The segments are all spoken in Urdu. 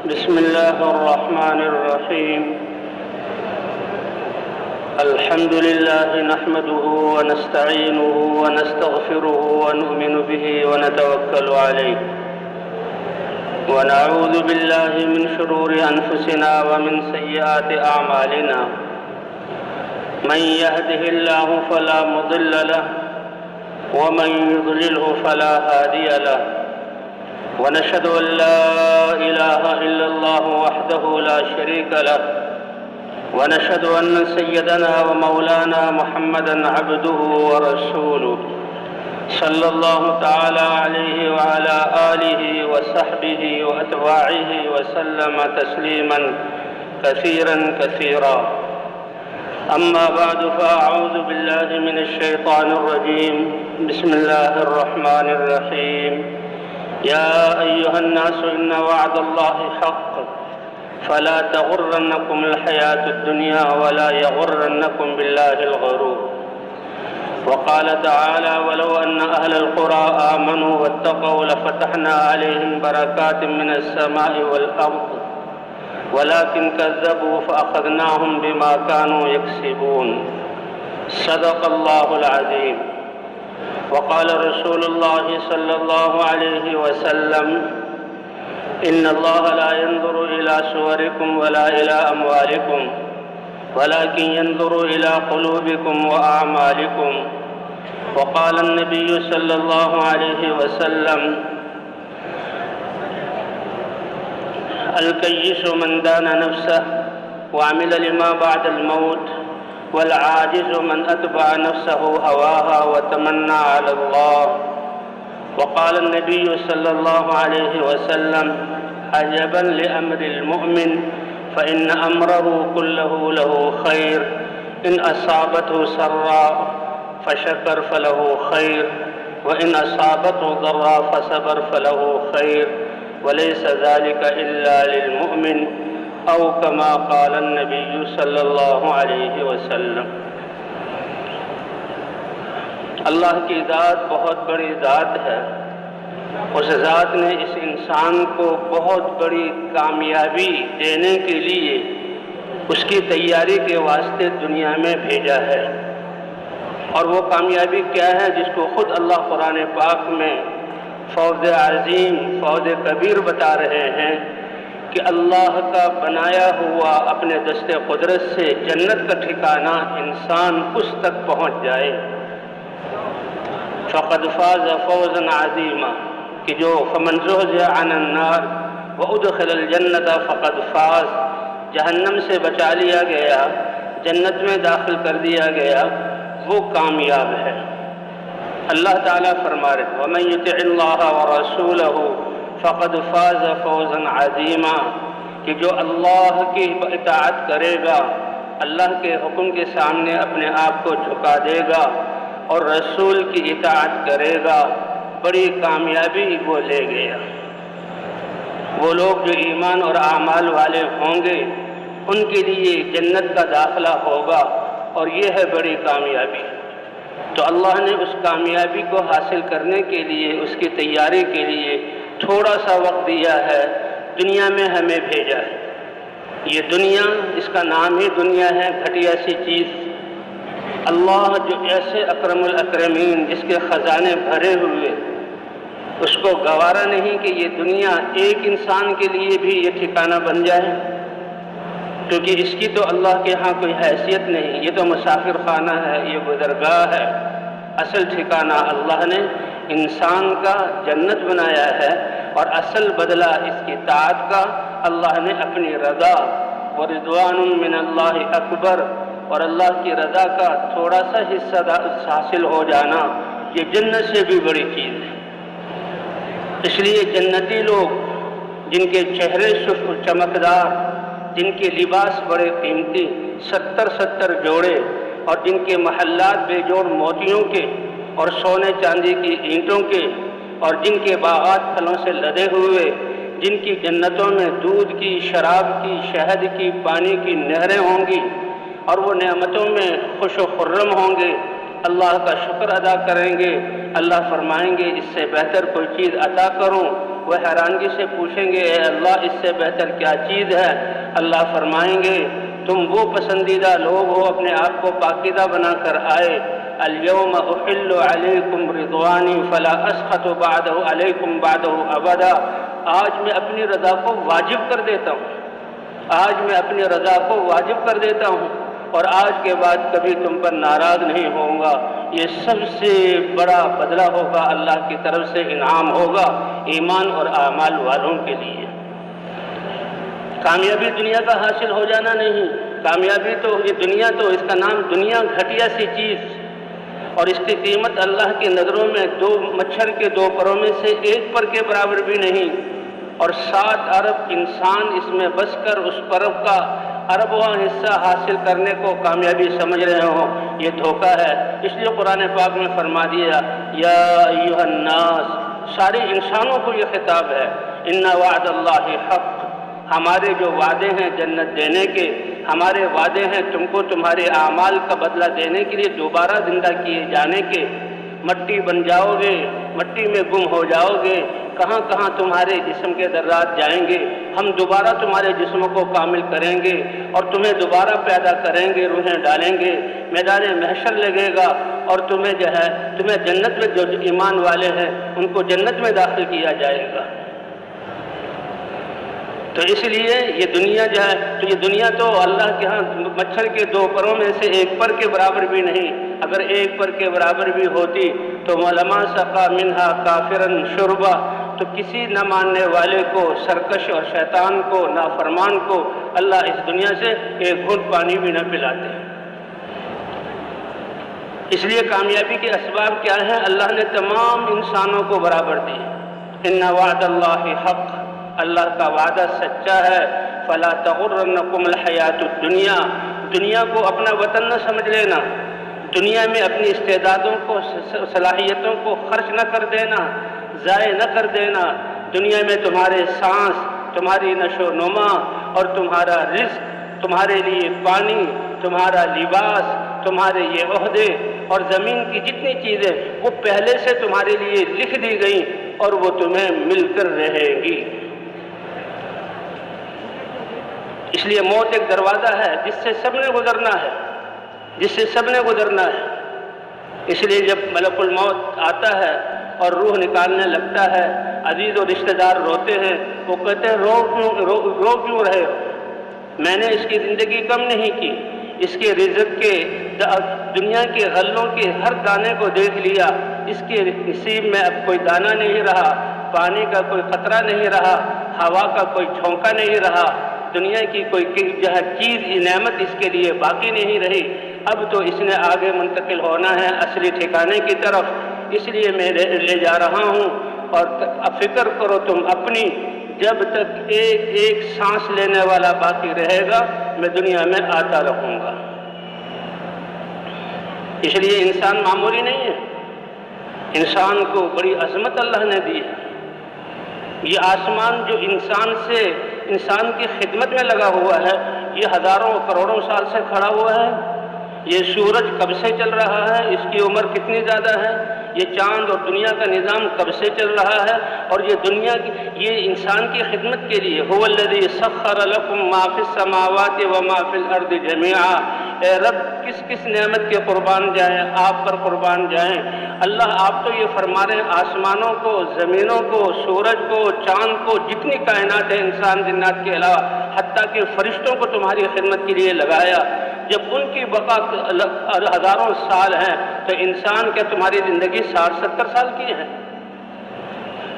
بسم الله الرحمن الرحيم. الحمد لله نحمده ونستعينه ونستغفره ونؤمن به ونتوكل عليه، ونعوذ بالله من شرور أنفسنا ومن سيئات أعمالنا. من يهده الله فلا مضل له ومن يضلله فلا هادي له، ونشهد أن لا إله إلا الله وحده لا شريك له، ونشهد أن سيدنا ومولانا محمدا عبده ورسوله صلى الله تعالى عليه وعلى آله وصحبه وأتباعه وسلم تسليما كثيرا كثيرا. أما بعد، فأعوذ بالله من الشيطان الرجيم. بسم الله الرحمن الرحيم. يا أيها الناس إن وعد الله حق فلا تغرنكم الحياة الدنيا ولا يغرنكم بالله الغرور. وقال تعالى: ولو أن أهل القرى آمنوا واتقوا لفتحنا عليهم بركات من السماء والأرض ولكن كذبوا فأخذناهم بما كانوا يكسبون. صدق الله العظيم. وقال رسول الله صلى الله عليه وسلم: إن الله لا ينظر إلى صوركم ولا إلى أموالكم ولكن ينظر إلى قلوبكم وأعمالكم. وقال النبي صلى الله عليه وسلم: الكيس من دان نفسه وعمل لما بعد الموت، والعاجز من أتبع نفسه هواها وتمنى على الله. وقال النبي صلى الله عليه وسلم: عجبا لأمر المؤمن فإن أمره كله له خير، إن أصابته سراء فشكر فله خير، وإن أصابته ضراء فصبر فله خير، وليس ذلك إلا للمؤمن، أو كما قال النبي صلی اللہ علیہ وسلم. اللہ کی ذات بہت بڑی ذات ہے. اس ذات نے اس انسان کو بہت بڑی کامیابی دینے کے لیے اس کی تیاری کے واسطے دنیا میں بھیجا ہے. اور وہ کامیابی کیا ہے جس کو خود اللہ قرآن پاک میں فوز عظیم، فوز کبیر بتا رہے ہیں کہ اللہ کا بنایا ہوا اپنے دست قدرت سے جنت کا ٹھکانہ انسان اس تک پہنچ جائے. فقد فاز فوزا عظیما، کہ جو فمن زحزح عن النار وادخل الجنت فقد فاز، جہنم سے بچا لیا گیا، جنت میں داخل کر دیا گیا، وہ کامیاب ہے. اللہ تعالیٰ فرما رہے: ومن یطع اللہ ورسولہ فقد فاز فوزا عظیما، کہ جو اللہ کی اطاعت کرے گا، اللہ کے حکم کے سامنے اپنے آپ کو جھکا دے گا اور رسول کی اطاعت کرے گا، بڑی کامیابی وہ لے گیا. وہ لوگ جو ایمان اور اعمال والے ہوں گے ان کے لیے جنت کا داخلہ ہوگا، اور یہ ہے بڑی کامیابی. تو اللہ نے اس کامیابی کو حاصل کرنے کے لیے، اس کی تیاری کے لیے تھوڑا سا وقت دیا ہے، دنیا میں ہمیں بھیجا ہے. یہ دنیا، اس کا نام ہی دنیا ہے، گھٹیا سی چیز. اللہ جو ایسے اکرم الاکرمین، جس کے خزانے بھرے ہوئے، اس کو گوارا نہیں کہ یہ دنیا ایک انسان کے لیے بھی یہ ٹھکانہ بن جائے، کیونکہ اس کی تو اللہ کے ہاں کوئی حیثیت نہیں. یہ تو مسافر خانہ ہے، یہ گزرگاہ ہے. اصل ٹھکانہ اللہ نے انسان کا جنت بنایا ہے، اور اصل بدلہ اس کی طاعت کا اللہ نے اپنی رضا ورضوان من اللہ اکبر، اور اللہ کی رضا کا تھوڑا سا حصہ حاصل ہو جانا، یہ جنت سے بھی بڑی چیز ہے. اس لیے جنتی لوگ جن کے چہرے چمکدار، جن کے لباس بڑے قیمتی 70 جوڑے، اور جن کے محلات بے جوڑ موتیوں کے اور سونے چاندی کی اینٹوں کے، اور جن کے باغات پھلوں سے لدے ہوئے، جن کی جنتوں میں دودھ کی، شراب کی، شہد کی، پانی کی نہریں ہوں گی، اور وہ نعمتوں میں خوش و خرم ہوں گے، اللہ کا شکر ادا کریں گے. اللہ فرمائیں گے اس سے بہتر کوئی چیز عطا کروں وہ حیرانگی سے پوچھیں گے اے اللہ اس سے بہتر کیا چیز ہے؟ اللہ فرمائیں گے تم وہ پسندیدہ لوگ ہو اپنے آپ کو پاکیزہ بنا کر آئے۔ الیوم احل علیکم رضوانی فلا اسخط بعدہ علیکم بعدہ ابدا۔ آج میں اپنی رضا کو واجب کر دیتا ہوں، آج میں اپنی رضا کو واجب کر دیتا ہوں اور آج کے بعد کبھی تم پر ناراض نہیں ہوں گا۔ یہ سب سے بڑا بدلہ ہوگا، اللہ کی طرف سے انعام ہوگا ایمان اور اعمال والوں کے لیے۔ کامیابی دنیا کا حاصل ہو جانا نہیں، کامیابی تو یہ دنیا، تو اس کا نام دنیا گھٹیا سی چیز، اور اس کی قیمت اللہ کی نظروں میں دو مچھر کے دو پروں میں سے ایک پر کے برابر بھی نہیں، اور 7 ارب انسان اس میں بس کر اس پر کا اربواں حصہ حاصل کرنے کو کامیابی سمجھ رہے ہوں، یہ دھوکہ ہے۔ اس لیے قرآن پاک میں فرما دیا یا ایھا الناس، سارے انسانوں کو یہ خطاب ہے، ان وعد اللہ حق، ہمارے جو وعدے ہیں جنت دینے کے، ہمارے وعدے ہیں تم کو تمہارے اعمال کا بدلہ دینے کے لیے دوبارہ زندہ کیے جانے کے۔ مٹی بن جاؤ گے، مٹی میں گم ہو جاؤ گے، کہاں کہاں تمہارے جسم کے ذرات جائیں گے، ہم دوبارہ تمہارے جسموں کو کامل کریں گے اور تمہیں دوبارہ پیدا کریں گے، روحیں ڈالیں گے، میدان محشر لگے گا اور تمہیں تمہیں جنت میں جو ایمان والے ہیں ان کو جنت میں داخل کیا جائے گا۔ تو اس لیے یہ دنیا تو یہ دنیا تو اللہ کے ہاں مچھر کے 2 پروں میں سے ایک پر کے برابر بھی نہیں، اگر ایک پر کے برابر بھی ہوتی تو لما سقا منہا کافرا شربا، تو کسی نہ ماننے والے کو، سرکش اور شیطان کو، نافرمان کو اللہ اس دنیا سے ایک گھونٹ پانی بھی نہ پلاتے۔ اس لیے کامیابی کے اسباب کیا ہیں؟ اللہ نے تمام انسانوں کو برابر دی۔ ان وعد اللہ حق، اللہ کا وعدہ سچا ہے۔ فلا تغرنکم الحیات الدنیا، دنیا کو اپنا وطن نہ سمجھ لینا، دنیا میں اپنی استعدادوں کو، صلاحیتوں کو خرچ نہ کر دینا، ضائع نہ کر دینا۔ دنیا میں تمہارے سانس، تمہاری نشو و نما اور تمہارا رزق، تمہارے لیے پانی، تمہارا لباس، تمہارے یہ عہدے اور زمین کی جتنی چیزیں وہ پہلے سے تمہارے لیے لکھ دی گئیں اور وہ تمہیں مل کر رہے گی۔ اس لیے موت ایک دروازہ ہے جس سے سب نے گزرنا ہے، جس سے سب نے گزرنا ہے۔ اس لیے جب ملک الموت آتا ہے اور روح نکالنے لگتا ہے، عزیز و رشتہ دار روتے ہیں، وہ کہتے ہیں رو کیوں رہے ہو؟ میں نے اس کی زندگی کم نہیں کی، اس کے رزق کے، دنیا کے غلوں کے ہر دانے کو دیکھ لیا، اس کے نصیب میں اب کوئی دانہ نہیں رہا، پانی کا کوئی قطرہ نہیں رہا، ہوا کا کوئی جھونکا نہیں رہا، دنیا کی کوئی چیز نعمت اس کے لیے باقی نہیں رہی۔ اب تو اس نے آگے منتقل ہونا ہے اصلی ٹھکانے کی طرف، اس لیے میں لے جا رہا ہوں۔ اور فکر کرو تم اپنی، جب تک ایک ایک سانس لینے والا باقی رہے گا میں دنیا میں آتا رہوں گا۔ اس لیے انسان معمولی نہیں ہے، انسان کو بڑی عظمت اللہ نے دی ہے۔ یہ آسمان جو انسان کی خدمت میں لگا ہوا ہے، یہ ہزاروں کروڑوں سال سے کھڑا ہوا ہے۔ یہ سورج کب سے چل رہا ہے، اس کی عمر کتنی زیادہ ہے، یہ چاند اور دنیا کا نظام کب سے چل رہا ہے، اور یہ دنیا کی، یہ انسان کی خدمت کے لیے۔ هو الذی سخر لکم ما فی السماوات وما فی الارض جميعا، اے رب کس کس نعمت کے قربان جائیں، آپ پر قربان جائیں۔ اللہ آپ تو یہ فرما رہے ہیں آسمانوں کو، زمینوں کو، سورج کو، چاند کو، جتنی کائنات ہے انسان جنات کے علاوہ، حتیٰ کہ فرشتوں کو تمہاری خدمت کے لیے لگایا۔ جب ان کی بقا ہزاروں سال ہیں تو انسان کیا تمہاری زندگی 60-70 سال کی ہے؟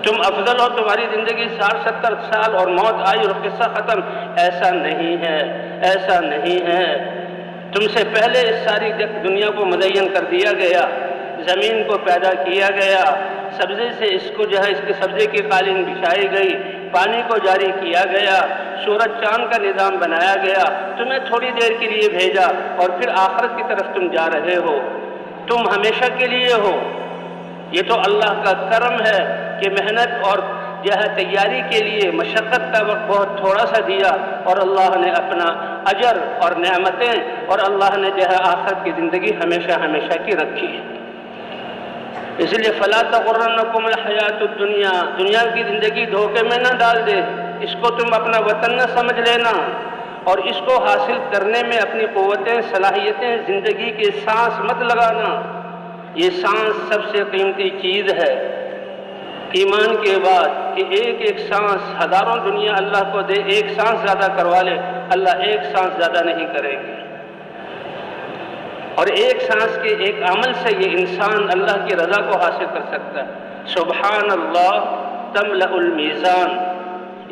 تم افضل ہو، تمہاری زندگی 60-70 سال اور موت آئی اور قصہ ختم؟ ایسا نہیں ہے، ایسا نہیں ہے۔ تم سے پہلے اس ساری دنیا کو مزین کر دیا گیا، زمین کو پیدا کیا گیا، سبزے سے اس کے سبزے کی قالین بچھائی گئی، پانی کو جاری کیا گیا، سورج چاند کا نظام بنایا گیا، تمہیں تھوڑی دیر کے لیے بھیجا اور پھر آخرت کی طرف تم جا رہے ہو، تم ہمیشہ کے لیے ہو۔ یہ تو اللہ کا کرم ہے کہ محنت اور تیاری کے لیے مشقت کا وقت بہت تھوڑا سا دیا، اور اللہ نے اپنا اجر اور نعمتیں اور اللہ نے آخرت کی زندگی ہمیشہ ہمیشہ کی رکھی ہے۔ اس لیے فلا تغرنکم الحیات الدنیا، دنیا کی زندگی دھوکے میں نہ ڈال دے، اس کو تم اپنا وطن نہ سمجھ لینا، اور اس کو حاصل کرنے میں اپنی قوتیں صلاحیتیں زندگی کی سانس مت لگانا۔ یہ سانس سب سے قیمتی چیز ہے ایمان کے بعد، کہ ایک ایک سانس ہزاروں دنیا اللہ کو دے، ایک سانس زیادہ کروا لے، اللہ ایک سانس زیادہ نہیں کرے گی۔ اور ایک سانس کے ایک عمل سے یہ انسان اللہ کی رضا کو حاصل کر سکتا ہے۔ سبحان اللہ تملأ المیزان،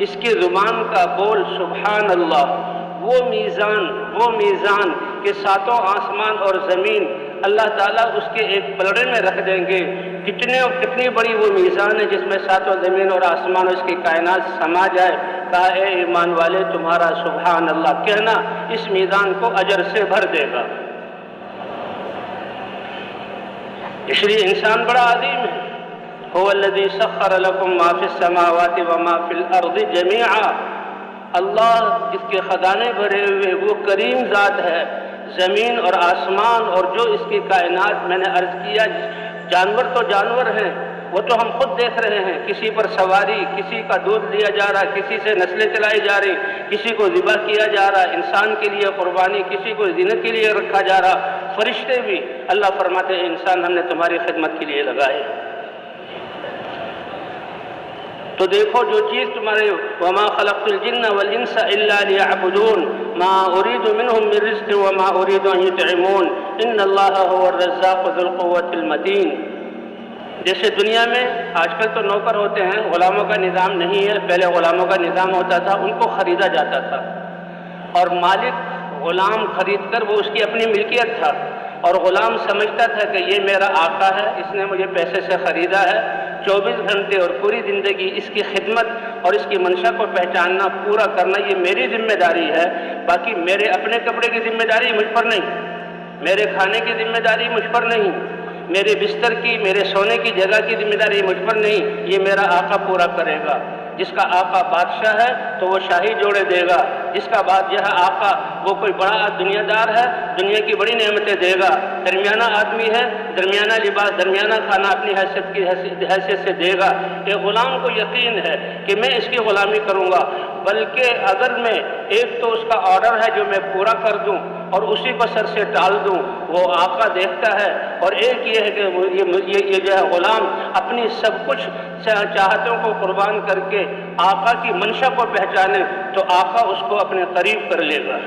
اس کی زبان کا بول سبحان اللہ، وہ میزان کہ ساتوں آسمان اور زمین اللہ تعالیٰ اس کے ایک پلڑے میں رکھ دیں گے۔ کتنی بڑی وہ میزان ہے جس میں ساتوں زمین اور آسمان اور اس کی کائنات سما جائے۔ کہا اے ایمان والے تمہارا سبحان اللہ کہنا اس میزان کو اجر سے بھر دے گا۔ اس لیے انسان بڑا عظیم ہے۔ هو الذی سخر لکم ما فی السماوات وما فی الارض جمیعا، اللہ جس کے خزانے بھرے ہوئے وہ کریم ذات ہے، زمین اور آسمان اور جو اس کی کائنات، میں نے عرض کیا جانور تو جانور ہیں، وہ تو ہم خود دیکھ رہے ہیں، کسی پر سواری، کسی کا دودھ لیا جا رہا، کسی سے نسلیں چلائی جا رہی، کسی کو ذبح کیا جا رہا، انسان کے لیے قربانی، کسی کو زینت کے لیے رکھا جا رہا، فرشتے بھی۔ اللہ فرماتے ہیں انسان ہم نے تمہاری خدمت کے لیے لگائے۔ تو دیکھو جو چیز تمہارے وما خلقت الجن والانس الا ليعبدون ما اريد منهم من رزق وما اريد ان يطعمون ان الله هو الرزاق ذو القوة المتين۔ جیسے دنیا میں آج کل تو نوکر ہوتے ہیں، غلاموں کا نظام نہیں ہے، پہلے غلاموں کا نظام ہوتا تھا، ان کو خریدا جاتا تھا، اور مالک غلام خرید کر وہ اس کی اپنی ملکیت تھا، اور غلام سمجھتا تھا کہ یہ میرا آقا ہے، اس نے مجھے پیسے سے خریدا ہے۔ 24 گھنٹے اور پوری زندگی اس کی خدمت اور اس کی منشا کو پہچاننا، پورا کرنا یہ میری ذمہ داری ہے، باقی میرے اپنے کپڑے کی ذمہ داری مجھ پر نہیں، میرے کھانے کی ذمہ داری مجھ پر نہیں، میرے بستر کی، میرے سونے کی جگہ کی ذمہ داری مجھ پر نہیں، یہ میرا آقا پورا کرے گا۔ جس کا آقا بادشاہ ہے تو وہ شاہی جوڑے دے گا، جس کا بادشاہ آقا وہ کوئی بڑا دنیا دار ہے، دنیا کی بڑی نعمتیں دے گا، درمیانہ آدمی ہے، درمیانہ لباس، درمیانہ کھانا اپنی حیثیت سے دے گا۔ یہ غلام کو یقین ہے کہ میں اس کی غلامی کروں گا، بلکہ اگر میں ایک تو اس کا آرڈر ہے جو میں پورا کر دوں اور اسی کو سر سے ٹال دوں، وہ آقا دیکھتا ہے، اور ایک یہ ہے کہ یہ جو ہے غلام اپنی سب کچھ چاہتوں کو قربان کر کے آقا کی منشا کو پہچانے تو آقا اس کو اپنے قریب کر لے گا۔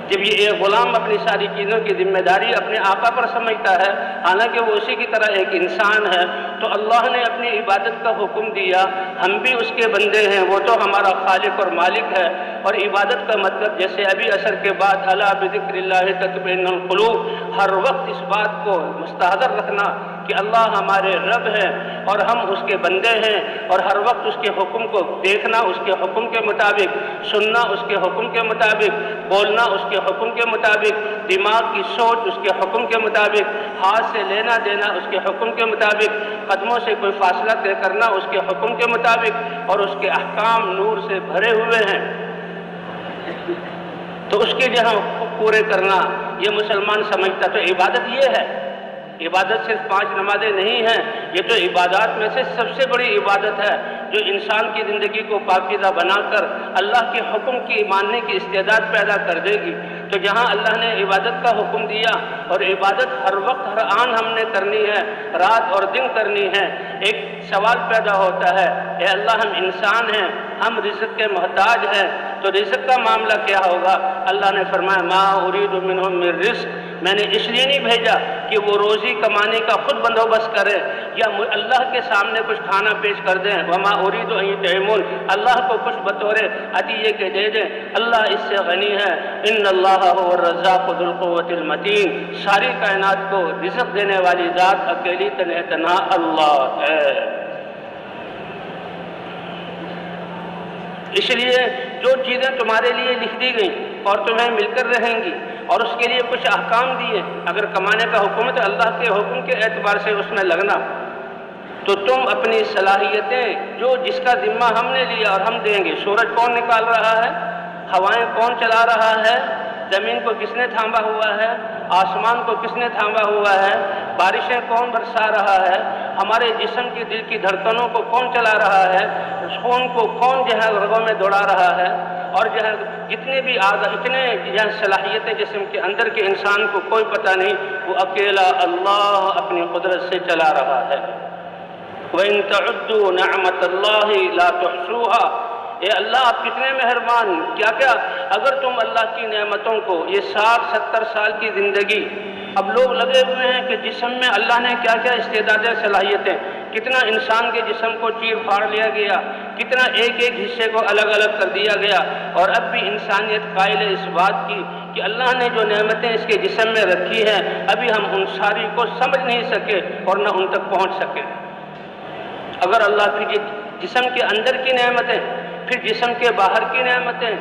جب یہ غلام اپنی ساری چیزوں کی ذمہ داری اپنے آقا پر سمجھتا ہے، حالانکہ وہ اسی کی طرح ایک انسان ہے، تو اللہ نے اپنی عبادت کا حکم دیا، ہم بھی اس کے بندے ہیں، وہ تو ہمارا خالق اور مالک ہے۔ اور عبادت کا مطلب جیسے ابھی عصر کے بعد الا بذکر اللہ تطمئن القلوب، ہر وقت اس بات کو مستحضر رکھنا کہ اللہ ہمارے رب ہے اور ہم اس کے بندے ہیں، اور ہر وقت اس کے حکم کو دیکھنا، اس کے حکم کے مطابق سننا، اس کے حکم کے مطابق بولنا، اس کے حکم کے مطابق دماغ کی سوچ اس کے حکم کے مطابق، ہاتھ سے لینا دینا اس کے حکم کے مطابق، قدموں سے کوئی فاصلہ طے کرنا اس کے حکم کے مطابق، اور اس کے احکام نور سے بھرے ہوئے ہیں، تو اس کے جہاں پورے کرنا یہ مسلمان سمجھتا۔ تو عبادت یہ ہے، عبادت صرف 5 نمازیں نہیں ہیں، یہ تو عبادات میں سے سب سے بڑی عبادت ہے جو انسان کی زندگی کو پاکیزہ بنا کر اللہ کے حکم کی ماننے کی استعداد پیدا کر دے گی۔ تو جہاں اللہ نے عبادت کا حکم دیا اور عبادت ہر وقت ہر آن ہم نے کرنی ہے، رات اور دن کرنی ہے، ایک سوال پیدا ہوتا ہے، اے اللہ ہم انسان ہیں، ہم رزق کے محتاج ہیں، تو رزق کا معاملہ کیا ہوگا؟ اللہ نے فرمایا ما اريد منهم من رزق، میں نے اس لیے نہیں بھیجا کہ وہ روزی کمانے کا خود بندوبست کرے یا اللہ کے سامنے کچھ کھانا پیش کر دیں، وما اريد ان يطعمون، اللہ کو کچھ بطور عطیے کے دے دیں، اللہ اس سے غنی ہے۔ ان اللہ هو الرزاق ذو القوة المتین، ساری کائنات کو رزق دینے والی ذات اکیلی تنہا اللہ ہے۔ اس لیے جو چیزیں تمہارے لیے لکھ دی گئیں اور تمہیں مل کر رہیں گی اور اس کے لیے کچھ احکام دیے، اگر کمانے کا حکم ہے تو اللہ کے حکم کے اعتبار سے اس میں لگنا، تو تم اپنی صلاحیتیں جو جس کا ذمہ ہم نے لیا اور ہم دیں گے، سورج کون نکال رہا ہے، ہوائیں کون چلا رہا ہے، زمین کو کس نے تھاما ہوا ہے، آسمان کو کس نے تھاما ہوا ہے؟ بارشیں کون برسا رہا ہے؟ ہمارے جسم کی دل کی دھڑکنوں کو کون چلا رہا ہے؟ خون کو کون رگوں میں دوڑا رہا ہے؟ اور جتنے بھی اتنے صلاحیتیں جسم کے اندر کے انسان کو کوئی پتہ نہیں، وہ اکیلا اللہ اپنی قدرت سے چلا رہا ہے۔ وَإِن تَعُدُّوا نِعْمَةَ اللَّهِ لَا تُحْصُوهَا، اے اللہ آپ کتنے مہربان، کیا اگر تم اللہ کی نعمتوں کو، یہ 60-70 سال کی زندگی، اب لوگ لگے ہوئے ہیں کہ جسم میں اللہ نے کیا کیا استعدادیں صلاحیتیں، کتنا انسان کے جسم کو چیر پھاڑ لیا گیا، کتنا ایک ایک حصے کو الگ الگ کر دیا گیا، اور اب بھی انسانیت قائل ہے اس بات کی کہ اللہ نے جو نعمتیں اس کے جسم میں رکھی ہیں ابھی ہم ان ساری کو سمجھ نہیں سکے اور نہ ان تک پہنچ سکے۔ اگر اللہ کی جسم کے اندر کی نعمتیں، پھر جسم کے باہر کی نعمتیں،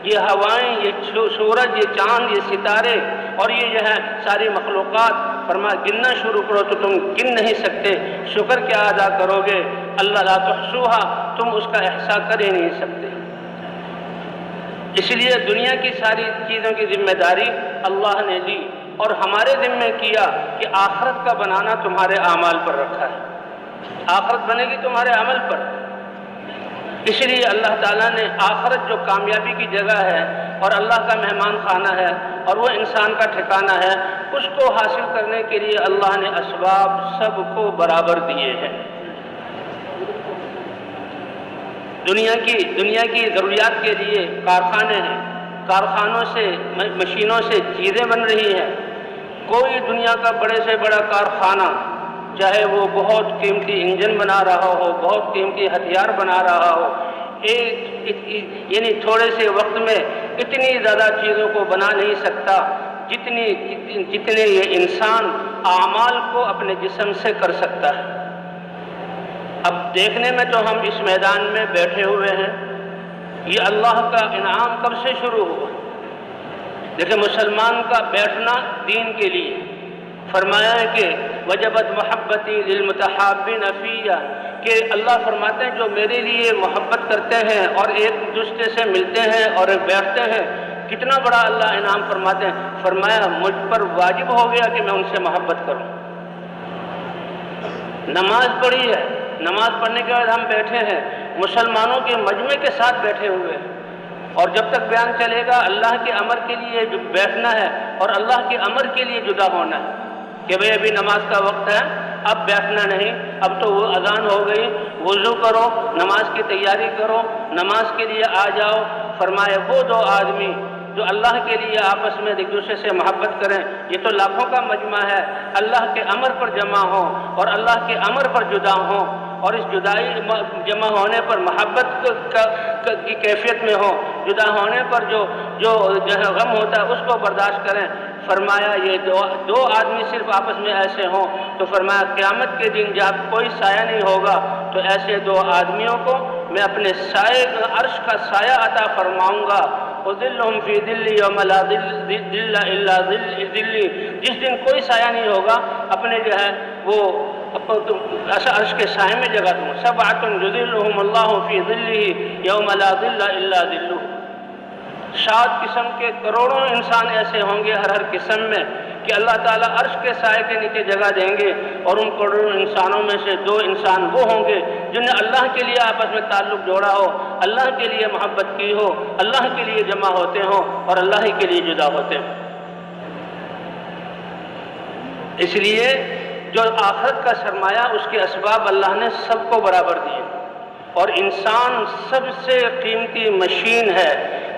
یہ ہوائیں، یہ سورج، یہ چاند، یہ ستارے اور یہ ساری مخلوقات، فرمایا گننا شروع کرو تو تم گن نہیں سکتے، شکر کیا ادا کرو گے؟ اللہ لا تحصوہا، تم اس کا احصاء کر ہی نہیں سکتے۔ اس لیے دنیا کی ساری چیزوں کی ذمہ داری اللہ نے لی اور ہمارے ذمہ کیا کہ آخرت کا بنانا تمہارے اعمال پر رکھا ہے، آخرت بنے گی تمہارے عمل پر۔ اس لیے اللہ تعالیٰ نے آخرت جو کامیابی کی جگہ ہے اور اللہ کا مہمان خانہ ہے اور وہ انسان کا ٹھکانہ ہے، اس کو حاصل کرنے کے لیے اللہ نے اسباب سب کو برابر دیے ہیں۔ دنیا کی ضروریات کے لیے کارخانے ہیں، کارخانوں سے، مشینوں سے چیزیں بن رہی ہیں۔ کوئی دنیا کا بڑے سے بڑا کارخانہ، چاہے وہ بہت قیمتی انجن بنا رہا ہو، بہت قیمتی ہتھیار بنا رہا ہو، یعنی تھوڑے سے وقت میں اتنی زیادہ چیزوں کو بنا نہیں سکتا جتنے یہ انسان اعمال کو اپنے جسم سے کر سکتا ہے۔ اب دیکھنے میں تو ہم اس میدان میں بیٹھے ہوئے ہیں، یہ اللہ کا انعام کب سے شروع ہوا؟ دیکھیں، مسلمان کا بیٹھنا دین کے لیے، فرمایا ہے کہ وجبت محبتی للمتحابین فیہ، کہ اللہ فرماتے ہیں جو میرے لیے محبت کرتے ہیں اور ایک دوسرے سے ملتے ہیں اور بیٹھتے ہیں، کتنا بڑا اللہ انعام فرماتے ہیں۔ فرمایا مجھ پر واجب ہو گیا کہ میں ان سے محبت کروں۔ نماز پڑھی ہے، نماز پڑھنے کے بعد ہم بیٹھے ہیں، مسلمانوں کے مجمع کے ساتھ بیٹھے ہوئے ہیں، اور جب تک بیان چلے گا اللہ کے امر کے لیے جو بیٹھنا ہے اور اللہ کے امر کے لیے جدا ہونا ہے کہ بھئی ابھی نماز کا وقت ہے، اب بیٹھنا نہیں، اب تو وہ اذان ہو گئی، وضو کرو، نماز کی تیاری کرو، نماز کے لیے آ جاؤ۔ فرمایا وہ دو آدمی جو اللہ کے لیے آپس میں ایک دوسرے سے محبت کریں، یہ تو لاکھوں کا مجمع ہے، اللہ کے امر پر جمع ہوں اور اللہ کے امر پر جدا ہوں، اور اس جدائی جمع ہونے پر محبت کی کیفیت میں ہوں، جدا ہونے پر جو غم ہوتا ہے اس کو برداشت کریں۔ فرمایا یہ دو آدمی صرف آپس میں ایسے ہوں تو فرمایا قیامت کے دن جب کوئی سایہ نہیں ہوگا تو ایسے دو آدمیوں کو میں اپنے سائے عرش کا سایہ عطا فرماؤں گا۔ وَظِلُّهُمْ فِي ظِلِّ يَوْمَ لَا ظِلَّ إِلَّا ظِلِّي، جس دن کوئی سایہ نہیں ہوگا اپنے وہ عرش کے سائے میں جگہ دوں۔ سَبْعَةٌ يُظِلُّهُمُ اللَّهُ فِي ظِلِّهِ يَوْمَ لَا ظِلَّ إِلَّا ظِلُّهُ۔ 7 قسم کے کروڑوں انسان ایسے ہوں گے ہر قسم میں کہ اللہ تعالیٰ عرش کے سائے کے نیچے جگہ دیں گے، اور ان کروڑوں انسانوں میں سے 2 انسان وہ ہوں گے جن نے اللہ کے لیے آپس میں تعلق جوڑا ہو، اللہ کے لیے محبت کی ہو، اللہ کے لیے جمع ہوتے ہوں اور اللہ ہی کے لیے جدا ہوتے ہوں۔ اس لیے جو آخرت کا سرمایہ، اس کے اسباب اللہ نے سب کو برابر دیے، اور انسان سب سے قیمتی مشین ہے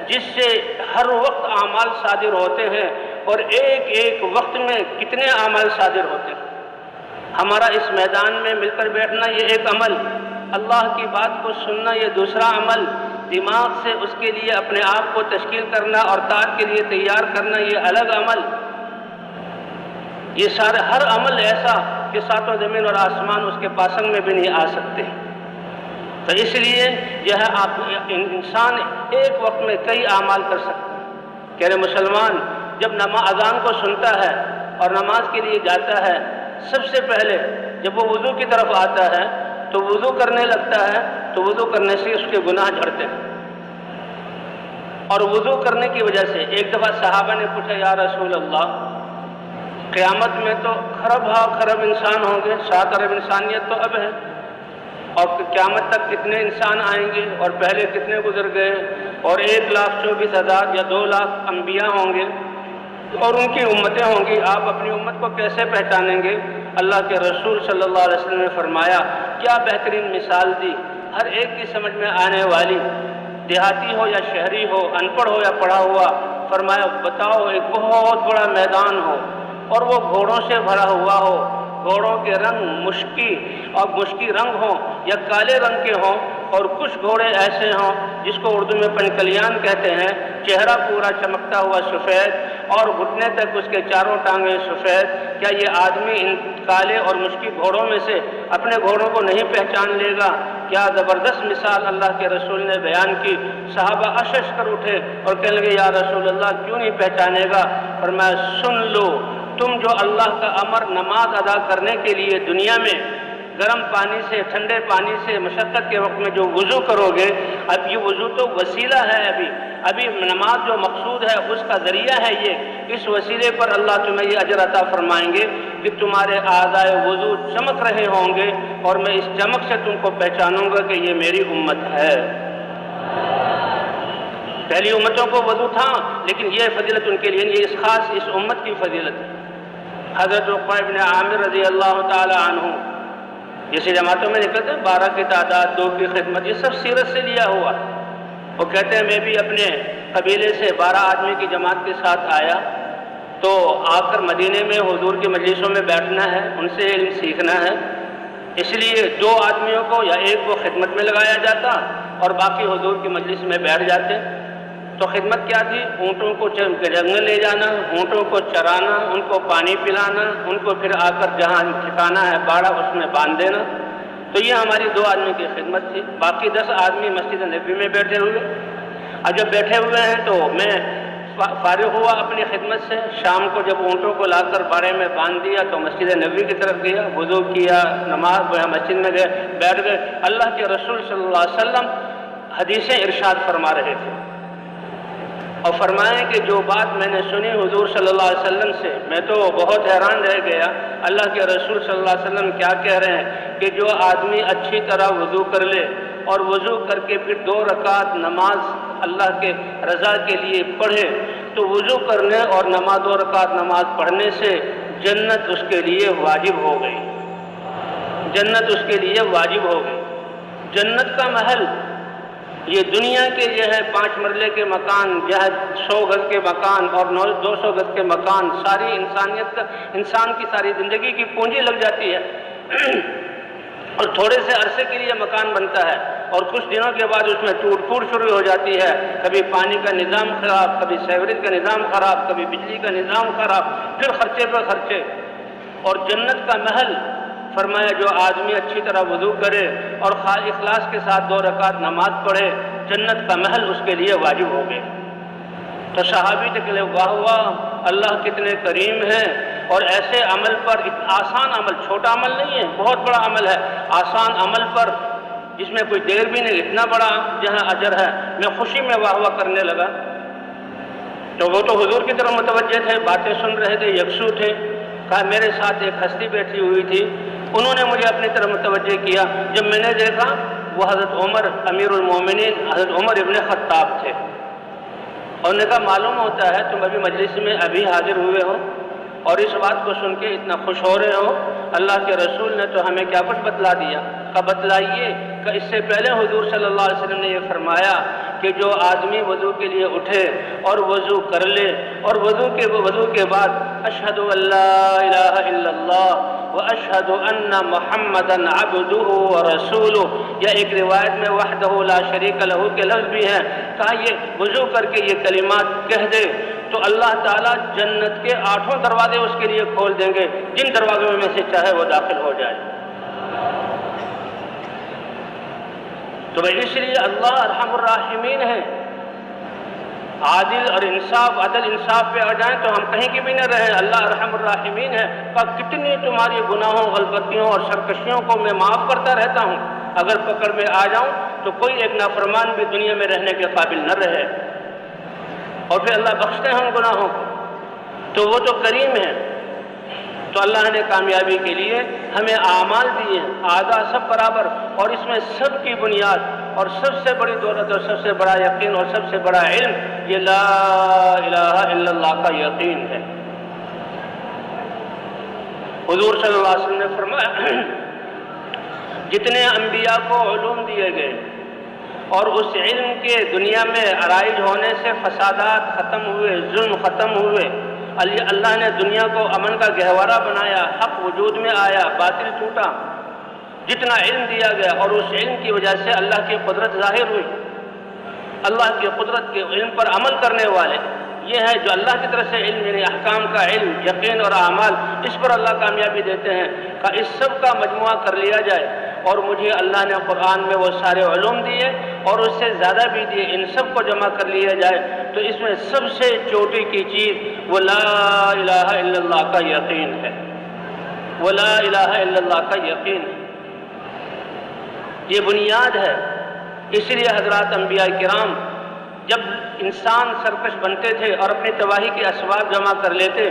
جس سے ہر وقت اعمال صادر ہوتے ہیں، اور ایک ایک وقت میں کتنے اعمال صادر ہوتے ہیں۔ ہمارا اس میدان میں مل کر بیٹھنا یہ ایک عمل، اللہ کی بات کو سننا یہ دوسرا عمل، دماغ سے اس کے لیے اپنے آپ کو تشکیل کرنا اور طاعت کے لیے تیار کرنا یہ الگ عمل۔ یہ سارے ہر عمل ایسا کہ 7 زمین اور آسمان اس کے پاسنگ میں بھی نہیں آ سکتے۔ تو اس لیے یہ انسان ایک وقت میں کئی اعمال کر سکتا ہے۔ کہ مسلمان جب اذان کو سنتا ہے اور نماز کے لیے جاتا ہے، سب سے پہلے جب وہ وضو کی طرف آتا ہے تو وضو کرنے لگتا ہے، تو وضو کرنے سے اس کے گناہ جھڑتے ہیں، اور وضو کرنے کی وجہ سے ایک دفعہ صحابہ نے پوچھا یا رسول اللہ، قیامت میں تو خرب خرب انسان ہوں گے، 7 ارب انسانیت تو اب ہے، اور قیامت تک کتنے انسان آئیں گے اور پہلے کتنے گزر گئے، اور 1,24,000 یا 2 لاکھ انبیاء ہوں گے اور ان کی امتیں ہوں گی۔ آپ اپنی امت کو کیسے پہچانیں گے؟ اللہ کے رسول صلی اللہ علیہ وسلم نے فرمایا، کیا بہترین مثال دی، ہر ایک کی سمجھ میں آنے والی، دیہاتی ہو یا شہری ہو، ان پڑھ ہو یا پڑھا ہوا۔ فرمایا بتاؤ ایک بہت بڑا میدان ہو اور وہ گھوڑوں سے بھرا ہوا ہو، گھوڑوں کے رنگ مشکی اور مشکی رنگ ہوں یا کالے رنگ کے ہوں، اور کچھ گھوڑے ایسے ہوں جس کو اردو میں پنکلیان کہتے ہیں، چہرہ پورا چمکتا ہوا سفید اور گھٹنے تک اس کے چاروں ٹانگیں سفید۔ کیا یہ آدمی ان کالے اور مشکی گھوڑوں میں سے اپنے گھوڑوں کو نہیں پہچان لے گا؟ کیا زبردست مثال اللہ کے رسول نے بیان کی۔ صحابہ اشش کر اٹھے اور کہنے لگے یا رسول اللہ کیوں نہیں پہچانے گا؟ فرمایا سن لو، تم جو اللہ کا امر نماز ادا کرنے کے لیے دنیا میں گرم پانی سے، ٹھنڈے پانی سے مشقت کے وقت میں جو وضو کرو گے، اب یہ وضو تو وسیلہ ہے، ابھی نماز جو مقصود ہے اس کا ذریعہ ہے یہ، اس وسیلے پر اللہ تمہیں یہ اجر عطا فرمائیں گے کہ تمہارے اعضائے وضو چمک رہے ہوں گے اور میں اس چمک سے تم کو پہچانوں گا کہ یہ میری امت ہے۔ پہلی امتوں کو وضو تھا لیکن یہ فضیلت ان کے لیے نہیں، یہ خاص اس امت کی فضیلت ہے۔ حضرت عقبہ بن عامر رضی اللہ تعالی عنہ جیسے جماعتوں میں نکلتے ہیں 12 کی تعداد، 2 کی خدمت، یہ سب سیرت سے لیا ہوا۔ وہ کہتے ہیں میں بھی اپنے قبیلے سے 12 آدمی کی جماعت کے ساتھ آیا تو آ کر مدینے میں حضور کی مجلسوں میں بیٹھنا ہے، ان سے علم سیکھنا ہے، اس لیے 2 آدمیوں کو یا 1 کو خدمت میں لگایا جاتا اور باقی حضور کی مجلس میں بیٹھ جاتے۔ تو خدمت کیا تھی؟ اونٹوں کو جنگل لے جانا، اونٹوں کو چرانا، ان کو پانی پلانا، ان کو پھر آ کر جہاں ٹھکانا ہے باڑہ اس میں باندھ دینا۔ تو یہ ہماری 2 آدمی کی خدمت تھی، باقی 10 آدمی مسجد نبوی میں بیٹھے ہوئے۔ اب جب بیٹھے ہوئے ہیں تو میں فارغ ہوا اپنی خدمت سے، شام کو جب اونٹوں کو لا کر باڑے میں باندھ دیا تو مسجد نبوی کی طرف گیا، وضو کیا، نماز مسجد میں گئے، بیٹھ گئے۔ اللہ کے رسول صلی اللہ علیہ وسلم حدیثیں ارشاد فرما رہے تھے اور فرمائیں کہ جو بات میں نے سنی حضور صلی اللہ علیہ وسلم سے میں تو بہت حیران رہ گیا۔ اللہ کے رسول صلی اللہ علیہ وسلم کیا کہہ رہے ہیں کہ جو آدمی اچھی طرح وضو کر لے اور وضو کر کے پھر 2 رکعت نماز اللہ کے رضا کے لیے پڑھے تو وضو کرنے اور 2 رکعت نماز پڑھنے سے جنت اس کے لیے واجب ہو گئی، جنت اس کے لیے واجب ہو گئی۔ جنت کا محل یہ دنیا کے یہ ہے 5 مرلے کے مکان، یہ 100 گز کے مکان اور 200 گز کے مکان، ساری انسانیت کا، انسان کی ساری زندگی کی پونجی لگ جاتی ہے اور تھوڑے سے عرصے کے لیے مکان بنتا ہے اور کچھ دنوں کے بعد اس میں ٹوٹ پھوٹ شروع ہو جاتی ہے، کبھی پانی کا نظام خراب، کبھی سیوریج کا نظام خراب، کبھی بجلی کا نظام خراب، پھر خرچے پر خرچے۔ اور جنت کا محل فرمایا جو آدمی اچھی طرح وضو کرے اور اخلاص کے ساتھ 2 رکعت نماز پڑھے جنت کا محل اس کے لیے واجب ہو گئے۔ تو صحابی نکلے واہ واہ اللہ کتنے کریم ہیں، اور ایسے عمل پر، آسان عمل، چھوٹا عمل نہیں ہے، بہت بڑا عمل ہے، آسان عمل پر جس میں کوئی دیر بھی نہیں، اتنا بڑا جہاں اجر ہے۔ میں خوشی میں واہ واہ کرنے لگا تو وہ تو حضور کی طرف متوجہ تھے، باتیں سن رہے تھے، یکسو تھے۔ کہا میرے ساتھ ایک ہستی بیٹھی ہوئی تھی، انہوں نے مجھے اپنی طرف متوجہ کیا، جب میں نے دیکھا وہ حضرت عمر امیر المومنین حضرت عمر ابن خطاب تھے، اور نے کہا معلوم ہوتا ہے تم ابھی مجلس میں ابھی حاضر ہوئے ہو اور اس بات کو سن کے اتنا خوش ہو رہے ہو، اللہ کے رسول نے تو ہمیں کیا کچھ بتلا دیا۔ کہا بتلائیے؟ کہ اس سے پہلے حضور صلی اللہ علیہ وسلم نے یہ فرمایا کہ جو آدمی وضو کے لیے اٹھے اور وضو کر لے اور وضو کے بعد اشہد ان لا الہ الا اللہ واشہد ان محمدا عبدہ ورسولہ، یا ایک روایت میں وحدہ لا شریک لہ کے لفظ بھی ہیں، کہا یہ وضو کر کے یہ کلمات کہہ دے تو اللہ تعالیٰ جنت کے 8 دروازے اس کے لیے کھول دیں گے، جن دروازوں میں سے چاہے وہ داخل ہو جائے۔ تو اس لیے اللہ ارحم الراحمین ہے، عادل اور عدل انصاف پہ آ جائیں تو ہم کہیں کی بھی نہ رہیں، اللہ ارحم الراحمین ہے۔ کہ کتنی تمہاری گناہوں، غلطیوں اور سرکشیوں کو میں معاف کرتا رہتا ہوں، اگر پکڑ میں آ جاؤں تو کوئی ایک نافرمان بھی دنیا میں رہنے کے قابل نہ رہے، اور پھر اللہ بخشتے ہیں ان گناہوں کو، تو وہ تو کریم ہے۔ تو اللہ نے کامیابی کے لیے ہمیں اعمال دیے ہیں، اعضاء سب برابر، اور اس میں سب کی بنیاد اور سب سے بڑی دولت اور سب سے بڑا یقین اور سب سے بڑا علم یہ لا الہ الا اللہ کا یقین ہے۔ حضور صلی اللہ علیہ وسلم نے فرمایا جتنے انبیاء کو علوم دیے گئے اور اس علم کے دنیا میں عرائج ہونے سے فسادات ختم ہوئے، ظلم ختم ہوئے، اللہ نے دنیا کو امن کا گہوارہ بنایا، حق وجود میں آیا، باطل ٹوٹا، جتنا علم دیا گیا، اور اس علم کی وجہ سے اللہ کی قدرت ظاہر ہوئی۔ اللہ کی قدرت کے علم پر عمل کرنے والے یہ ہے جو اللہ کی طرف سے علم، یعنی احکام کا علم، یقین اور اعمال، اس پر اللہ کامیابی دیتے ہیں کہ اس سب کا مجموعہ کر لیا جائے، اور مجھے اللہ نے قرآن میں وہ سارے علوم دیے اور اس سے زیادہ بھی دیے، ان سب کو جمع کر لیا جائے تو اس میں سب سے چوٹی کی چیز وہ لا الہ الا اللہ کا یقین ہے، وہ لا الہ الا اللہ کا یقین ہے، یہ بنیاد ہے۔ اس لیے حضرات انبیاء کرام جب انسان سرکش بنتے تھے اور اپنی تباہی کے اسباب جمع کر لیتے،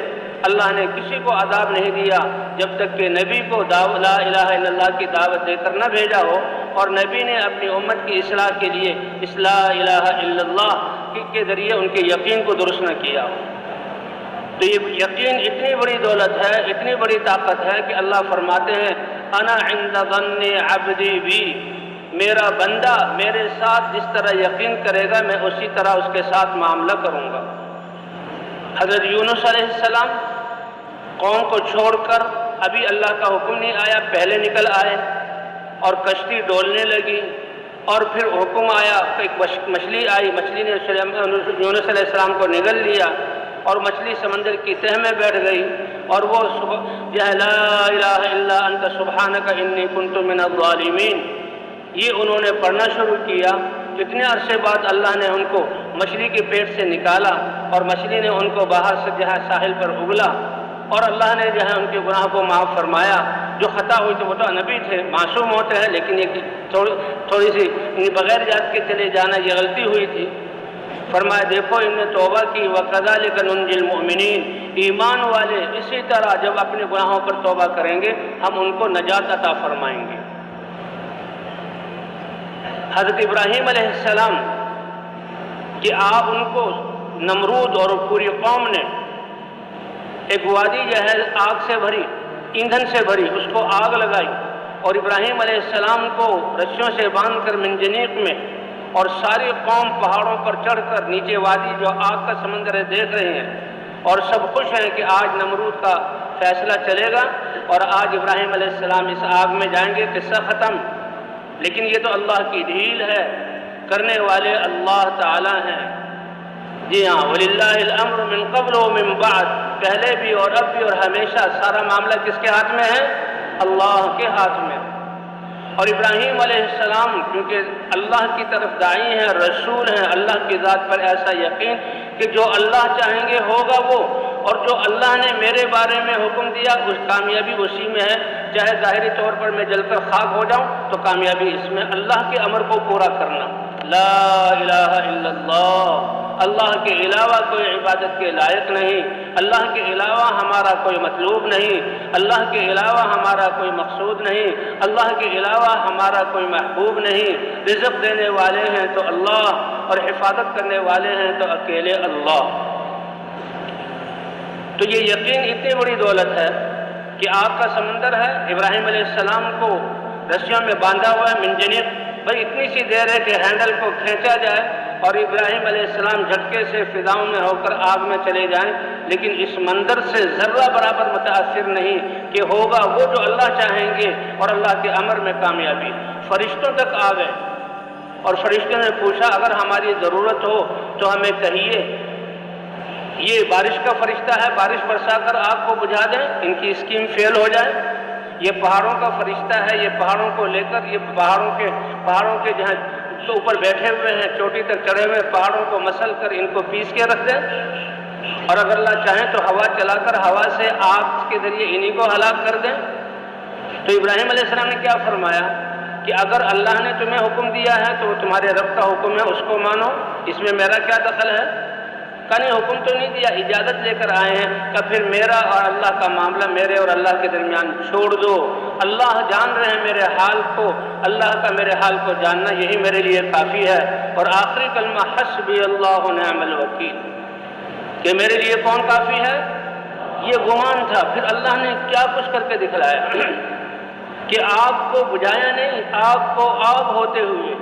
اللہ نے کسی کو عذاب نہیں دیا جب تک کہ نبی کو لا الہ الا اللہ کی دعوت دے کر نہ بھیجا ہو، اور نبی نے اپنی امت کی اصلاح کے لیے اس لا الہ الا اللہ کے ذریعے ان کے یقین کو درست نہ کیا ہو۔ تو یہ یقین اتنی بڑی دولت ہے، اتنی بڑی طاقت ہے کہ اللہ فرماتے ہیں انا عند ظن عبدی بی، میرا بندہ میرے ساتھ جس طرح یقین کرے گا میں اسی طرح اس کے ساتھ معاملہ کروں گا۔ حضرت یونس علیہ السلام قوم کو چھوڑ کر، ابھی اللہ کا حکم نہیں آیا، پہلے نکل آئے اور کشتی ڈولنے لگی، اور پھر حکم آیا، ایک مچھلی آئی، مچھلی نے یونس علیہ السلام کو نگل لیا اور مچھلی سمندر کی تہ میں بیٹھ گئی، اور وہ لا الہ الا انت سبحانک انی کنت من الظالمین یہ انہوں نے پڑھنا شروع کیا۔ اتنے عرصے بعد اللہ نے ان کو مچھلی کے پیٹ سے نکالا اور مچھلی نے ان کو باہر سے جہاں ساحل پر اگلا، اور اللہ نے جو ہے ان کے گناہ کو معاف فرمایا۔ جو خطا ہوئی تو وہ تو نبی تھے، معصوم ہوتے ہیں، لیکن یہ تھوڑی سی بغیر یاد کے چلے جانا یہ غلطی ہوئی تھی۔ فرمایا دیکھو ان نے توبہ کی، وَكَذَلِكَ نُنْجِي الْمُؤْمِنِينَ، ایمان والے اسی طرح جب اپنے گناہوں پر توبہ کریں گے ہم ان کو نجات عطا فرمائیں گے۔ حضرت ابراہیم علیہ السلام کہ آپ ان کو نمرود اور پوری قوم نے ایک وادی جو ہے آگ سے بھری، ایندھن سے بھری، اس کو آگ لگائی، اور ابراہیم علیہ السلام کو رسیوں سے باندھ کر منجنیق میں، اور ساری قوم پہاڑوں پر چڑھ کر نیچے وادی جو آگ کا سمندر ہے دیکھ رہے ہیں، اور سب خوش ہیں کہ آج نمرود کا فیصلہ چلے گا اور آج ابراہیم علیہ السلام اس آگ میں جائیں گے، قصہ ختم۔ لیکن یہ تو اللہ کی ڈھیل ہے، کرنے والے اللہ تعالی ہیں۔ جی ہاں، وَلِلَّهِ الْأَمْرُ مِنْ قَبْلُ وَمِنْ بَعْدُ، پہلے بھی اور اب بھی اور ہمیشہ سارا معاملہ کس کے ہاتھ میں ہے؟ اللہ کے ہاتھ میں۔ اور ابراہیم علیہ السلام کیونکہ اللہ کی طرف داعی ہیں، رسول ہیں، اللہ کی ذات پر ایسا یقین کہ جو اللہ چاہیں گے ہوگا وہ، اور جو اللہ نے میرے بارے میں حکم دیا اس کامیابی اسی میں ہے، چاہے ظاہری طور پر میں جل کر خاک ہو جاؤں تو کامیابی اس میں اللہ کے امر کو پورا کرنا۔ لا الہ الا اللہ، اللہ کے علاوہ کوئی عبادت کے لائق نہیں، اللہ کے علاوہ ہمارا کوئی مطلوب نہیں، اللہ کے علاوہ ہمارا کوئی مقصود نہیں، اللہ کے علاوہ ہمارا کوئی محبوب نہیں۔ رزق دینے والے ہیں تو اللہ، اور حفاظت کرنے والے ہیں تو اکیلے اللہ۔ تو یہ یقین اتنی بڑی دولت ہے کہ آگ کا سمندر ہے، ابراہیم علیہ السلام کو رسیوں میں باندھا ہوا ہے، منجنیق، بھئی اتنی سی دیر ہے کہ ہینڈل کو کھینچا جائے اور ابراہیم علیہ السلام جھٹکے سے فضاؤں میں ہو کر آگ میں چلے جائیں، لیکن اس منظر سے ذرہ برابر متاثر نہیں کہ ہوگا وہ جو اللہ چاہیں گے اور اللہ کے امر میں کامیابی۔ فرشتوں تک آ گئے اور فرشتوں نے پوچھا اگر ہماری ضرورت ہو تو ہمیں کہیے، یہ بارش کا فرشتہ ہے، بارش برسا کر آگ کو بجھا دیں، ان کی اسکیم فیل ہو جائے۔ یہ پہاڑوں کا فرشتہ ہے، یہ پہاڑوں کو لے کر، یہ پہاڑوں کے جہاں تو اوپر بیٹھے ہوئے ہیں، چوٹی تک چڑھے ہوئے پہاڑوں کو مسل کر ان کو پیس کے رکھ دیں، اور اگر اللہ چاہیں تو ہوا چلا کر ہوا سے آگ کے ذریعے انہی کو ہلاک کر دیں۔ تو ابراہیم علیہ السلام نے کیا فرمایا کہ اگر اللہ نے تمہیں حکم دیا ہے تو وہ تمہارے رب کا حکم ہے، اس کو مانو، اس میں میرا کیا دخل ہے؟ کہا نہیں حکم تو نہیں دیا، اجازت لے کر آئے ہیں، کہ پھر میرا اور اللہ کا معاملہ میرے اور اللہ کے درمیان چھوڑ دو، اللہ جان رہے ہیں میرے حال کو، اللہ کا میرے حال کو جاننا یہی میرے لیے کافی ہے۔ اور آخری کلمہ حسبی اللہ و نعم الوکیل، کہ میرے لیے کون کافی ہے؟ یہ گمان تھا۔ پھر اللہ نے کیا کچھ کر کے دکھلایا کہ آگ کو بجھایا نہیں، آگ کو آگ ہوتے ہوئے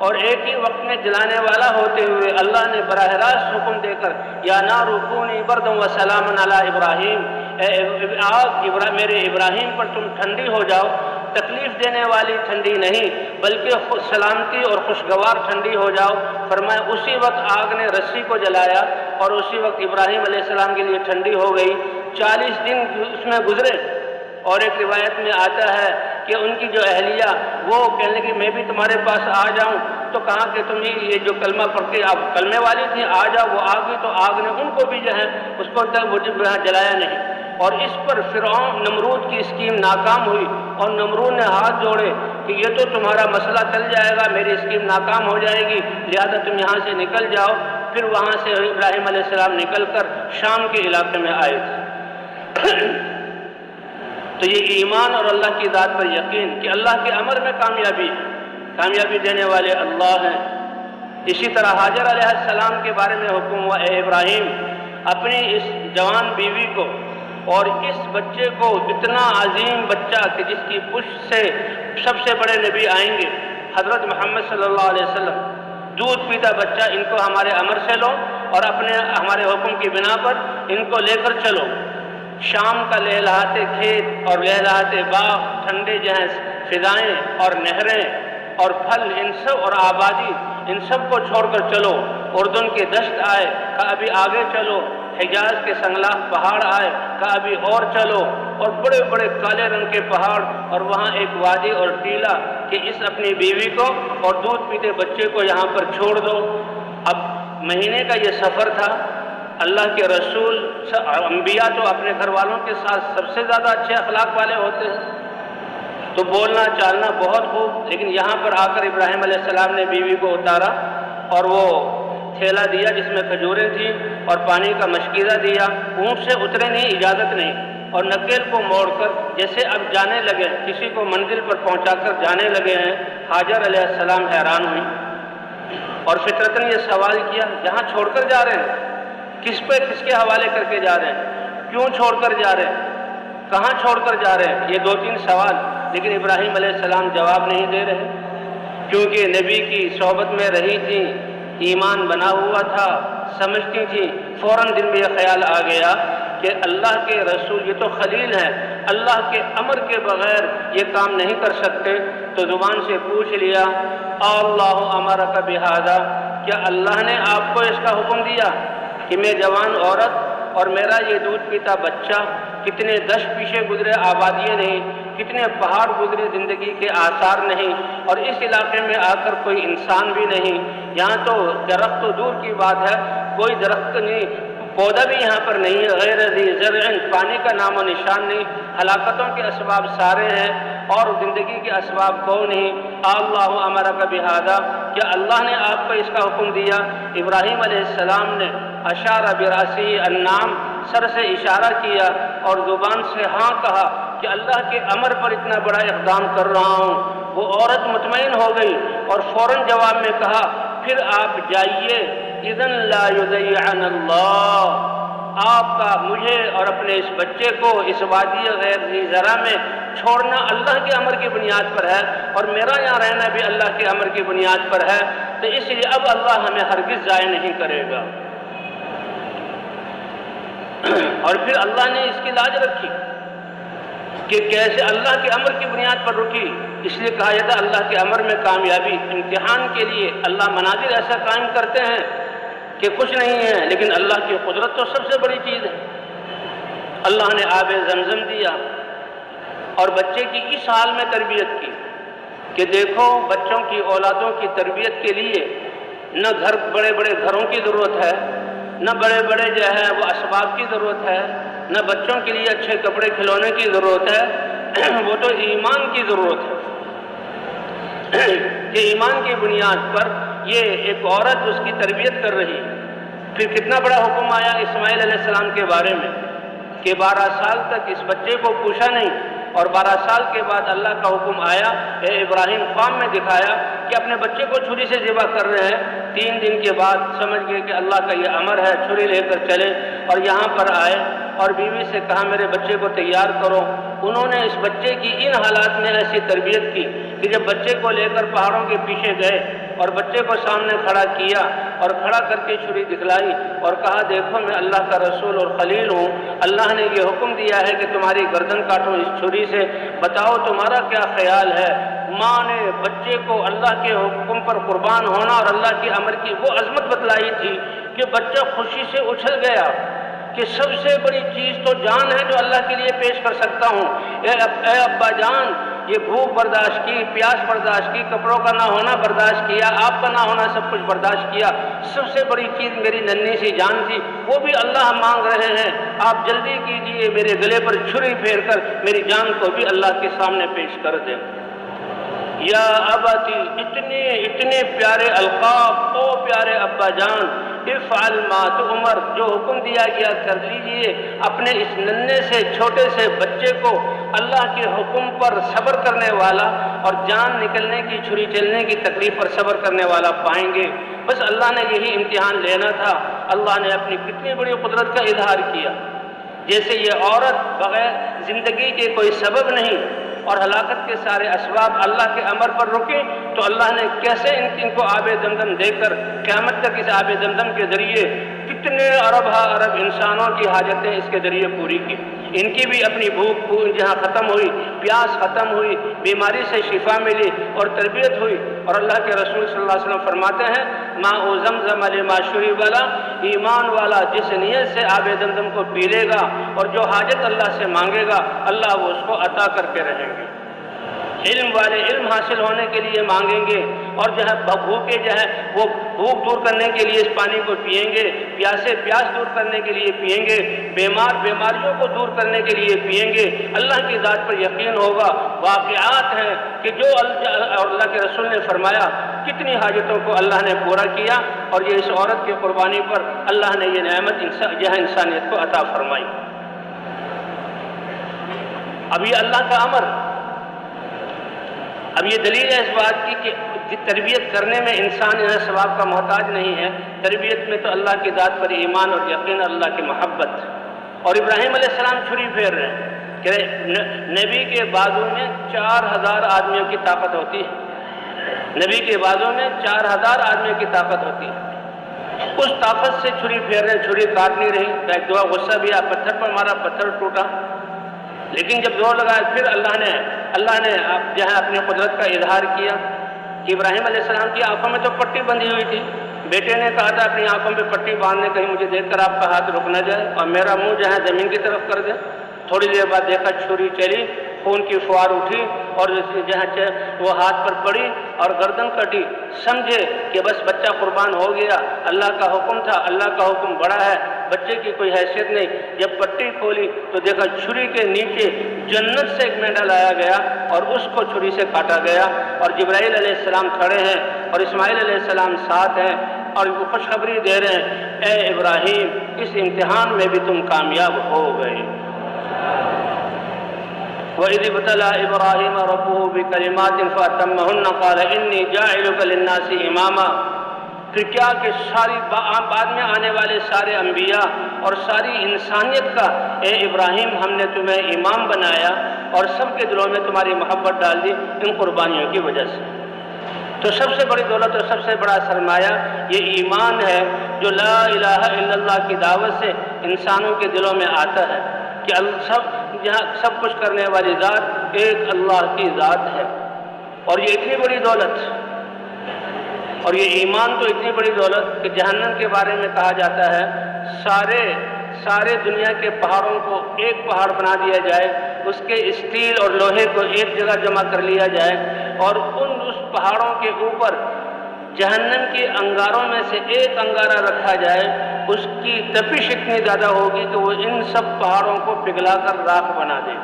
اور ایک ہی وقت میں جلانے والا ہوتے ہوئے اللہ نے براہ راست حکم دے کر یا نار کونی بردا و سلاما علی ابراہیم، اے آگ میرے ابراہیم پر تم ٹھنڈی ہو جاؤ، تکلیف دینے والی ٹھنڈی نہیں بلکہ سلامتی اور خوشگوار ٹھنڈی ہو جاؤ۔ فرمایا اسی وقت آگ نے رسی کو جلایا اور اسی وقت ابراہیم علیہ السلام کے لیے ٹھنڈی ہو گئی۔ 40 دن اس میں گزرے، اور ایک روایت میں آتا ہے کہ ان کی جو اہلیہ وہ کہنے لگی میں بھی تمہارے پاس آ جاؤں، تو کہا کہ تم یہ جو کلمہ پڑھ کے آپ کلمے والی تھی آ جاؤ، وہ آ گئی، تو آگ نے ان کو بھی جو ہے اس کو جلایا نہیں۔ اور اس پر فرعون نمرود کی اسکیم ناکام ہوئی، اور نمرود نے ہاتھ جوڑے کہ یہ تو تمہارا مسئلہ چل جائے گا، میری اسکیم ناکام ہو جائے گی، لہذا تم یہاں سے نکل جاؤ۔ پھر وہاں سے ابراہیم علیہ السلام نکل کر شام کے علاقے میں آئے تھے۔ تو یہ ایمان اور اللہ کی ذات پر یقین کہ اللہ کے امر میں کامیابی ہے، کامیابی دینے والے اللہ ہیں۔ اسی طرح حاجر علیہ السلام کے بارے میں حکم ہوا، اے ابراہیم اپنی اس جوان بیوی کو اور اس بچے کو، اتنا عظیم بچہ کہ جس کی پشت سے سب سے بڑے نبی آئیں گے حضرت محمد صلی اللہ علیہ وسلم، دودھ پیتا بچہ، ان کو ہمارے امر سے لو اور ہمارے حکم کی بنا پر ان کو لے کر چلو۔ شام کا لہلہاتے کھیت اور لہلہاتے باغ، ٹھنڈے جہاں فضائیں اور نہریں اور پھل، ان سب اور آبادی، ان سب کو چھوڑ کر چلو۔ اردن کے دشت آئے، کہا ابھی آگے چلو، حجاز کے سنگلاخ پہاڑ آئے، کہا ابھی اور چلو، اور بڑے بڑے کالے رنگ کے پہاڑ، اور وہاں ایک وادی اور ٹیلا کہ اس اپنی بیوی کو اور دودھ پیتے بچے کو یہاں پر چھوڑ دو۔ اب مہینے کا یہ سفر تھا، اللہ کے رسول انبیاء تو اپنے گھر والوں کے ساتھ سب سے زیادہ اچھے اخلاق والے ہوتے ہیں، تو بولنا چالنا بہت خوب، لیکن یہاں پر آ کر ابراہیم علیہ السلام نے بیوی کو اتارا اور وہ تھیلا دیا جس میں کھجوریں تھیں اور پانی کا مشکیزہ دیا، اونٹ سے اترے نہیں، اجازت نہیں، اور نکیل کو موڑ کر جیسے اب جانے لگے، کسی کو منزل پر پہنچا کر جانے لگے ہیں۔ حاجر علیہ السلام حیران ہوئی اور فطرتاً یہ سوال کیا، جہاں چھوڑ کر جا رہے ہیں، کس کے حوالے کر کے جا رہے ہیں، کیوں چھوڑ کر جا رہے ہیں، کہاں چھوڑ کر جا رہے ہیں؟ یہ 2-3 سوال، لیکن ابراہیم علیہ السلام جواب نہیں دے رہے، کیونکہ نبی کی صحبت میں رہی تھی، ایمان بنا ہوا تھا، سمجھتی تھی۔ فوراً دل میں یہ خیال آ گیا کہ اللہ کے رسول یہ تو خلیل ہیں، اللہ کے امر کے بغیر یہ کام نہیں کر سکتے، تو زبان سے پوچھ لیا، اللہ امرک بہذا، کیا اللہ نے آپ کو اس کا حکم دیا کہ میں جوان عورت اور میرا یہ دودھ پیتا بچہ، کتنے دشت پیچھے گزرے، آبادیاں نہیں، کتنے پہاڑ گزرے، زندگی کے آثار نہیں، اور اس علاقے میں آ کر کوئی انسان بھی نہیں، یہاں تو درخت تو دور کی بات ہے، کوئی درخت نہیں، پودا بھی یہاں پر نہیں ہے، غیر ذی زرع، پانی کا نام و نشان نہیں، ہلاکتوں کے اسباب سارے ہیں اور زندگی کے اسباب کو نہیں۔ اللہ امرک بہذا، کیا اللہ نے آپ کو اس کا حکم دیا؟ ابراہیم علیہ السلام نے اشار براسہ النعم، سر سے اشارہ کیا اور زبان سے ہاں کہا کہ اللہ کے امر پر اتنا بڑا اقدام کر رہا ہوں۔ وہ عورت مطمئن ہو گئی اور فوراً جواب میں کہا، پھر آپ جائیے، اذن لا یضیعن اللہ، آپ کا مجھے اور اپنے اس بچے کو اس وادی غیر ذی زرع میں چھوڑنا اللہ کے امر کی بنیاد پر ہے، اور میرا یہاں رہنا بھی اللہ کے امر کی بنیاد پر ہے، تو اس لیے اب اللہ ہمیں ہرگز ضائع نہیں کرے گا۔ اور پھر اللہ نے اس کی لاج رکھی کہ کیسے اللہ کے امر کی بنیاد پر رکی، اس لیے کہا جاتا ہے اللہ کے امر میں کامیابی، امتحان کے لیے اللہ مناظر ایسا قائم کرتے ہیں کہ کچھ نہیں ہے، لیکن اللہ کی قدرت تو سب سے بڑی چیز ہے۔ اللہ نے آب زمزم دیا اور بچے کی اس حال میں تربیت کی کہ دیکھو، بچوں کی اولادوں کی تربیت کے لیے نہ بڑے بڑے گھروں کی ضرورت ہے، نہ بڑے بڑے جو ہے وہ اسباب کی ضرورت ہے، نہ بچوں کے لیے اچھے کپڑے کھلونے کی ضرورت ہے، وہ تو ایمان کی ضرورت ہے کہ ایمان کی بنیاد پر یہ ایک عورت اس کی تربیت کر رہی ہے۔ پھر کتنا بڑا حکم آیا اسماعیل علیہ السلام کے بارے میں کہ 12 سال تک اس بچے کو پوچھا نہیں، اور 12 سال کے بعد اللہ کا حکم آیا، اے ابراہیم خواب میں دکھایا کہ اپنے بچے کو چھری سے ذبح کر رہے ہیں۔ 3 دن کے بعد سمجھ گئے کہ اللہ کا یہ امر ہے، چھری لے کر چلے اور یہاں پر آئے اور بیوی سے کہا میرے بچے کو تیار کرو۔ انہوں نے اس بچے کی ان حالات میں ایسی تربیت کی کہ جب بچے کو لے کر پہاڑوں کے پیچھے گئے اور بچے کو سامنے کھڑا کیا اور کھڑا کر کے چھری دکھلائی اور کہا دیکھو میں اللہ کا رسول اور خلیل ہوں، اللہ نے یہ حکم دیا ہے کہ تمہاری گردن کاٹو اس چھری سے، بتاؤ تمہارا کیا خیال ہے؟ ماں نے بچے کو اللہ کے حکم پر قربان ہونا اور اللہ کے امر کی وہ عظمت بتلائی تھی کہ بچہ خوشی سے اچھل گیا کہ سب سے بڑی چیز تو جان ہے جو اللہ کے لیے پیش کر سکتا ہوں۔ اے ابا جان، یہ بھوک برداشت کی، پیاس برداشت کی، کپڑوں کا نہ ہونا برداشت کیا، آپ کا نہ ہونا سب کچھ برداشت کیا، سب سے بڑی چیز میری ننھی سی جان تھی وہ بھی اللہ مانگ رہے ہیں، آپ جلدی کیجئے میرے گلے پر چھری پھیر کر میری جان کو بھی اللہ کے سامنے پیش کر دیں۔ یا اباتی، اتنے پیارے القاب، او پیارے ابا جان، افعل ما تؤمر، جو حکم دیا گیا کر لیجئے۔ اپنے اس ننھے سے چھوٹے سے بچے کو اللہ کے حکم پر صبر کرنے والا اور جان نکلنے کی، چھری چلنے کی تکلیف پر صبر کرنے والا پائیں گے۔ بس اللہ نے یہی امتحان لینا تھا۔ اللہ نے اپنی کتنی بڑی قدرت کا اظہار کیا، جیسے یہ عورت بغیر زندگی کے کوئی سبب نہیں اور ہلاکت کے سارے اسباب اللہ کے امر پر رکے، تو اللہ نے کیسے ان کو آب زمزم دے کر قیامت تک اس آب زمزم کے ذریعے کتنے ارب انسانوں کی حاجتیں اس کے ذریعے پوری کی۔ ان کی بھی اپنی بھوک جہاں ختم ہوئی، پیاس ختم ہوئی، بیماری سے شفا ملی اور تربیت ہوئی۔ اور اللہ کے رسول صلی اللہ علیہ وسلم فرماتے ہیں ماء زمزم لما شرب له، ایمان والا جس نیت سے آب زمزم کو پی لے گا اور جو حاجت اللہ سے مانگے گا اللہ وہ اس کو عطا کرتے رہیں گے۔ علم والے علم حاصل ہونے کے لیے مانگیں گے، اور جو ہے بھوکے جو ہے وہ بھوک دور کرنے کے لیے اس پانی کو پئیں گے، پیاسے پیاس دور کرنے کے لیے پئیں گے، بیمار بیماریوں کو دور کرنے کے لیے پئیں گے۔ اللہ کی ذات پر یقین ہوگا۔ واقعات ہیں کہ جو اللہ کے رسول نے فرمایا کتنی حاجتوں کو اللہ نے پورا کیا، اور یہ اس عورت کی قربانی پر اللہ نے یہ نعمت انسانیت کو عطا فرمائی۔ اب یہ اللہ کا امر، اب یہ دلیل ہے اس بات کی کہ تربیت کرنے میں انسان ثواب کا محتاج نہیں ہے، تربیت میں تو اللہ کی ذات پر ایمان اور یقین، اللہ کی محبت۔ اور ابراہیم علیہ السلام چھری پھیر رہے ہیں کہ نبی کے بازو میں 4000 آدمیوں کی طاقت ہوتی ہے، نبی کے بازو میں 4000 آدمیوں کی طاقت ہوتی ہے، اس طاقت سے چھری پھیر رہے ہیں، چھری کاٹ نہیں رہی۔ ایک دفعہ غصہ بھی آیا، پتھر پر مارا، پتھر ٹوٹا، لیکن جب زور لگایا پھر اللہ نے جو ہے اپنی قدرت کا اظہار کیا کہ ابراہیم علیہ السلام کی آنکھوں میں تو پٹی بندھی ہوئی تھی، بیٹے نے کہا تھا اپنی آنکھوں میں پٹی باندھنے، کہیں مجھے دیکھ کر آپ کا ہاتھ رک نہ جائے اور میرا منہ جو ہے زمین کی طرف کر دے۔ تھوڑی دیر بعد دیکھا چھری چلی، خون کی فوار اٹھی اور جہاں وہ ہاتھ پر پڑی اور گردن کٹی، سمجھے کہ بس بچہ قربان ہو گیا، اللہ کا حکم تھا، اللہ کا حکم بڑا ہے، بچے کی کوئی حیثیت نہیں۔ جب پٹی کھولی تو دیکھا چھری کے نیچے جنت سے ایک مینڈا لایا گیا اور اس کو چھری سے کاٹا گیا، اور جبرائیل علیہ السلام کھڑے ہیں اور اسماعیل علیہ السلام ساتھ ہیں اور وہ خوشخبری دے رہے ہیں، اے ابراہیم اس امتحان میں بھی تم کامیاب ہو گئے۔ وَإِذِ ابْتَلَىٰ إِبْرَاهِيمَ رَبُّهُ بِكَلِمَاتٍ فَأَتَمَّهُنَّ قَالَ إِنِّي جَاعِلُكَ لِلنَّاسِ إِمَامًا۔ پھر کیا کہ ساری بعد میں آنے والے سارے انبیاء اور ساری انسانیت کا، اے ابراہیم ہم نے تمہیں امام بنایا اور سب کے دلوں میں تمہاری محبت ڈال دی ان قربانیوں کی وجہ سے۔ تو سب سے بڑی دولت اور سب سے بڑا سرمایہ یہ ایمان ہے جو لا الہ الا اللہ کی دعوت سے انسانوں کے دلوں میں آتا ہے کہ سب کچھ کرنے والی ذات ایک اللہ کی ذات ہے۔ اور یہ اتنی بڑی دولت اور یہ ایمان تو اتنی بڑی دولت کہ جہنم کے بارے میں کہا جاتا ہے سارے دنیا کے پہاڑوں کو ایک پہاڑ بنا دیا جائے، اس کے اسٹیل اور لوہے کو ایک جگہ جمع کر لیا جائے اور اس پہاڑوں کے اوپر جہنم کے انگاروں میں سے ایک انگارہ رکھا جائے، اس کی تپش اتنی زیادہ ہوگی کہ وہ ان سب پہاڑوں کو پگھلا کر راکھ بنا دے۔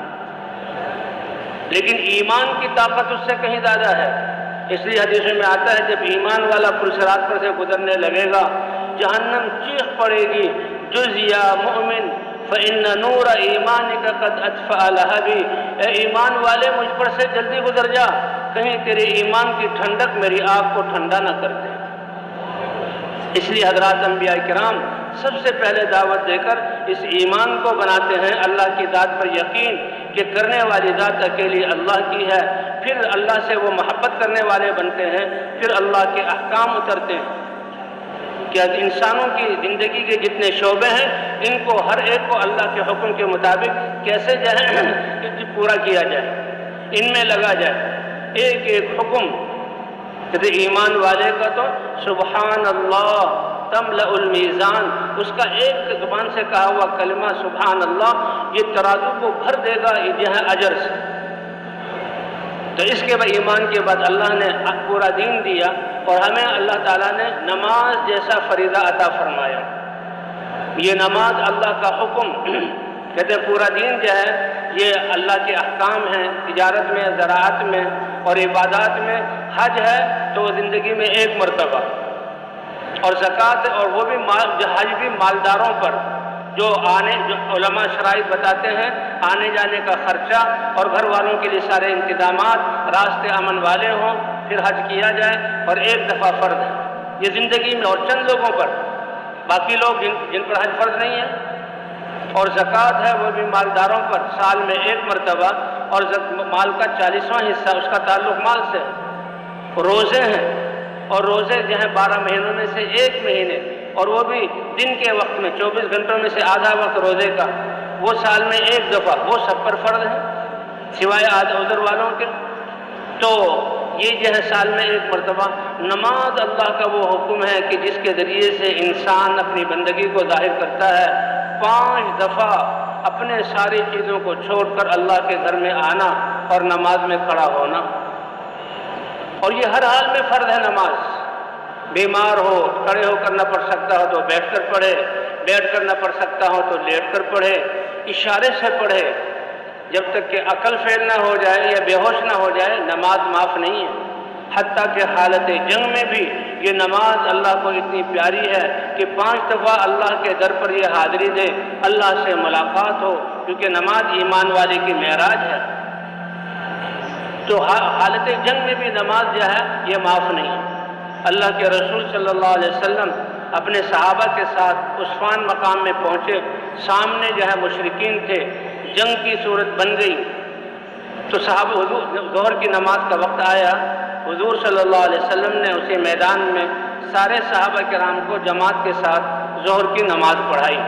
لیکن ایمان کی طاقت اس سے کہیں زیادہ ہے، اس لیے حدیث میں آتا ہے جب ایمان والا پل صراط پر سے گزرنے لگے گا جہنم چیخ پڑے گی، جز یا مومن فإن نور ایمانک قد اطفأ لہبی، اے ایمان والے مجھ پر سے جلدی گزر جا، کہیں تیرے ایمان کی ٹھنڈک میری آگ کو ٹھنڈا نہ کر دے۔ اس لیے حضرات انبیاء کرام سب سے پہلے دعوت دے کر اس ایمان کو بناتے ہیں اللہ کی ذات پر یقین کہ کرنے والی ذات اکیلی اللہ کی ہے، پھر اللہ سے وہ محبت کرنے والے بنتے ہیں، پھر اللہ کے احکام اترتے ہیں کہ انسانوں کی زندگی کے جتنے شعبے ہیں ان کو ہر ایک کو اللہ کے حکم کے مطابق کیسے پورا کیا جائے، ان میں لگا جائے، ایک ایک حکم۔ کہتے ایمان والے کا تو سبحان اللہ تملأ المیزان، اس کا ایک زبان سے کہا ہوا کلمہ سبحان اللہ یہ ترازو کو بھر دے گا اجر سے۔ تو اس کے بعد ایمان کے بعد اللہ نے پورا دین دیا اور ہمیں اللہ تعالیٰ نے نماز جیسا فریضہ عطا فرمایا۔ یہ نماز اللہ کا حکم، کہتے ہیں پورا دین جو ہے یہ اللہ کے احکام ہیں، تجارت میں، زراعت میں اور عبادات میں۔ حج ہے تو زندگی میں ایک مرتبہ، اور زکوٰۃ اور وہ بھی حج بھی مالداروں پر، جو علماء شرائط بتاتے ہیں آنے جانے کا خرچہ اور گھر والوں کے لیے سارے انتظامات، راستے امن والے ہوں پھر حج کیا جائے، اور ایک دفعہ فرض ہے یہ زندگی میں اور چند لوگوں پر، باقی لوگ جن پر حج فرض نہیں ہے۔ اور زکوٰۃ ہے وہ بھی مالداروں پر سال میں ایک مرتبہ، اور مال کا 40واں حصہ اس کا تعلق مال سے۔ روزے ہیں، اور روزے جو ہیں 12 مہینوں میں سے ایک مہینے، اور وہ بھی دن کے وقت میں 24 گھنٹوں میں سے آدھا وقت روزے کا، وہ سال میں ایک دفعہ، وہ سب پر فرض ہے سوائے عذر والوں کے۔ تو یہ جو ہے سال میں ایک مرتبہ نماز اللہ کا وہ حکم ہے کہ جس کے ذریعے سے انسان اپنی بندگی کو ظاہر کرتا ہے۔ 5 دفعہ اپنے ساری چیزوں کو چھوڑ کر اللہ کے گھر میں آنا اور نماز میں کھڑا ہونا، اور یہ ہر حال میں فرض ہے نماز۔ بیمار ہو کھڑے ہو کر نہ پڑھ سکتا ہو تو بیٹھ کر پڑھے، بیٹھ کر نہ پڑھ سکتا ہو تو لیٹ کر پڑھے، اشارے سے پڑھے، جب تک کہ عقل فیل نہ ہو جائے یا بے ہوش نہ ہو جائے نماز معاف نہیں ہے۔ حتیٰ کہ حالت جنگ میں بھی یہ نماز اللہ کو اتنی پیاری ہے کہ 5 دفعہ اللہ کے در پر یہ حاضری دے، اللہ سے ملاقات ہو، کیونکہ نماز ایمان والے کی معراج ہے۔ تو حالت جنگ میں بھی نماز جو ہے یہ معاف نہیں ہے۔ اللہ کے رسول صلی اللہ علیہ وسلم اپنے صحابہ کے ساتھ عصفان مقام میں پہنچے، سامنے جو ہے مشرکین تھے، جنگ کی صورت بن گئی، تو صحابہ ظہر کی نماز کا وقت آیا، حضور صلی اللہ علیہ وسلم نے اسی میدان میں سارے صحابہ کرام کو جماعت کے ساتھ ظہر کی نماز پڑھائی۔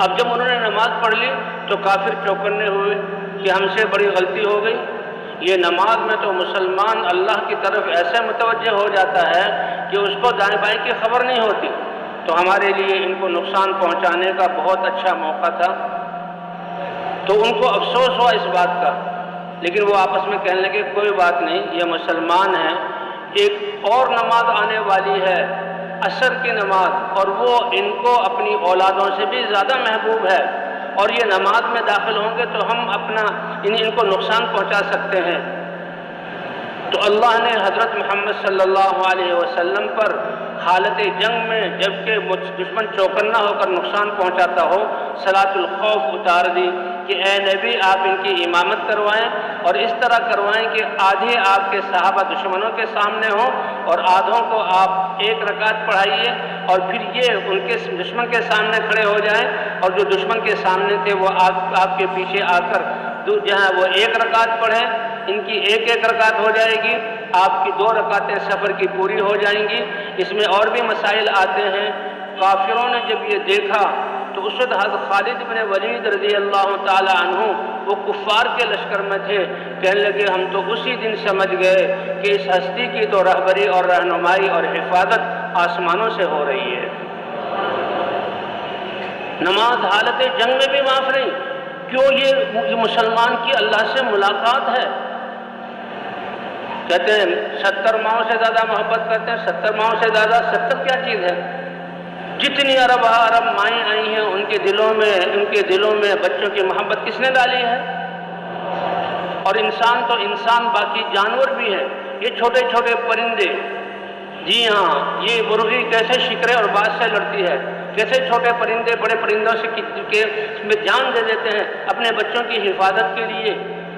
اب جب انہوں نے نماز پڑھ لی تو کافر چوکنے ہوئے کہ ہم سے بڑی غلطی ہو گئی، یہ نماز میں تو مسلمان اللہ کی طرف ایسے متوجہ ہو جاتا ہے کہ اس کو دائیں بائیں کی خبر نہیں ہوتی، تو ہمارے لیے ان کو نقصان پہنچانے کا بہت اچھا موقع تھا۔ تو ان کو افسوس ہوا اس بات کا، لیکن وہ آپس میں کہنے لگے کوئی بات نہیں، یہ مسلمان ہیں، ایک اور نماز آنے والی ہے عصر کی نماز، اور وہ ان کو اپنی اولادوں سے بھی زیادہ محبوب ہے، اور یہ نماز میں داخل ہوں گے تو ہم ان کو نقصان پہنچا سکتے ہیں۔ تو اللہ نے حضرت محمد صلی اللہ علیہ وسلم پر حالت جنگ میں جبکہ دشمن چوکنا ہو کر نقصان پہنچاتا ہو صلاۃ الخوف اتار دی کہ اے نبی آپ ان کی امامت کروائیں، اور اس طرح کروائیں کہ آدھے آپ کے صحابہ دشمنوں کے سامنے ہوں اور آدھوں کو آپ 1 رکعت پڑھائیے، اور پھر یہ ان کے دشمن کے سامنے کھڑے ہو جائیں، اور جو دشمن کے سامنے تھے وہ آپ کے پیچھے آ کر جہاں وہ 1 رکعت پڑھیں، ان کی 1 رکعت ہو جائے گی، آپ کی 2 رکعتیں سفر کی پوری ہو جائیں گی۔ اس میں اور بھی مسائل آتے ہیں۔ کافروں نے جب یہ دیکھا تو اس وقت حضرت خالد بن ولید رضی اللہ تعالی عنہ وہ کفار کے لشکر میں تھے، کہنے لگے ہم تو اسی دن سمجھ گئے کہ اس ہستی کی تو رہبری اور رہنمائی اور حفاظت آسمانوں سے ہو رہی ہے۔ نماز حالت جنگ میں بھی معاف نہیں، کیوں؟ یہ مسلمان کی اللہ سے ملاقات ہے۔ کہتے ہیں 70 ماہوں سے زیادہ محبت کرتے ہیں، 70 ماہوں سے زیادہ 70 کیا چیز ہے؟ جتنی عرب مائیں آئی ہیں ان کے دلوں میں بچوں کی محبت کس نے ڈالی ہے؟ اور انسان تو انسان، باقی جانور بھی ہیں، یہ چھوٹے چھوٹے پرندے جی ہاں، یہ مرغی کیسے شکرے اور باز سے لڑتی ہے، کیسے چھوٹے پرندے بڑے پرندوں سے میں جان دے دیتے ہیں اپنے بچوں کی حفاظت کے لیے۔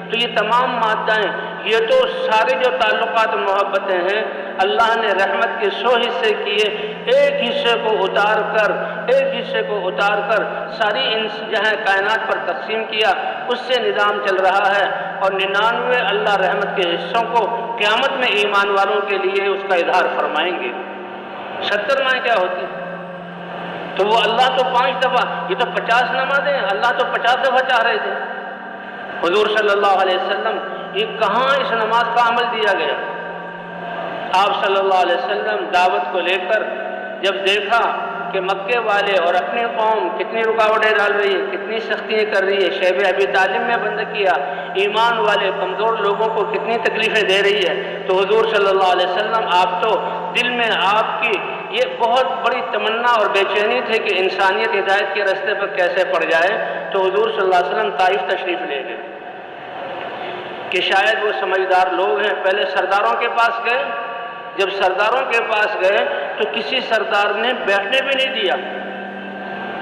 تو یہ تمام مادائیں، یہ تو سارے جو تعلقات محبتیں ہیں، اللہ نے رحمت کے 100 حصے کیے، ایک حصے کو اتار کر ساری جہاں کائنات پر تقسیم کیا، اس سے نظام چل رہا ہے، اور 99 اللہ رحمت کے حصوں کو قیامت میں ایمان والوں کے لیے اس کا اظہار فرمائیں گے۔ 70 مائیں کیا ہوتی؟ تو وہ اللہ تو 5 دفعہ، یہ تو 50 نمازیں ہیں، اللہ تو 50 دفعہ چاہ رہے تھے۔ حضور صلی اللہ علیہ وسلم، یہ کہاں اس نماز کا عمل دیا گیا؟ آپ صلی اللہ علیہ وسلم دعوت کو لے کر جب دیکھا کہ مکے والے اور اپنی قوم کتنی رکاوٹیں ڈال رہی ہے، کتنی سختیاں کر رہی ہے، شیب ابی طالب میں بند کیا، ایمان والے کمزور لوگوں کو کتنی تکلیفیں دے رہی ہے، تو حضور صلی اللہ علیہ وسلم، آپ تو دل میں آپ کی یہ بہت بڑی تمنا اور بے چینی تھے کہ انسانیت ہدایت کے راستے پر کیسے پڑ جائے، تو حضور صلی اللہ علیہ وسلم طائف تشریف لے گئے کہ شاید وہ سمجھدار لوگ ہیں۔ پہلے سرداروں کے پاس گئے، جب سرداروں کے پاس گئے تو کسی سردار نے بیٹھنے بھی نہیں دیا،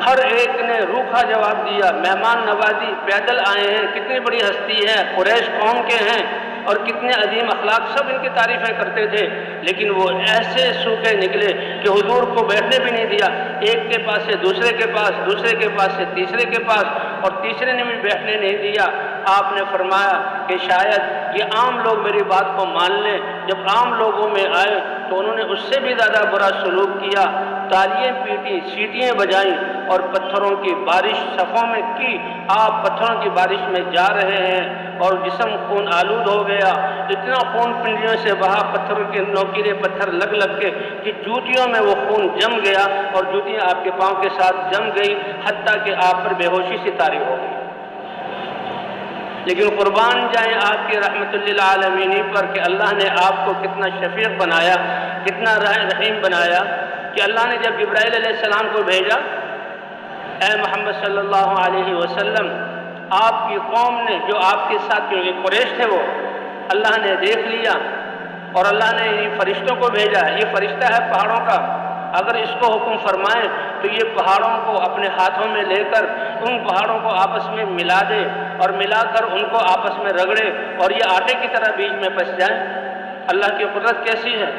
ہر ایک نے روکھا جواب دیا، مہمان نوازی، پیدل آئے ہیں، کتنی بڑی ہستی ہے، قریش قوم کے ہیں اور کتنے عظیم اخلاق، سب ان کی تعریفیں کرتے تھے، لیکن وہ ایسے سوکھے نکلے کہ حضور کو بیٹھنے بھی نہیں دیا، ایک کے پاس سے دوسرے کے پاس، دوسرے کے پاس سے تیسرے کے پاس، اور تیسرے نے بھی بیٹھنے نہیں دیا۔ آپ نے فرمایا کہ شاید یہ عام لوگ میری بات کو مان لیں، جب عام لوگوں میں آئے تو انہوں نے اس سے بھی زیادہ برا سلوک کیا، تالیاں پیٹی، سیٹیاں بجائیں اور پتھروں کی بارش صفوں میں کی۔ آپ پتھروں کی بارش میں جا رہے ہیں اور جسم خون آلود ہو گیا، اتنا خون پنڈلیوں سے بہا، پتھروں کے نوکیلے پتھر لگ کے کہ جوتیوں میں وہ خون جم گیا اور جوتیاں آپ کے پاؤں کے ساتھ جم گئی، حتیٰ کہ آپ پر بے ہوشی سے طاری ہو گئی۔ لیکن قربان جائیں آپ کی رحمت للعالمین پر کہ اللہ نے آپ کو کتنا شفیق بنایا، کتنا رحیم بنایا، کہ اللہ نے جب جبرائیل علیہ السلام کو بھیجا، اے محمد صلی اللہ علیہ وسلم، آپ کی قوم نے جو آپ کے ساتھ کیونکہ قریش تھے، وہ اللہ نے دیکھ لیا اور اللہ نے یہ فرشتوں کو بھیجا، یہ فرشتہ ہے پہاڑوں کا، اگر اس کو حکم فرمائیں تو یہ پہاڑوں کو اپنے ہاتھوں میں لے کر ان پہاڑوں کو آپس میں ملا دے اور ملا کر ان کو آپس میں رگڑے اور یہ آٹے کی طرح بیچ میں پس جائیں۔ اللہ کی قدرت کیسی ہے،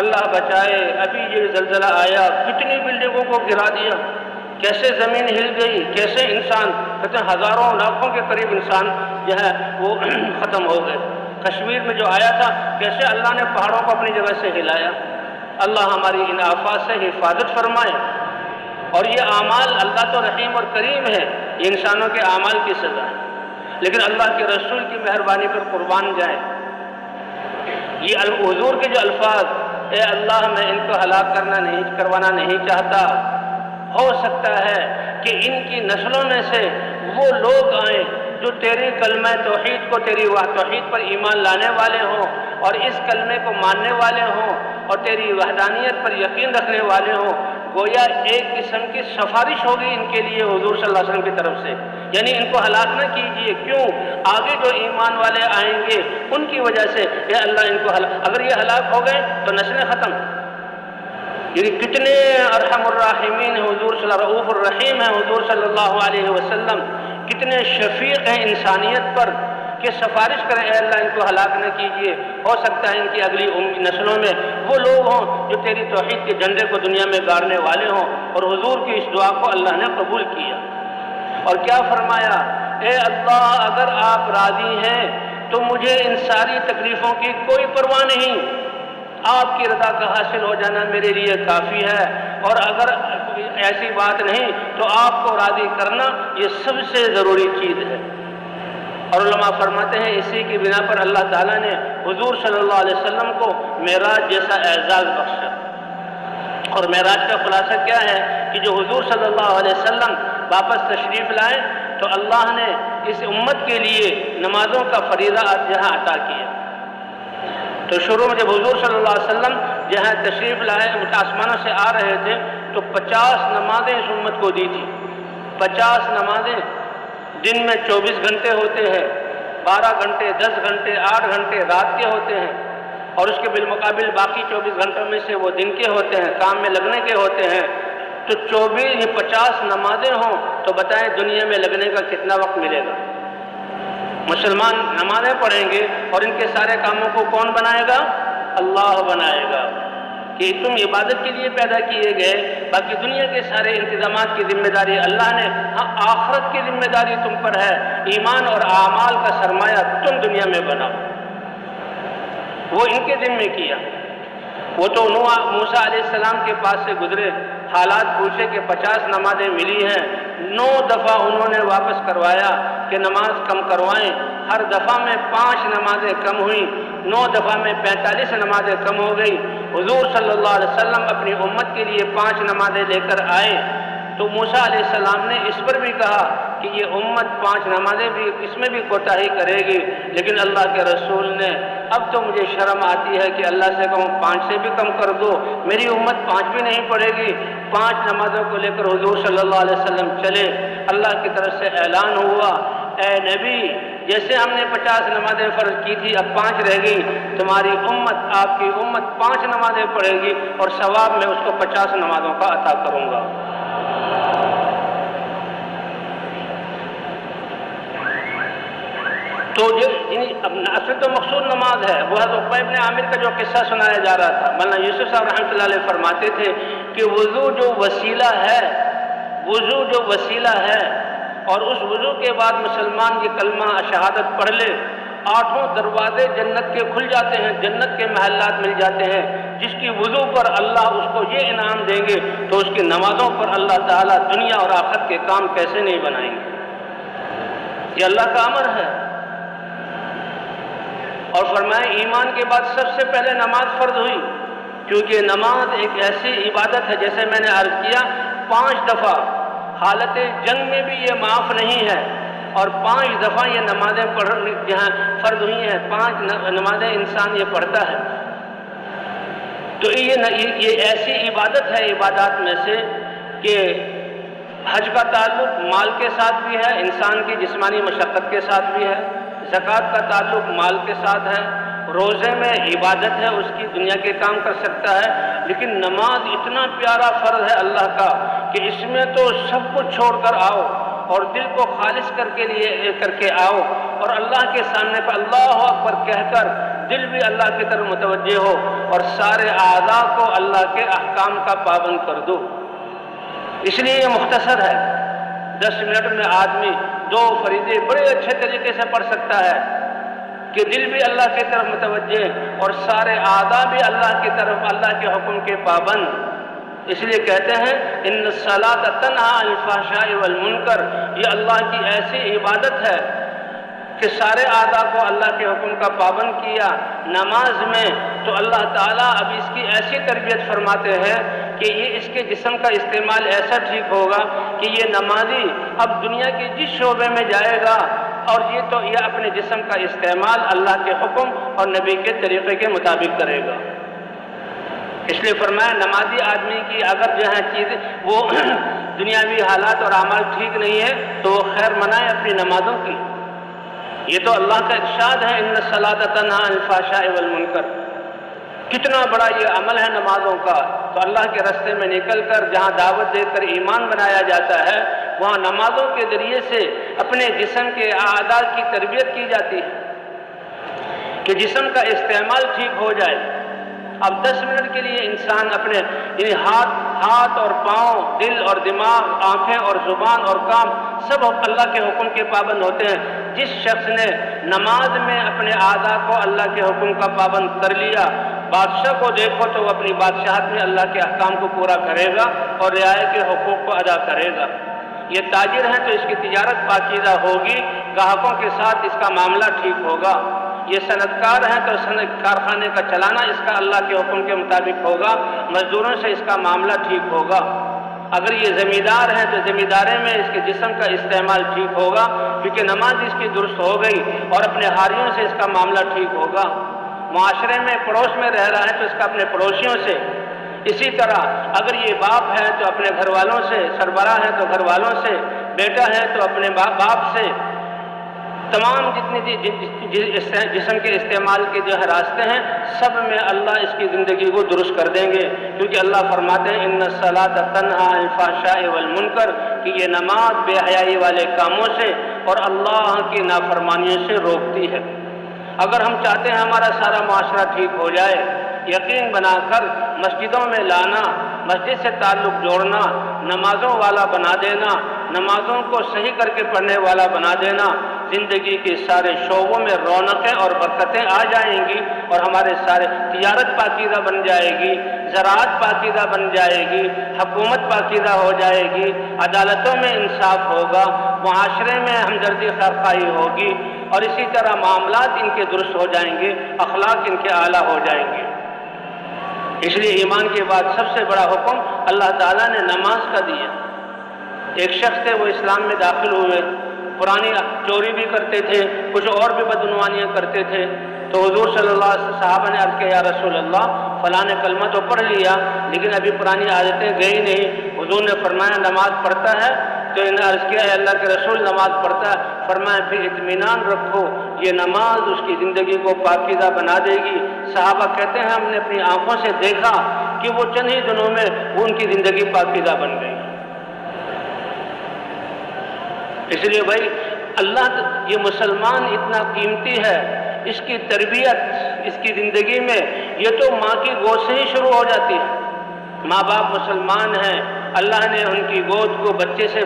اللہ بچائے، ابھی یہ زلزلہ آیا، کتنی بلڈنگوں کو گرا دیا، کیسے زمین ہل گئی، کیسے انسان، کہتے ہیں ہزاروں لاکھوں کے قریب انسان جو ہے وہ ختم ہو گئے۔ کشمیر میں جو آیا تھا، کیسے اللہ نے پہاڑوں کو اپنی جگہ سے ہلایا۔ اللہ ہماری ان آفات سے حفاظت فرمائے۔ اور یہ اعمال، اللہ تو رحیم اور کریم ہے، یہ انسانوں کے اعمال کی سزا ہے، لیکن اللہ کے رسول کی مہربانی پر قربان جائیں۔ یہ حضور کے جو الفاظ، اے اللہ میں ان کو ہلاک کروانا نہیں چاہتا، ہو سکتا ہے کہ ان کی نسلوں میں سے وہ لوگ آئیں جو تیری کلمہ توحید کو، تیری توحید پر ایمان لانے والے ہوں اور اس کلمے کو ماننے والے ہوں اور تیری وحدانیت پر یقین رکھنے والے ہوں، گویا ایک قسم کی سفارش ہوگی ان کے لیے حضور صلی اللہ علیہ وسلم کی طرف سے، یعنی ان کو ہلاک نہ کیجیے، کیوں؟ آگے جو ایمان والے آئیں گے ان کی وجہ سے اے اللہ ان کو اگر یہ ہلاک ہو گئے تو نسلیں ختم۔ یعنی کتنے ارحم الراحمین حضور صلی اللہ، رؤوف الرحیم ہے حضور صلی اللہ علیہ وسلم، کتنے شفیق ہیں انسانیت پر کہ سفارش کریں اے اللہ ان کو ہلاک نہ کیجیے، ہو سکتا ہے ان کی اگلی نسلوں میں وہ لوگ ہوں جو تیری توحید کے جھنڈے کو دنیا میں گاڑنے والے ہوں۔ اور حضور کی اس دعا کو اللہ نے قبول کیا اور کیا فرمایا، اے اللہ اگر آپ راضی ہیں تو مجھے ان ساری تکلیفوں کی کوئی پرواہ نہیں، آپ کی رضا کا حاصل ہو جانا میرے لیے کافی ہے، اور اگر ایسی بات نہیں تو آپ کو راضی کرنا یہ سب سے ضروری چیز ہے۔ اور علماء فرماتے ہیں اسی کی بنا پر اللہ تعالیٰ نے حضور صلی اللہ علیہ وسلم کو معراج جیسا اعزاز بخشا۔ اور معراج کا خلاصہ کیا ہے کہ جو حضور صلی اللہ علیہ وسلم واپس تشریف لائے تو اللہ نے اس امت کے لیے نمازوں کا فریضہ جہاں عطا کیا۔ تو شروع میں جب حضور صلی اللہ علیہ وسلم جہاں تشریف لائے آسمانوں سے آ رہے تھے تو 50 نمازیں اس امت کو دی تھی۔ 50 نمازیں، دن میں 24 گھنٹے ہوتے ہیں، 12 گھنٹے، 10 گھنٹے، 8 گھنٹے رات کے ہوتے ہیں، اور اس کے بالمقابل باقی 24 گھنٹوں میں سے وہ دن کے ہوتے ہیں، کام میں لگنے کے ہوتے ہیں، تو 50 نمازیں ہوں تو بتائیں دنیا میں لگنے کا کتنا وقت ملے گا؟ مسلمان نمازیں پڑھیں گے اور ان کے سارے کاموں کو کون بنائے گا؟ اللہ بنائے گا، کہ تم عبادت کے لیے پیدا کیے گئے، باقی دنیا کے سارے انتظامات کی ذمہ داری اللہ نے، ہاں آخرت کی ذمہ داری تم پر ہے، ایمان اور اعمال کا سرمایہ تم دنیا میں بناؤ، وہ ان کے ذمہ کیا۔ وہ تو موسیٰ علیہ السلام کے پاس سے گزرے، حالات پوچھے کہ 50 نمازیں ملی ہیں، 9 دفعہ انہوں نے واپس کروایا کہ نماز کم کروائیں، ہر دفعہ میں 5 نمازیں کم ہوئیں، 9 دفعہ میں 45 نمازیں کم ہو گئی۔ حضور صلی اللہ علیہ وسلم اپنی امت کے لیے 5 نمازیں لے کر آئے، تو موسیٰ علیہ السلام نے اس پر بھی کہا کہ یہ امت 5 نمازیں بھی اس میں بھی کوتاہی کرے گی، لیکن اللہ کے رسول نے اب تو مجھے شرم آتی ہے کہ اللہ سے کہوں 5 سے بھی کم کر دو، میری امت 5 بھی نہیں پڑھے گی۔ 5 نمازوں کو لے کر حضور صلی اللہ علیہ وسلم چلے، اللہ کی طرف سے اعلان ہوا، اے نبی جیسے ہم نے 50 نمازیں فرض کی تھی اب 5 رہ گئی، تمہاری امت آپ کی امت 5 نمازیں پڑھے گی اور ثواب میں اس کو 50 نمازوں کا عطا کروں گا۔ تو اصل تو مقصود نماز ہے، وہ حضرت عقبہ ابن عامر کا جو قصہ سنایا جا رہا تھا، مولانا یوسف صاحب رحمۃ اللہ علیہ فرماتے تھے کہ وضو جو وسیلہ ہے اور اس وضو کے بعد مسلمان یہ کلمہ شہادت پڑھ لے، 8 دروازے جنت کے کھل جاتے ہیں، جنت کے محلات مل جاتے ہیں۔ جس کی وضو پر اللہ اس کو یہ انعام دیں گے تو اس کی نمازوں پر اللہ تعالیٰ دنیا اور آخرت کے کام کیسے نہیں بنائیں گے؟ یہ اللہ کا امر ہے۔ اور فرمائے ایمان کے بعد سب سے پہلے نماز فرض ہوئی، کیونکہ نماز ایک ایسی عبادت ہے جیسے میں نے عرض کیا 5 دفعہ حالت جنگ میں بھی یہ معاف نہیں ہے، اور 5 دفعہ یہ نمازیں جہاں فرض ہوئی ہیں 5 نمازیں انسان یہ پڑھتا ہے۔ تو یہ ایسی عبادت ہے عبادات میں سے کہ حج کا تعلق مال کے ساتھ بھی ہے، انسان کی جسمانی مشقت کے ساتھ بھی ہے، زکوٰۃ کا تعلق مال کے ساتھ ہے، روزے میں عبادت ہے، اس کی دنیا کے کام کر سکتا ہے، لیکن نماز اتنا پیارا فرض ہے اللہ کا کہ اس میں تو سب کچھ چھوڑ کر آؤ اور دل کو خالص کر کے آؤ، اور اللہ کے سامنے پہ اللہ اکبر کہہ کر دل بھی اللہ کی طرف متوجہ ہو اور سارے اعضاء کو اللہ کے احکام کا پابند کر دو۔ اس لیے یہ مختصر ہے، 10 منٹ میں آدمی 2 فریضے بڑے اچھے طریقے سے پڑھ سکتا ہے کہ دل بھی اللہ کی طرف متوجہ اور سارے اعضاء بھی اللہ کی طرف، اللہ کے حکم کے پابند۔ اس لیے کہتے ہیں ان الصلاۃ تنہی عن الفحشاء والمنکر، یہ اللہ کی ایسی عبادت ہے کہ سارے اعضاء کو اللہ کے حکم کا پابند کیا۔ نماز میں تو اللہ تعالیٰ اب اس کی ایسی تربیت فرماتے ہیں کہ یہ اس کے جسم کا استعمال ایسا ٹھیک ہوگا کہ یہ نمازی اب دنیا کے جس شعبے میں جائے گا اور یہ اپنے جسم کا استعمال اللہ کے حکم اور نبی کے طریقے کے مطابق کرے گا۔ اس لیے فرمایا نمازی آدمی کی اگر جو ہے چیز وہ دنیاوی حالات اور اعمال ٹھیک نہیں ہے تو وہ خیر منائے اپنی نمازوں کی۔ یہ تو اللہ کا ارشاد ہے ان الصلاۃ تنہی عن الفحشاء والمنکر، کتنا بڑا یہ عمل ہے نمازوں کا۔ تو اللہ کے راستے میں نکل کر جہاں دعوت دے کر ایمان بنایا جاتا ہے وہاں نمازوں کے ذریعے سے اپنے جسم کے اعضاء کی تربیت کی جاتی ہے کہ جسم کا استعمال ٹھیک ہو جائے۔ اب 10 منٹ کے لیے انسان اپنے ہاتھ اور پاؤں، دل اور دماغ، آنکھیں اور زبان اور کام سب اللہ کے حکم کے پابند ہوتے ہیں۔ جس شخص نے نماز میں اپنے اعضاء کو اللہ کے حکم کا پابند کر لیا، بادشاہ کو دیکھو تو وہ اپنی بادشاہت میں اللہ کے احکام کو پورا کرے گا اور رعایا کے حقوق کو ادا کرے گا۔ یہ تاجر ہے تو اس کی تجارت پاکیزہ ہوگی، گاہکوں کے ساتھ اس کا معاملہ ٹھیک ہوگا۔ یہ صنعت کار ہے تو کارخانے کا چلانا اس کا اللہ کے حکم کے مطابق ہوگا، مزدوروں سے اس کا معاملہ ٹھیک ہوگا۔ اگر یہ زمیندار ہے تو زمینداری میں اس کے جسم کا استعمال ٹھیک ہوگا کیونکہ نماز اس کی درست ہو گئی، اور اپنے ہاریوں سے اس کا معاملہ ٹھیک ہوگا۔ معاشرے میں پڑوس میں رہ رہا ہے تو اس کا اپنے پڑوسیوں سے، اسی طرح اگر یہ باپ ہے تو اپنے گھر والوں سے، سربراہ ہے تو گھر والوں سے، بیٹا ہے تو اپنے باپ سے، تمام جتنے جسم کے استعمال کے جو ہے راستے ہیں، سب میں اللہ اس کی زندگی کو درست کر دیں گے، کیونکہ اللہ فرماتے ہیں ان الصلاۃ تنہی عن الفحشاء والمنکر، کہ یہ نماز بے حیائی والے کاموں سے اور اللہ کی نافرمانیوں سے روکتی ہے۔ اگر ہم چاہتے ہیں ہمارا سارا معاشرہ ٹھیک ہو جائے، یقین بنا کر مسجدوں میں لانا، مسجد سے تعلق جوڑنا، نمازوں والا بنا دینا، نمازوں کو صحیح کر کے پڑھنے والا بنا دینا، زندگی کے سارے شعبوں میں رونقیں اور برکتیں آ جائیں گی، اور ہمارے سارے تجارت پاکیزہ بن جائے گی، زراعت پاکیزہ بن جائے گی، حکومت پاکیزہ ہو جائے گی، عدالتوں میں انصاف ہوگا، معاشرے میں ہمدردی خیرخواہی ہوگی، اور اسی طرح معاملات ان کے درست ہو جائیں گے، اخلاق ان کے اعلیٰ ہو جائیں گے۔ اس لیے ایمان کے بعد سب سے بڑا حکم اللہ تعالیٰ نے نماز کا دیا۔ ایک شخص تھے، وہ اسلام میں داخل ہوئے، پرانی چوری بھی کرتے تھے، کچھ اور بھی بدعنوانیاں کرتے تھے، تو حضور صلی اللہ علیہ وسلم صحابہ نے عرض کیا یا رسول اللہ فلاں نے کلمہ تو پڑھ لیا لیکن ابھی پرانی عادتیں گئی نہیں۔ حضور نے فرمایا نماز پڑھتا ہے؟ تو انہوں نے عرض کیا ہے اللہ کے رسول نماز پڑھتا ہے۔ فرمایا پھر اطمینان رکھو، یہ نماز اس کی زندگی کو پاکیزہ بنا دے گی۔ صحابہ کہتے ہیں ہم نے اپنی آنکھوں سے دیکھا کہ وہ چند ہی دنوں میں وہ ان کی زندگی پاکیزہ بن گئی۔ اس لیے بھائی اللہ یہ مسلمان اتنا قیمتی ہے، اس کی تربیت اس کی زندگی میں یہ تو ماں کی گود سے ہی شروع ہو جاتی ہے۔ ماں باپ مسلمان ہیں، اللہ نے ان کی گود کو بچے سے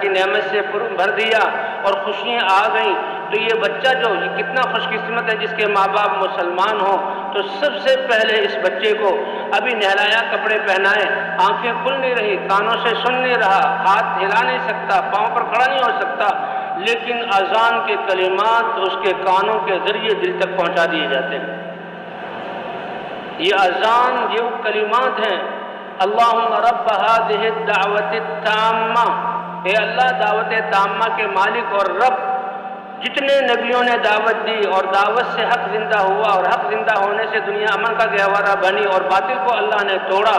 کی نعمت سے بھر دیا اور خوشیاں آ گئیں، تو یہ بچہ جو یہ کتنا خوش قسمت ہے جس کے ماں باپ مسلمان ہوں۔ تو سب سے پہلے اس بچے کو ابھی نہلایا، کپڑے پہنائے، آنکھیں کھل نہیں رہی، کانوں سے سن نہیں رہا، ہاتھ ہلا نہیں سکتا، پاؤں پر کھڑا نہیں ہو سکتا، لیکن اذان کے کلمات اس کے کانوں کے ذریعے دل تک پہنچا دیے جاتے ہیں۔ یہ اذان یہ کلمات ہیں، اللہم رب هذه الدعوت التامہ، اے اللہ دعوت تامہ کے مالک اور رب، جتنے نبیوں نے دعوت دی اور دعوت سے حق زندہ ہوا اور حق زندہ ہونے سے دنیا امن کا گہوارہ بنی اور باطل کو اللہ نے توڑا،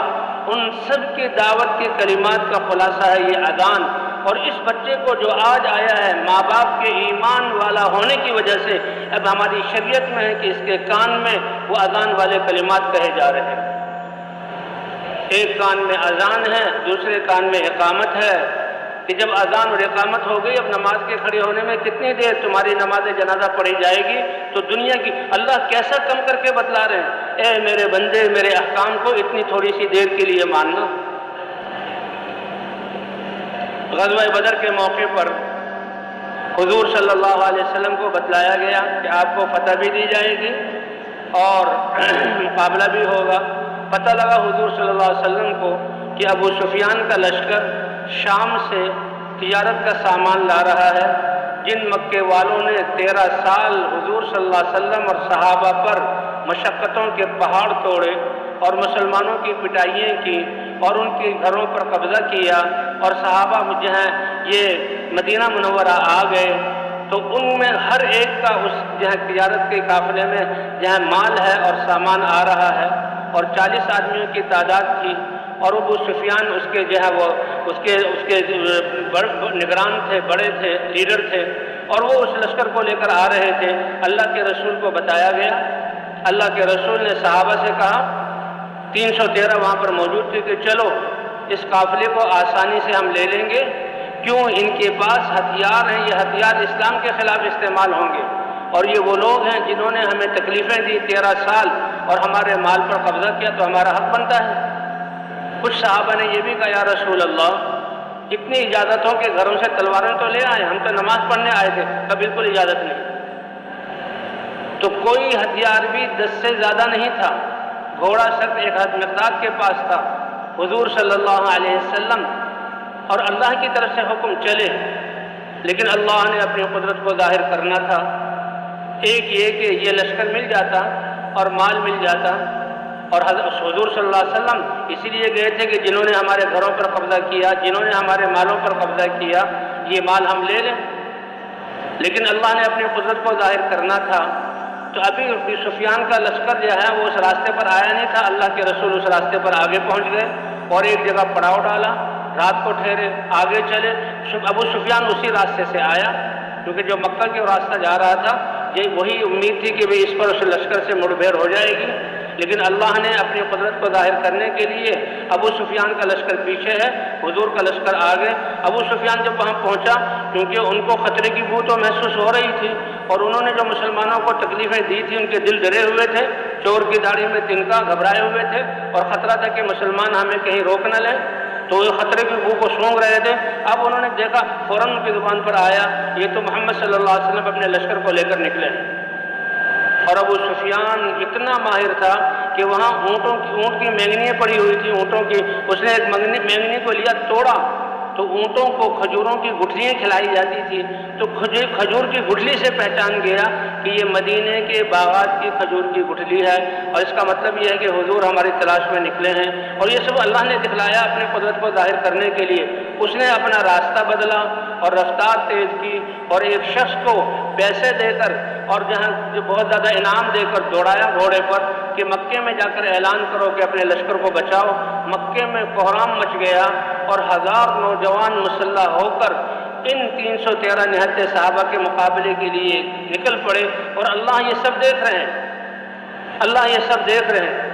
ان سب کی دعوت کے کلمات کا خلاصہ ہے یہ اذان۔ اور اس بچے کو جو آج آیا ہے ماں باپ کے ایمان والا ہونے کی وجہ سے، اب ہماری شریعت میں ہے کہ اس کے کان میں وہ اذان والے کلمات کہے جا رہے ہیں۔ ایک کان میں اذان ہے، دوسرے کان میں اقامت ہے، کہ جب اذان اور اقامت ہو گئی اب نماز کے کھڑے ہونے میں کتنی دیر تمہاری نماز جنازہ پڑھی جائے گی، تو دنیا کی اللہ کیسا کم کر کے بتلا رہے ہیں، اے میرے بندے میرے احکام کو اتنی تھوڑی سی دیر کے لیے ماننا۔ غزوہ بدر کے موقع پر حضور صلی اللہ علیہ وسلم کو بتلایا گیا کہ آپ کو فتح بھی دی جائے گی اور مقابلہ بھی ہوگا۔ پتہ لگا حضور صلی اللہ علیہ وسلم کو کہ ابو سفیان کا لشکر شام سے تجارت کا سامان لا رہا ہے، جن مکے والوں نے 13 سال حضور صلی اللہ علیہ وسلم اور صحابہ پر مشقتوں کے پہاڑ توڑے اور مسلمانوں کی پٹائیاں کی اور ان کے گھروں پر قبضہ کیا، اور صحابہ جو ہیں یہ مدینہ منورہ آ گئے، تو ان میں ہر ایک کا اس تجارت کے قافلے میں مال ہے اور سامان آ رہا ہے، اور 40 آدمیوں کی تعداد تھی، اور ابو سفیان اس کے نگران تھے، بڑے تھے، لیڈر تھے، اور وہ اس لشکر کو لے کر آ رہے تھے۔ اللہ کے رسول کو بتایا گیا، اللہ کے رسول نے صحابہ سے کہا 313 وہاں پر موجود تھے کہ چلو اس قافلے کو آسانی سے ہم لے لیں گے، کیوں ان کے پاس ہتھیار ہیں، یہ ہتھیار اسلام کے خلاف استعمال ہوں گے، اور یہ وہ لوگ ہیں جنہوں نے ہمیں تکلیفیں دی 13 سال اور ہمارے مال پر قبضہ کیا، تو ہمارا حق بنتا ہے۔ کچھ صحابہ نے یہ بھی کہا یا رسول اللہ اتنی اجازت ہو کہ گھروں سے تلواریں تو لے آئے، ہم تو نماز پڑھنے آئے تھے، کہ بالکل اجازت نہیں۔ تو کوئی ہتھیار بھی 10 سے زیادہ نہیں تھا، گھوڑا صرف ایک مقداد کے پاس تھا۔ حضور صلی اللہ علیہ وسلم اور اللہ کی طرف سے حکم چلے، لیکن اللہ نے اپنی قدرت کو ظاہر کرنا تھا۔ ایک یہ کہ یہ لشکر مل جاتا اور مال مل جاتا، اور حضور صلی اللہ علیہ وسلم اسی لیے گئے تھے کہ جنہوں نے ہمارے گھروں پر قبضہ کیا، جنہوں نے ہمارے مالوں پر قبضہ کیا، یہ مال ہم لے لیں، لیکن اللہ نے اپنی قدرت کو ظاہر کرنا تھا۔ تو ابھی ابو سفیان کا لشکر جو ہے وہ اس راستے پر آیا نہیں تھا، اللہ کے رسول اس راستے پر آگے پہنچ گئے اور ایک جگہ پڑاؤ ڈالا، رات کو ٹھہرے، آگے چلے۔ ابو سفیان اسی راستے سے آیا، کیونکہ جو مکہ کی راستہ جا رہا تھا یہ وہی امید تھی کہ اس پر اس لشکر سے مڑبھیڑ ہو جائے گی، لیکن اللہ نے اپنی قدرت کو ظاہر کرنے کے لیے ابو سفیان کا لشکر پیچھے ہے، حضور کا لشکر آگے۔ ابو سفیان جب وہاں پہنچا، کیونکہ ان کو خطرے کی بو تو محسوس ہو رہی تھی، اور انہوں نے جو مسلمانوں کو تکلیفیں دی تھی ان کے دل ڈرے ہوئے تھے، چور کی داڑھی میں تنکا، گھبرائے ہوئے تھے، اور خطرہ تھا کہ مسلمان ہمیں کہیں روک نہ لیں، تو وہ خطرے کی بو کو سونگ رہے تھے۔ اب انہوں نے دیکھا، فوراً ان کی زبان پر آیا، یہ تو محمد صلی اللہ علیہ وسلم اپنے لشکر کو لے کر نکلے۔ اور ابو سفیان اتنا ماہر تھا کہ وہاں اونٹ کی مینگنیاں پڑی ہوئی تھی، اونٹوں کی، اس نے ایک مینگنی کو لیا، توڑا، تو اونٹوں کو کھجوروں کی گٹھلیاں کھلائی جاتی تھی، تو کھجور کی گٹھلی سے پہچان گیا کہ یہ مدینے کے باغات کی کھجور کی گٹھلی ہے، اور اس کا مطلب یہ ہے کہ حضور ہماری تلاش میں نکلے ہیں۔ اور یہ سب اللہ نے دکھلایا اپنی قدرت کو ظاہر کرنے کے لیے۔ اس نے اپنا راستہ بدلا اور رفتار تیز کی، اور ایک شخص کو پیسے دے کر اور جہاں بہت زیادہ انعام دے کر دوڑایا گھوڑے پر کہ مکے میں جا کر اعلان کرو کہ اپنے لشکر کو بچاؤ۔ مکے میں کوہرام مچ گیا، اور 1000 نوجوان مسلح ہو کر ان 313 نہتے صحابہ کے مقابلے کے لیے نکل پڑے، اور اللہ یہ سب دیکھ رہے ہیں، اللہ یہ سب دیکھ رہے ہیں۔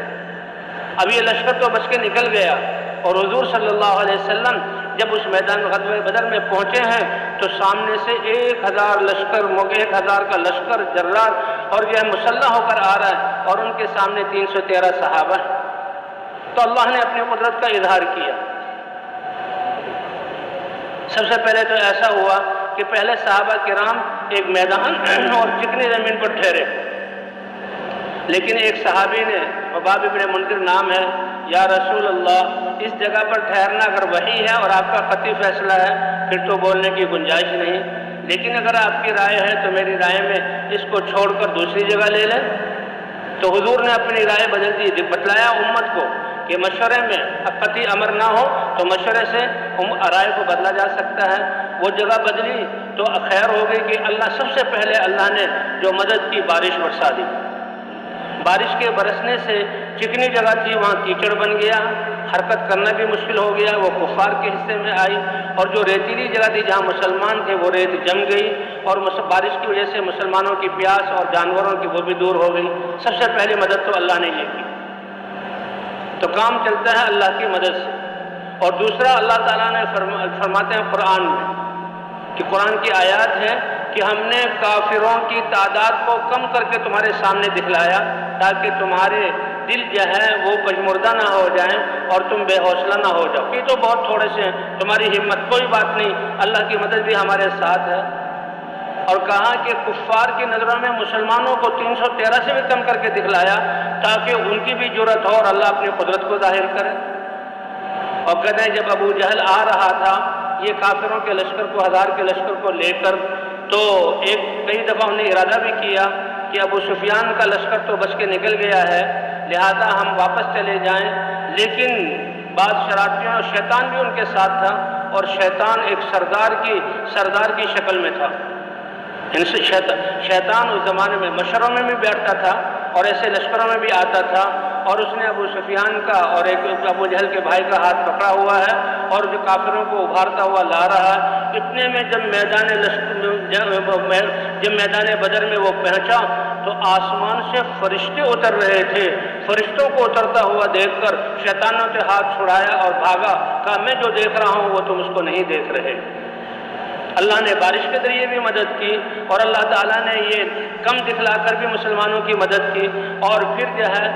اب یہ لشکر تو بچ کے نکل گیا، اور حضور صلی اللہ علیہ وسلم جب اس میدان غزوہ بدر میں پہنچے ہیں تو سامنے سے 1000 کا لشکر جرار اور جو ہے مسلح ہو کر آ رہا ہے، اور ان کے سامنے 313 صحابہ ہیں۔ تو اللہ نے اپنی قدرت کا اظہار کیا۔ سب سے پہلے تو ایسا ہوا کہ پہلے صحابہ کرام ایک میدان اور چکنی زمین پر ٹھہرے، لیکن ایک صحابی نے، خباب ابن منذر نام ہے، یا رسول اللہ اس جگہ پر ٹھہرنا اگر وحی ہے اور آپ کا قطعی فیصلہ ہے پھر تو بولنے کی گنجائش نہیں، لیکن اگر آپ کی رائے ہے تو میری رائے میں اس کو چھوڑ کر دوسری جگہ لے لیں۔ تو حضور نے اپنی رائے بدل دی، بتلایا امت کو کہ مشورے میں قطعی امر نہ ہو تو مشورے سے رائے کو بدلا جا سکتا ہے۔ وہ جگہ بدلی تو خیر ہو گئی کہ اللہ سب سے پہلے اللہ نے جو مدد کی، بارش برسا دی۔ بارش کے برسنے سے چکنی جگہ تھی وہاں کیچڑ بن گیا، حرکت کرنا بھی مشکل ہو گیا، وہ کفار کے حصے میں آئی، اور جو ریتیلی جگہ تھی جہاں مسلمان تھے وہ ریت جم گئی، اور بارش کی وجہ سے مسلمانوں کی پیاس اور جانوروں کی وہ بھی دور ہو گئی۔ سب سے پہلی مدد تو اللہ نے یہ کی۔ تو کام چلتا ہے اللہ کی مدد سے۔ اور دوسرا اللہ تعالیٰ نے فرماتے ہیں قرآن میں کہ قرآن کی آیات ہے کہ ہم نے کافروں کی تعداد کو کم کر کے تمہارے سامنے دکھلایا تاکہ تمہارے دل جو ہے وہ پشمردہ نہ ہو جائیں اور تم بے حوصلہ نہ ہو جاؤ، یہ تو بہت تھوڑے سے ہیں، تمہاری ہمت کوئی بات نہیں، اللہ کی مدد بھی ہمارے ساتھ ہے۔ اور کہا کہ کفار کی نظروں میں مسلمانوں کو 313 سے بھی کم کر کے دکھلایا تاکہ ان کی بھی جرأت ہو اور اللہ اپنی قدرت کو ظاہر کرے۔ اور کہتے ہیں جب ابو جہل آ رہا تھا یہ کافروں کے لشکر کو، 1000 کے لشکر کو لے کر، تو کئی دفعہ انہوں نے ارادہ بھی کیا کہ ابو سفیان کا لشکر تو بچ کے نکل گیا ہے لہذا ہم واپس چلے جائیں، لیکن بعض شرارتیوں اور شیطان بھی ان کے ساتھ تھا، اور شیطان ایک سردار کی شکل میں تھا۔ شیطان اس زمانے میں مشوروں میں بھی بیٹھتا تھا اور ایسے لشکروں میں بھی آتا تھا، اور اس نے ابو سفیان کا اور ایک ابو جہل کے بھائی کا ہاتھ پکڑا ہوا ہے اور جو کافروں کو ابھارتا ہوا لا رہا ہے۔ اتنے میں جب میدان بدر میں وہ پہنچا تو آسمان سے فرشتے اتر رہے تھے، فرشتوں کو اترتا ہوا دیکھ کر شیطانوں سے ہاتھ چھڑایا اور بھاگا، کہا میں جو دیکھ رہا ہوں وہ تم اس کو نہیں دیکھ رہے۔ اللہ نے بارش کے ذریعے بھی مدد کی، اور اللہ تعالیٰ نے یہ کم دکھلا کر بھی مسلمانوں کی مدد کی۔ اور پھر جو ہے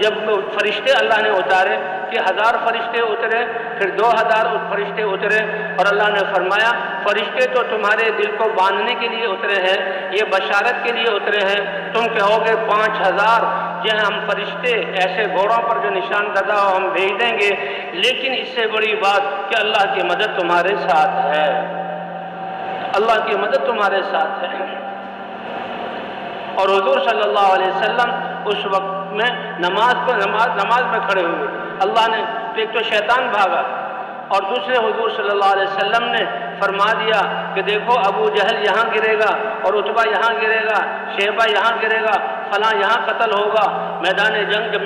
جب فرشتے اللہ نے اتارے کہ 1000 فرشتے اترے، پھر 2000 فرشتے اترے، اور اللہ نے فرمایا فرشتے تو تمہارے دل کو باندھنے کے لیے اترے ہیں، یہ بشارت کے لیے اترے ہیں، تم کہو گے 5000 جو ہم فرشتے ایسے گھوڑوں پر جو نشان زدہ ہو ہم بھیج دیں گے، لیکن اس سے بڑی بات کہ اللہ کی مدد تمہارے ساتھ ہے، اللہ کی مدد تمہارے ساتھ ہے۔ اور حضور صلی اللہ علیہ وسلم اس وقت میں نماز میں کھڑے ہوئے، اللہ نے ایک تو شیطان بھاگا، اور دوسرے حضور صلی اللہ علیہ وسلم نے فرما دیا کہ دیکھو ابو جہل یہاں گرے گا اور عتبہ یہاں گرے گا، شیبہ یہاں گرے گا، فلاں یہاں قتل ہوگا۔ میدان جنگ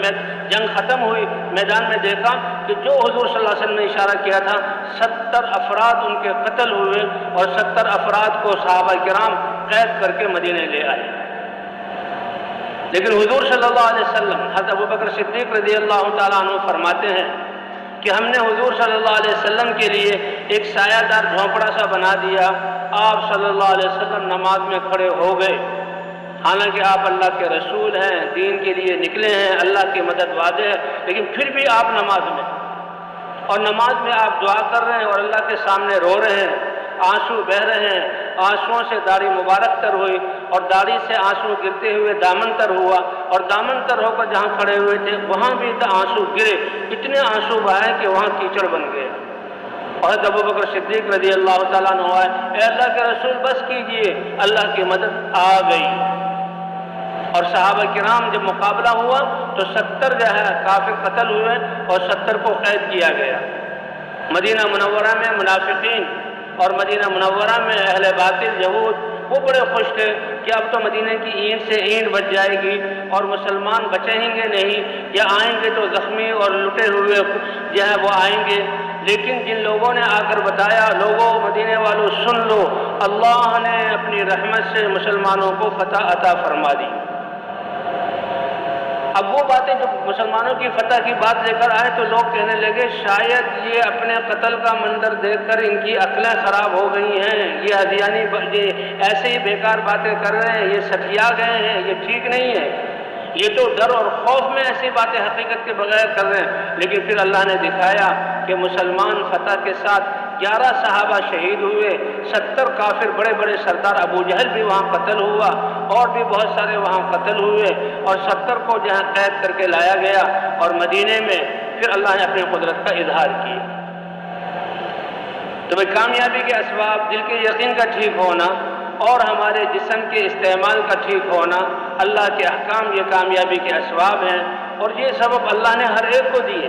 جنگ ختم ہوئی، میدان میں دیکھا کہ جو حضور صلی اللہ علیہ وسلم نے اشارہ کیا تھا 70 افراد ان کے قتل ہوئے اور 70 افراد کو صحابہ کرام قید کر کے مدینے لے آئے۔ لیکن حضور صلی اللہ علیہ وسلم حضرت ابوبکر صدیق رضی اللہ تعالیٰ عنہ فرماتے ہیں کہ ہم نے حضور صلی اللہ علیہ وسلم کے لیے ایک سایہ دار جھونپڑا سا بنا دیا، آپ صلی اللہ علیہ وسلم نماز میں کھڑے ہو گئے، حالانکہ آپ اللہ کے رسول ہیں، دین کے لیے نکلے ہیں، اللہ کی مدد واضح ہے، لیکن پھر بھی آپ نماز میں، اور نماز میں آپ دعا کر رہے ہیں اور اللہ کے سامنے رو رہے ہیں، آنسو بہہ رہے ہیں، آنسوؤں سے داڑھی مبارک تر ہوئی اور داڑھی سے آنسو گرتے ہوئے دامن تر ہوا، اور دامن تر ہو کر جہاں کھڑے ہوئے تھے وہاں بھی آنسو گرے، اتنے آنسو بہائے کہ وہاں کیچڑ بن گئے۔ اور حضرت ابوبکر صدیق رضی اللہ تعالیٰ عنہ آئے، اے اللہ کے رسول بس کیجئے، اللہ کی مدد آ گئی۔ اور صحابہ کرام جب مقابلہ ہوا تو 70 جو ہے کافر قتل ہوئے اور 70 کو قید کیا گیا۔ مدینہ منورہ میں منافقین اور مدینہ منورہ میں اہل باطل یہود وہ بڑے خوش تھے کہ اب تو مدینہ کی اینٹ سے اینٹ بچ جائے گی اور مسلمان بچیں گے نہیں، یا آئیں گے تو زخمی اور لٹے ہوئے جو ہے وہ آئیں گے۔ لیکن جن لوگوں نے آ کر بتایا، لوگوں مدینے والوں سن لو، اللہ نے اپنی رحمت سے مسلمانوں کو فتح عطا فرما دی۔ اب وہ باتیں جو مسلمانوں کی فتح کی بات لے کر آئے تو لوگ کہنے لگے شاید یہ اپنے قتل کا منظر دیکھ کر ان کی عقلیں خراب ہو گئی ہیں، یہ ہذیانی ایسے ہی بیکار باتیں کر رہے ہیں، یہ سٹھیا گئے ہیں، یہ ٹھیک نہیں ہے، یہ تو ڈر اور خوف میں ایسی باتیں حقیقت کے بغیر کر رہے ہیں۔ لیکن پھر اللہ نے دکھایا کہ مسلمان فتح کے ساتھ 11 صحابہ شہید ہوئے، 70 کافر بڑے بڑے سردار ابو جہل بھی وہاں قتل ہوا، اور بھی بہت سارے وہاں قتل ہوئے، اور 70 کو جہاں قید کر کے لایا گیا، اور مدینے میں پھر اللہ نے اپنی قدرت کا اظہار کیا۔ تو بھئی کامیابی کے اسباب دل کے یقین کا ٹھیک ہونا اور ہمارے جسم کے استعمال کا ٹھیک ہونا، اللہ کے احکام یہ کامیابی کے اسباب ہیں، اور یہ سبب اللہ نے ہر ایک کو دیے،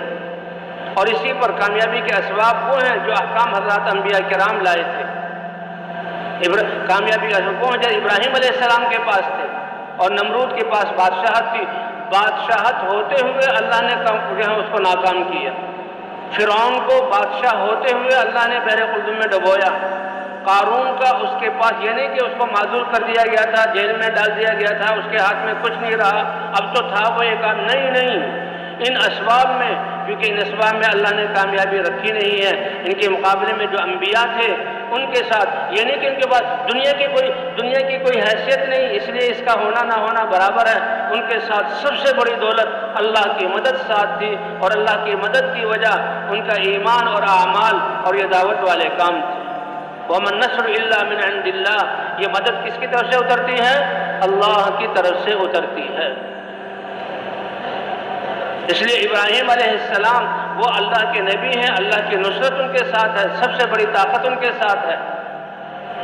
اور اسی پر کامیابی کے اسباب وہ ہیں جو احکام حضرات انبیاء کرام لائے تھے۔ کامیابی کا اسباب وہ ہیں جو ابراہیم علیہ السلام کے پاس تھے، اور نمرود کے پاس بادشاہت تھی، بادشاہت ہوتے ہوئے اللہ نے اس کو ناکام کیا۔ فرعون کو بادشاہ ہوتے ہوئے اللہ نے بحر قلزم میں ڈبویا۔ قارون کا اس کے پاس یہ نہیں کہ اس کو معزول کر دیا گیا تھا، جیل میں ڈال دیا گیا تھا، اس کے ہاتھ میں کچھ نہیں رہا، اب تو تھا وہ ایک نہیں، ان اسباب میں، کیونکہ ان اسباب میں اللہ نے کامیابی رکھی نہیں ہے، ان کے مقابلے میں جو انبیاء تھے ان کے ساتھ یہ نہیں کہ ان کے پاس دنیا کی کوئی حیثیت نہیں، اس لیے اس کا ہونا نہ ہونا برابر ہے، ان کے ساتھ سب سے بڑی دولت اللہ کی مدد ساتھ تھی، اور اللہ کی مدد کی وجہ ان کا ایمان اور اعمال اور یہ دعوت والے کام تھے۔ وَمَن نَّصْرُ إِلَّا مِنْ عِنْدِ اللَّهِ، یہ مدد کس کی طرف سے اترتی ہے؟ اللہ کی طرف سے اترتی ہے۔ اس لیے ابراہیم علیہ السلام وہ اللہ کے نبی ہیں، اللہ کی نصرت ان کے ساتھ ہے، سب سے بڑی طاقت ان کے ساتھ ہے،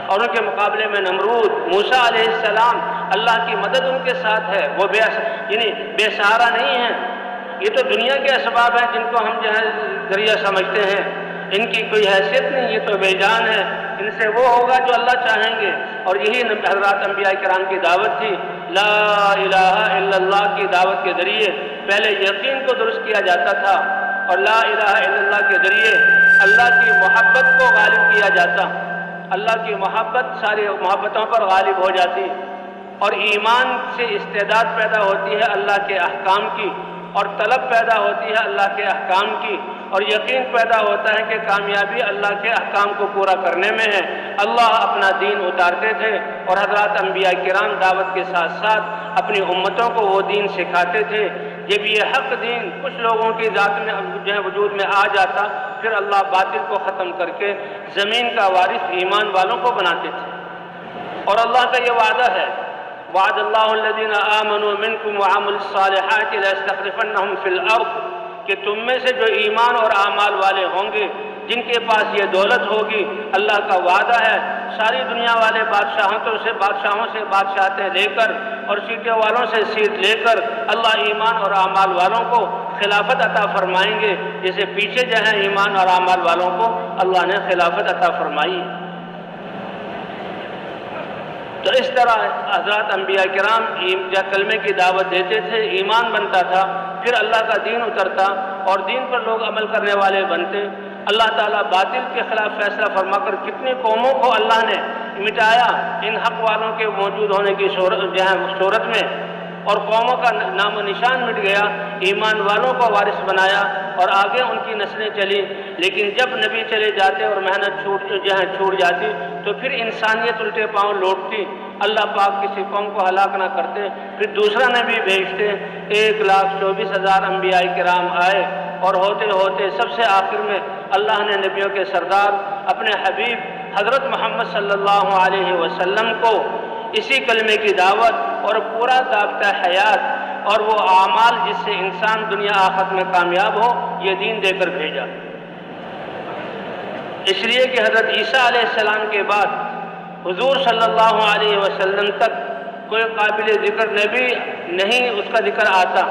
اور ان کے مقابلے میں نمرود، موسیٰ علیہ السلام، اللہ کی مدد ان کے ساتھ ہے، وہ بے سہارا نہیں ہیں۔ یہ تو دنیا کے اسباب ہیں جن کو ہم جو ہے ذریعہ سمجھتے ہیں، ان کی کوئی حیثیت نہیں، یہ تو بے جان ہے، ان سے وہ ہوگا جو اللہ چاہیں گے، اور یہی حضرات انبیاء کرام کی دعوت تھی۔ لا الہ الا اللہ کی دعوت کے ذریعے پہلے یقین کو درست کیا جاتا تھا، اور لا الہ الا اللہ کے ذریعے اللہ کی محبت کو غالب کیا جاتا، اللہ کی محبت ساری محبتوں پر غالب ہو جاتی، اور ایمان سے استعداد پیدا ہوتی ہے اللہ کے احکام کی، اور طلب پیدا ہوتی ہے اللہ کے احکام کی، اور یقین پیدا ہوتا ہے کہ کامیابی اللہ کے احکام کو پورا کرنے میں ہے۔ اللہ اپنا دین اتارتے تھے، اور حضرات انبیاء کرام دعوت کے ساتھ ساتھ اپنی امتوں کو وہ دین سکھاتے تھے۔ جب یہ حق دین کچھ لوگوں کی ذات میں جو ہے وجود میں آ جاتا، پھر اللہ باطل کو ختم کر کے زمین کا وارث ایمان والوں کو بناتے تھے۔ اور اللہ کا یہ وعدہ ہے، وعد اللہ الذین آمنوا منکم وعملوا الصالحات لیستخلفنہم فی الارض، کہ تم میں سے جو ایمان اور اعمال والے ہوں گے، جن کے پاس یہ دولت ہوگی، اللہ کا وعدہ ہے ساری دنیا والے بادشاہوں سے بادشاہتیں لے کر اور سیٹوں والوں سے سیٹ لے کر اللہ ایمان اور اعمال والوں کو خلافت عطا فرمائیں گے، جیسے پیچھے جو ہے ایمان اور اعمال والوں کو اللہ نے خلافت عطا فرمائی۔ تو اس طرح حضرات انبیاء کرام جب کلمے کی دعوت دیتے تھے ایمان بنتا تھا، پھر اللہ کا دین اترتا اور دین پر لوگ عمل کرنے والے بنتے۔ اللہ تعالیٰ باطل کے خلاف فیصلہ فرما کر کتنی قوموں کو اللہ نے مٹایا ان حق والوں کے موجود ہونے کی صورت میں، اور قوموں کا نام و نشان مٹ گیا، ایمان والوں کو وارث بنایا اور آگے ان کی نسلیں چلی۔ لیکن جب نبی چلے جاتے اور محنت چھوٹ جاتی تو پھر انسانیت الٹے پاؤں لوٹتی، اللہ پاک کسی قوم کو ہلاک نہ کرتے، پھر دوسرا نبی بھیجتے۔ 1,24,000 انبیاء کرام آئے اور ہوتے ہوتے سب سے آخر میں اللہ نے نبیوں کے سردار اپنے حبیب حضرت محمد صلی اللہ علیہ وسلم کو اسی کلمے کی دعوت اور پورا ضابطہ حیات اور وہ اعمال جس سے انسان دنیا آخرت میں کامیاب ہو، یہ دین دے کر بھیجا۔ اس لیے کہ حضرت عیسیٰ علیہ السلام کے بعد حضور صلی اللہ علیہ وسلم تک کوئی قابل ذکر نبی نہیں اس کا ذکر آتا۔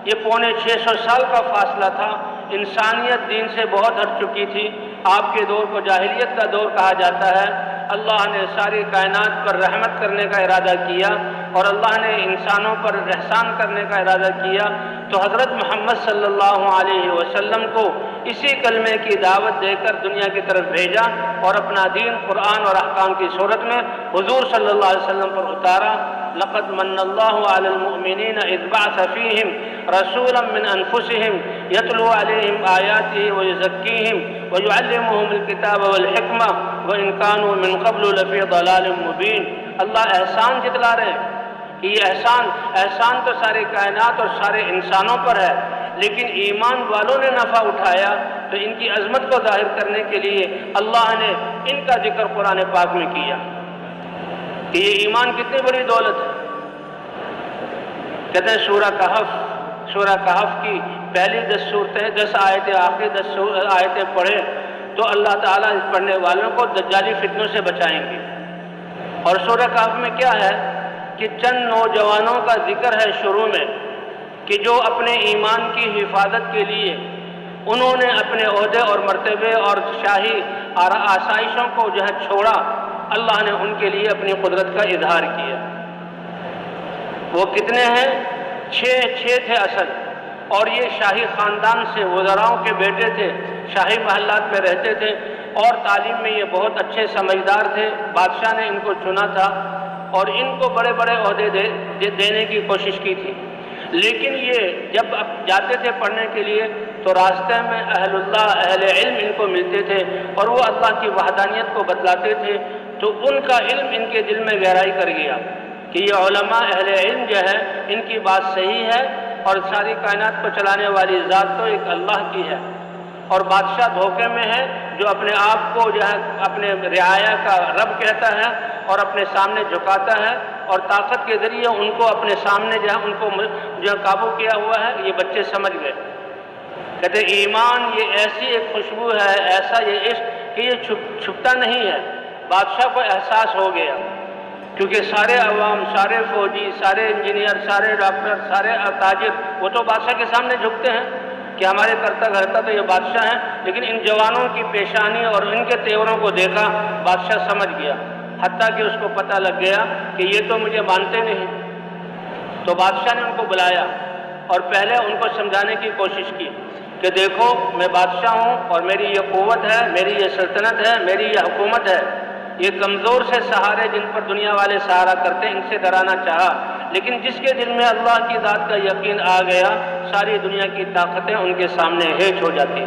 یہ 650 سال کا فاصلہ تھا، انسانیت دین سے بہت ہٹ چکی تھی۔ آپ کے دور کو جاہلیت کا دور کہا جاتا ہے۔ اللہ نے ساری کائنات پر رحمت کرنے کا ارادہ کیا اور اللہ نے انسانوں پر احسان کرنے کا ارادہ کیا، تو حضرت محمد صلی اللہ علیہ وسلم کو اسی کلمے کی دعوت دے کر دنیا کی طرف بھیجا اور اپنا دین قرآن اور احکام کی صورت میں حضور صلی اللہ علیہ وسلم پر اتارا۔ لقد من اللہ علی المؤمنین اذ بعث فیہم رسولا من انفسہم یتلو علیہم آیاتہ ویزکیہم ویعلمہم الکتاب والحکمہ وان کانوا من قبل لفی ضلال مبین۔ اللہ احسان جتلا رہے ہیں کہ یہ احسان تو سارے کائنات اور سارے انسانوں پر ہے، لیکن ایمان والوں نے نفع اٹھایا تو ان کی عظمت کو ظاہر کرنے کے لیے اللہ نے ان کا ذکر قرآن پاک میں کیا کہ یہ ایمان کتنی بڑی دولت ہے۔ کہتے ہیں سورہ کہف کی پہلی 10 صورتیں 10 آیتیں آخری 10 آیتیں پڑھیں تو اللہ تعالیٰ اس پڑھنے والوں کو دجالی فتنوں سے بچائیں گے۔ اور سورہ کہف میں کیا ہے کہ چند نوجوانوں کا ذکر ہے شروع میں کہ جو اپنے ایمان کی حفاظت کے لیے انہوں نے اپنے عہدے اور مرتبے اور شاہی آسائشوں کو چھوڑا، اللہ نے ان کے لیے اپنی قدرت کا اظہار کیا۔ وہ کتنے ہیں؟ 6 تھے اصل، اور یہ شاہی خاندان سے وزراؤں کے بیٹے تھے، شاہی محلات میں رہتے تھے اور تعلیم میں یہ بہت اچھے سمجھدار تھے۔ بادشاہ نے ان کو چنا تھا اور ان کو بڑے بڑے عہدے دینے کی کوشش کی تھی، لیکن یہ جب جاتے تھے پڑھنے کے لیے تو راستے میں اہل اللہ اہل علم ان کو ملتے تھے اور وہ اللہ کی وحدانیت کو بتلاتے تھے، تو ان کا علم ان کے دل میں گہرائی کر گیا کہ یہ علماء اہل علم جو ہے ان کی بات صحیح ہے اور ساری کائنات کو چلانے والی ذات تو ایک اللہ کی ہے، اور بادشاہ دھوکے میں ہے جو اپنے آپ کو اپنے رعایا کا رب کہتا ہے اور اپنے سامنے جھکاتا ہے، اور طاقت کے ذریعے ان کو اپنے سامنے ان کو قابو کیا ہوا ہے۔ یہ بچے سمجھ گئے، کہتے ایمان یہ ایسی ایک خوشبو ہے، ایسا یہ عشق کہ یہ چھپتا نہیں ہے۔ بادشاہ کو احساس ہو گیا کیونکہ سارے عوام، سارے فوجی، سارے انجینئر، سارے ڈاکٹر، سارے تاجر وہ تو بادشاہ کے سامنے جھکتے ہیں کہ ہمارے کرتا دھرتا تو یہ بادشاہ ہیں، لیکن ان جوانوں کی پیشانی اور ان کے تیوروں کو دیکھا بادشاہ سمجھ گیا، حتیٰ کہ اس کو پتہ لگ گیا کہ یہ تو مجھے مانتے نہیں۔ تو بادشاہ نے ان کو بلایا اور پہلے ان کو سمجھانے کی کوشش کی کہ دیکھو میں بادشاہ ہوں اور میری یہ قوت ہے، میری یہ سلطنت ہے، میری یہ حکومت ہے۔ یہ کمزور سے سہارے جن پر دنیا والے سہارا کرتے ان سے ڈرانا چاہا، لیکن جس کے دل میں اللہ کی ذات کا یقین آ گیا ساری دنیا کی طاقتیں ان کے سامنے ہیچ ہو جاتی۔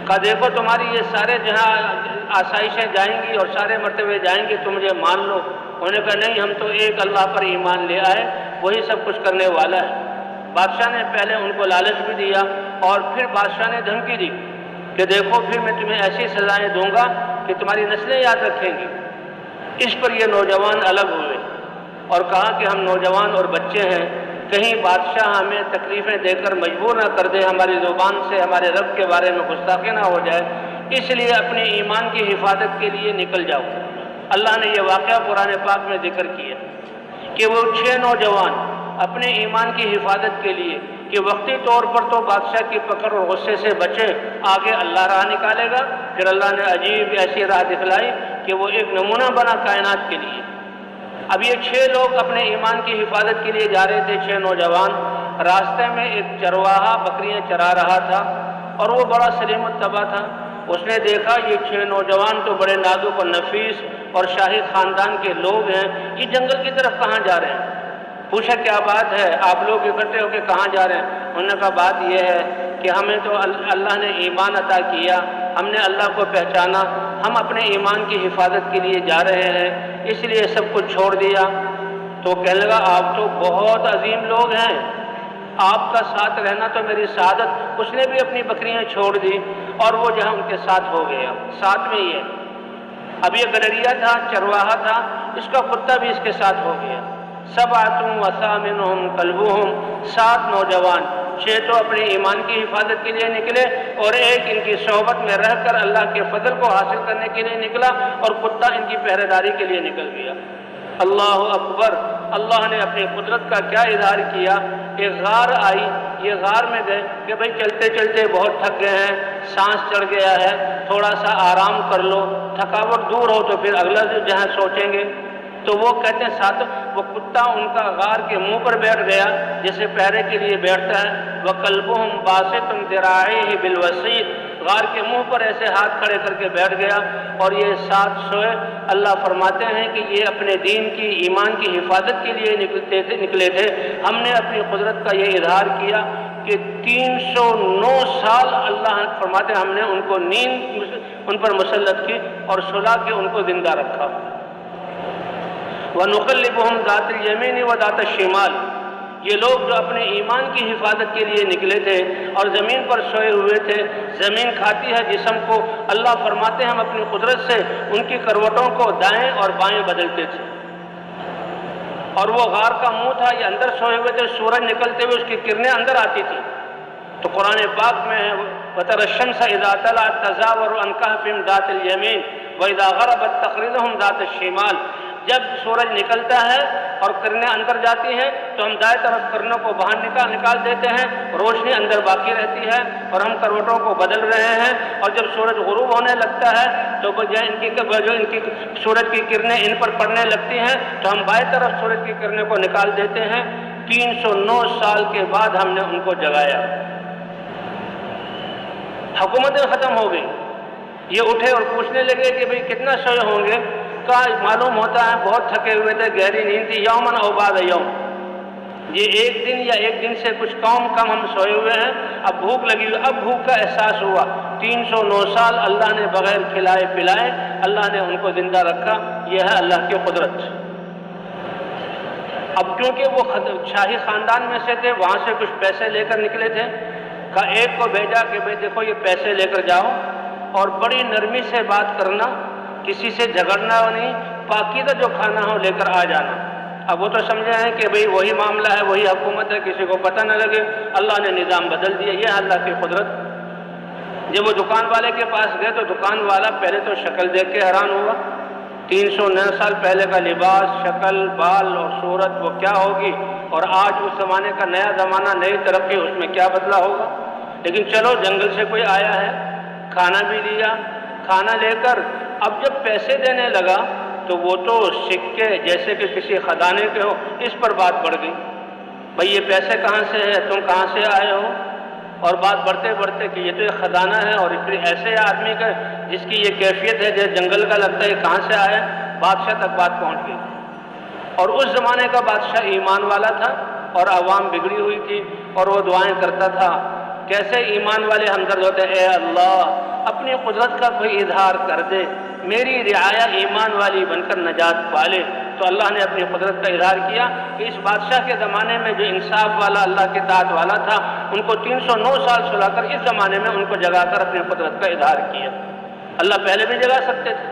کہا دیکھو تمہاری یہ سارے جہاں آسائشیں جائیں گی اور سارے مرتبے جائیں گے، تم مجھے مان لو۔ انہوں نے کہا نہیں، ہم تو ایک اللہ پر ایمان لے آئے، وہی سب کچھ کرنے والا ہے۔ بادشاہ نے پہلے ان کو لالچ بھی دیا اور پھر بادشاہ نے دھمکی دی کہ دیکھو پھر میں تمہیں ایسی سزائیں دوں گا کہ تمہاری نسلیں یاد رکھیں گی۔ اس پر یہ نوجوان الگ ہوئے اور کہا کہ ہم نوجوان اور بچے ہیں، کہیں بادشاہ ہمیں تکلیفیں دے کر مجبور نہ کر دے، ہماری زبان سے ہمارے رب کے بارے میں گستاخی نہ ہو جائے، اس لیے اپنے ایمان کی حفاظت کے لیے نکل جاؤ۔ اللہ نے یہ واقعہ قرآن پاک میں ذکر کیا کہ وہ 6 نوجوان اپنے ایمان کی حفاظت کے لیے کہ وقتی طور پر تو بادشاہ کی پکڑ اور غصے سے بچے، آگے اللہ راہ نکالے گا۔ پھر اللہ نے عجیب ایسی راہ دکھلائی کہ وہ ایک نمونہ بنا کائنات کے لیے۔ اب یہ 6 لوگ اپنے ایمان کی حفاظت کے لیے جا رہے تھے، 6 نوجوان۔ راستے میں ایک چرواہا بکریاں چرا رہا تھا اور وہ بڑا سلیم الطبع تھا۔ اس نے دیکھا یہ 6 نوجوان تو بڑے نازک و نفیس اور شاہی خاندان کے لوگ ہیں، یہ جنگل کی طرف کہاں جا رہے ہیں؟ پوچھا کیا بات ہے، آپ لوگ اکٹھے ہو کے کہاں جا رہے ہیں؟ انہوں نے کہا بات یہ ہے کہ ہمیں تو اللہ نے ایمان عطا کیا، ہم نے اللہ کو پہچانا، ہم اپنے ایمان کی حفاظت کے لیے جا رہے ہیں، اس لیے سب کچھ چھوڑ دیا۔ تو کہنے لگا آپ تو بہت عظیم لوگ ہیں، آپ کا ساتھ رہنا تو میری سعادت۔ اس نے بھی اپنی بکریاں چھوڑ دی اور وہ جو ہے ان کے ساتھ ہو گیا۔ ساتھ میں یہ اب یہ گڈریا تھا، چرواہا تھا، اس کا کتا بھی اس کے ساتھ ہو گیا۔ سبعۃ وثامنہم کلبہم، 7 نوجوان، 6 تو اپنے ایمان کی حفاظت کے لیے نکلے اور ایک ان کی صحبت میں رہ کر اللہ کے فضل کو حاصل کرنے کے لیے نکلا، اور کتا ان کی پہرے داری کے لیے نکل گیا۔ اللہ اکبر! اللہ نے اپنی قدرت کا کیا اظہار کیا۔ ایک غار آئی، یہ غار میں گئے کہ بھئی چلتے چلتے بہت تھک گئے ہیں، سانس چڑھ گیا ہے، تھوڑا سا آرام کر لو، تھکاوٹ دور ہو تو پھر اگلا جہاں سوچیں گے۔ تو وہ کہتے ہیں ساتھ وہ کتا ان کا غار کے منہ پر بیٹھ گیا جیسے پہرے کے لیے بیٹھتا ہے۔ وَقَلْبُهُمْ بَاسِطٌ ذِرَاعَيْهِ بِالْوَسِيدِ، غار کے منہ پر ایسے ہاتھ کھڑے کر کے بیٹھ گیا، اور یہ 7 سوئے۔ اللہ فرماتے ہیں کہ یہ اپنے دین کی، ایمان کی حفاظت کے لیے نکلے تھے۔ ہم نے اپنی قدرت کا یہ اظہار کیا کہ 309 سال اللہ فرماتے ہیں ہم نے ان کو نیند ان پر مسلط کی اور سلا کے ان کو زندہ رکھا۔ وَنُقَلِّبُهُمْ ذَاتَ الْيَمِينِ وَذَاتَ الشِّمَالِ، یہ لوگ جو اپنے ایمان کی حفاظت کے لیے نکلے تھے اور زمین پر سوئے ہوئے تھے، زمین کھاتی ہے جسم کو، اللہ فرماتے ہیں ہم اپنی قدرت سے ان کی کروٹوں کو دائیں اور بائیں بدلتے تھے۔ اور وہ غار کا منہ تھا، یہ اندر سوئے ہوئے تھے، سورج نکلتے ہوئے اس کی کرنیں اندر آتی تھی۔ تو قرآن پاک میں ہے وَتَرَى الشَّمْسَ إِذَا طَلَعَتْ تَزَاوَرُ عَنْ كَهْفِهِمْ ذَاتِ الْيَمِينِ وَإِذَا غَرَبَتْ تَقْرِضُهُمْ ذَاتَ الشِّمَالِ، جب سورج نکلتا ہے اور کرنیں اندر جاتی ہیں تو ہم دائیں طرف کرنوں کو باہر نکال دیتے ہیں، روشنی اندر باقی رہتی ہے اور ہم کروٹوں کو بدل رہے ہیں۔ اور جب سورج غروب ہونے لگتا ہے تو جو ان کی سورج کی کرنیں ان پر پڑنے لگتی ہیں تو ہم بائیں طرف سورج کی کرنیں کو نکال دیتے ہیں۔ 309 سال کے بعد ہم نے ان کو جگایا، حکومتیں ختم ہو گئی۔ یہ اٹھے اور پوچھنے لگے کہ بھئی کتنا سوئے ہوں گے؟ کہا معلوم ہوتا ہے بہت تھکے ہوئے تھے، گہری نیند تھی، یومن او بعد یوم، یہ ایک دن یا ایک دن سے کچھ کم ہم سوئے ہوئے ہیں، اب بھوک لگی ہوئی، اب بھوک کا احساس ہوا۔ 309 سال اللہ نے بغیر کھلائے پلائے اللہ نے ان کو زندہ رکھا، یہ ہے اللہ کی قدرت۔ اب کیونکہ وہ شاہی خاندان میں سے تھے، وہاں سے کچھ پیسے لے کر نکلے تھے، کہا ایک کو بھیجا کہ بھئی دیکھو یہ پیسے لے کر جاؤ اور بڑی نرمی سے بات کرنا، کسی سے جھگڑنا نہیں، پاکیزہ جو کھانا ہو لے کر آ جانا۔ اب وہ تو سمجھے ہیں کہ بھئی وہی معاملہ ہے، وہی حکومت ہے، کسی کو پتہ نہ لگے، اللہ نے نظام بدل دیا، یہ ہے اللہ کی قدرت۔ جب وہ دکان والے کے پاس گئے تو دکان والا پہلے تو شکل دیکھ کے حیران ہوا، 309 سال پہلے کا لباس، شکل، بال اور صورت وہ کیا ہوگی، اور آج اس زمانے کا نیا زمانہ، نئی ترقی، اس میں کیا بدلا ہوگا۔ لیکن چلو جنگل سے کوئی آیا ہے، کھانا بھی لیا، کھانا لے کر اب جب پیسے دینے لگا تو وہ تو سکے جیسے کہ کسی خزانے کے ہو، اس پر بات بڑھ گئی، بھئی یہ پیسے کہاں سے ہے، تم کہاں سے آئے ہو، اور بات بڑھتے بڑھتے کہ یہ تو ایک خزانہ ہے، اور پھر ایسے آدمی کا جس کی یہ کیفیت ہے جیسے جنگل کا لگتا ہے، کہاں سے آیا، بادشاہ تک بات پہنچ گئی۔ اور اس زمانے کا بادشاہ ایمان والا تھا اور عوام بگڑی ہوئی تھی، اور وہ دعائیں کرتا تھا۔ کیسے ایمان والے ہمدرد ہوتے، اے اللہ اپنی قدرت کا کوئی اظہار کر دے، میری رعایا ایمان والی بن کر نجات پالے۔ تو اللہ نے اپنی قدرت کا اظہار کیا کہ اس بادشاہ کے زمانے میں جو انصاف والا، اللہ کے اطاعت والا تھا، ان کو 309 سال سلا کر اس زمانے میں ان کو جگا کر اپنی قدرت کا اظہار کیا۔ اللہ پہلے بھی جگا سکتے تھے،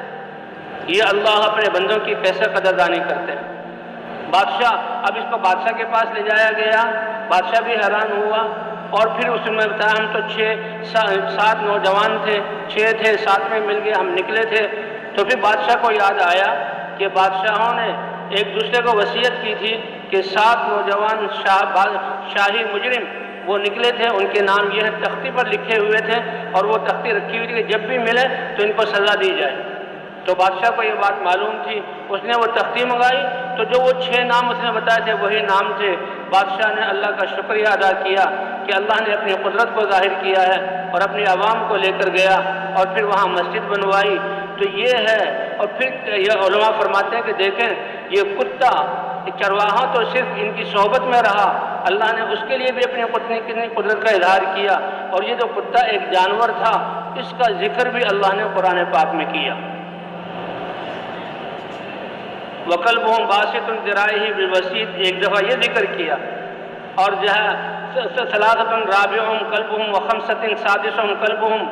یہ اللہ اپنے بندوں کی کیسے قدردانی کرتے ہیں۔ بادشاہ، اب اس کو بادشاہ کے پاس لے جایا گیا، بادشاہ بھی حیران ہوا، اور پھر اس میں بتایا ہم تو 7 نوجوان تھے، 6 تھے، 7 میں مل گئے، ہم نکلے تھے۔ تو پھر بادشاہ کو یاد آیا کہ بادشاہوں نے ایک دوسرے کو وصیت کی تھی کہ 7 نوجوان شاہی مجرم وہ نکلے تھے، ان کے نام یہ ہے، تختی پر لکھے ہوئے تھے، اور وہ تختی رکھی ہوئی تھی کہ جب بھی ملے تو ان کو سزا دی جائے۔ تو بادشاہ کو یہ بات معلوم تھی، اس نے وہ تختی منگائی تو جو وہ 6 نام اس نے بتائے تھے وہی نام تھے۔ بادشاہ نے اللہ کا شکریہ ادا کیا کہ اللہ نے اپنی قدرت کو ظاہر کیا ہے، اور اپنی عوام کو لے کر گیا اور پھر وہاں مسجد بنوائی۔ تو یہ ہے، اور پھر یہ علماء فرماتے ہیں کہ دیکھیں یہ کتا چرواہا تو صرف ان کی صحبت میں رہا، اللہ نے اس کے لیے بھی اپنی کتنی قدرت کا اظہار کیا، اور یہ جو کتا ایک جانور تھا اس کا ذکر بھی اللہ نے قرآن پاک میں کیا۔ وَقَلْبُهُمْ بَاسِطٌ ذِرَاعِهِ بِالْوَسِيطِ، ایک دفعہ یہ ذکر کیا، اور جو ہے ثَلَاثَةٌ رَابِعُهُمْ كَلْبُهُمْ وَخَمْسَةٌ سَادِسُهُمْ كَلْبُهُمْ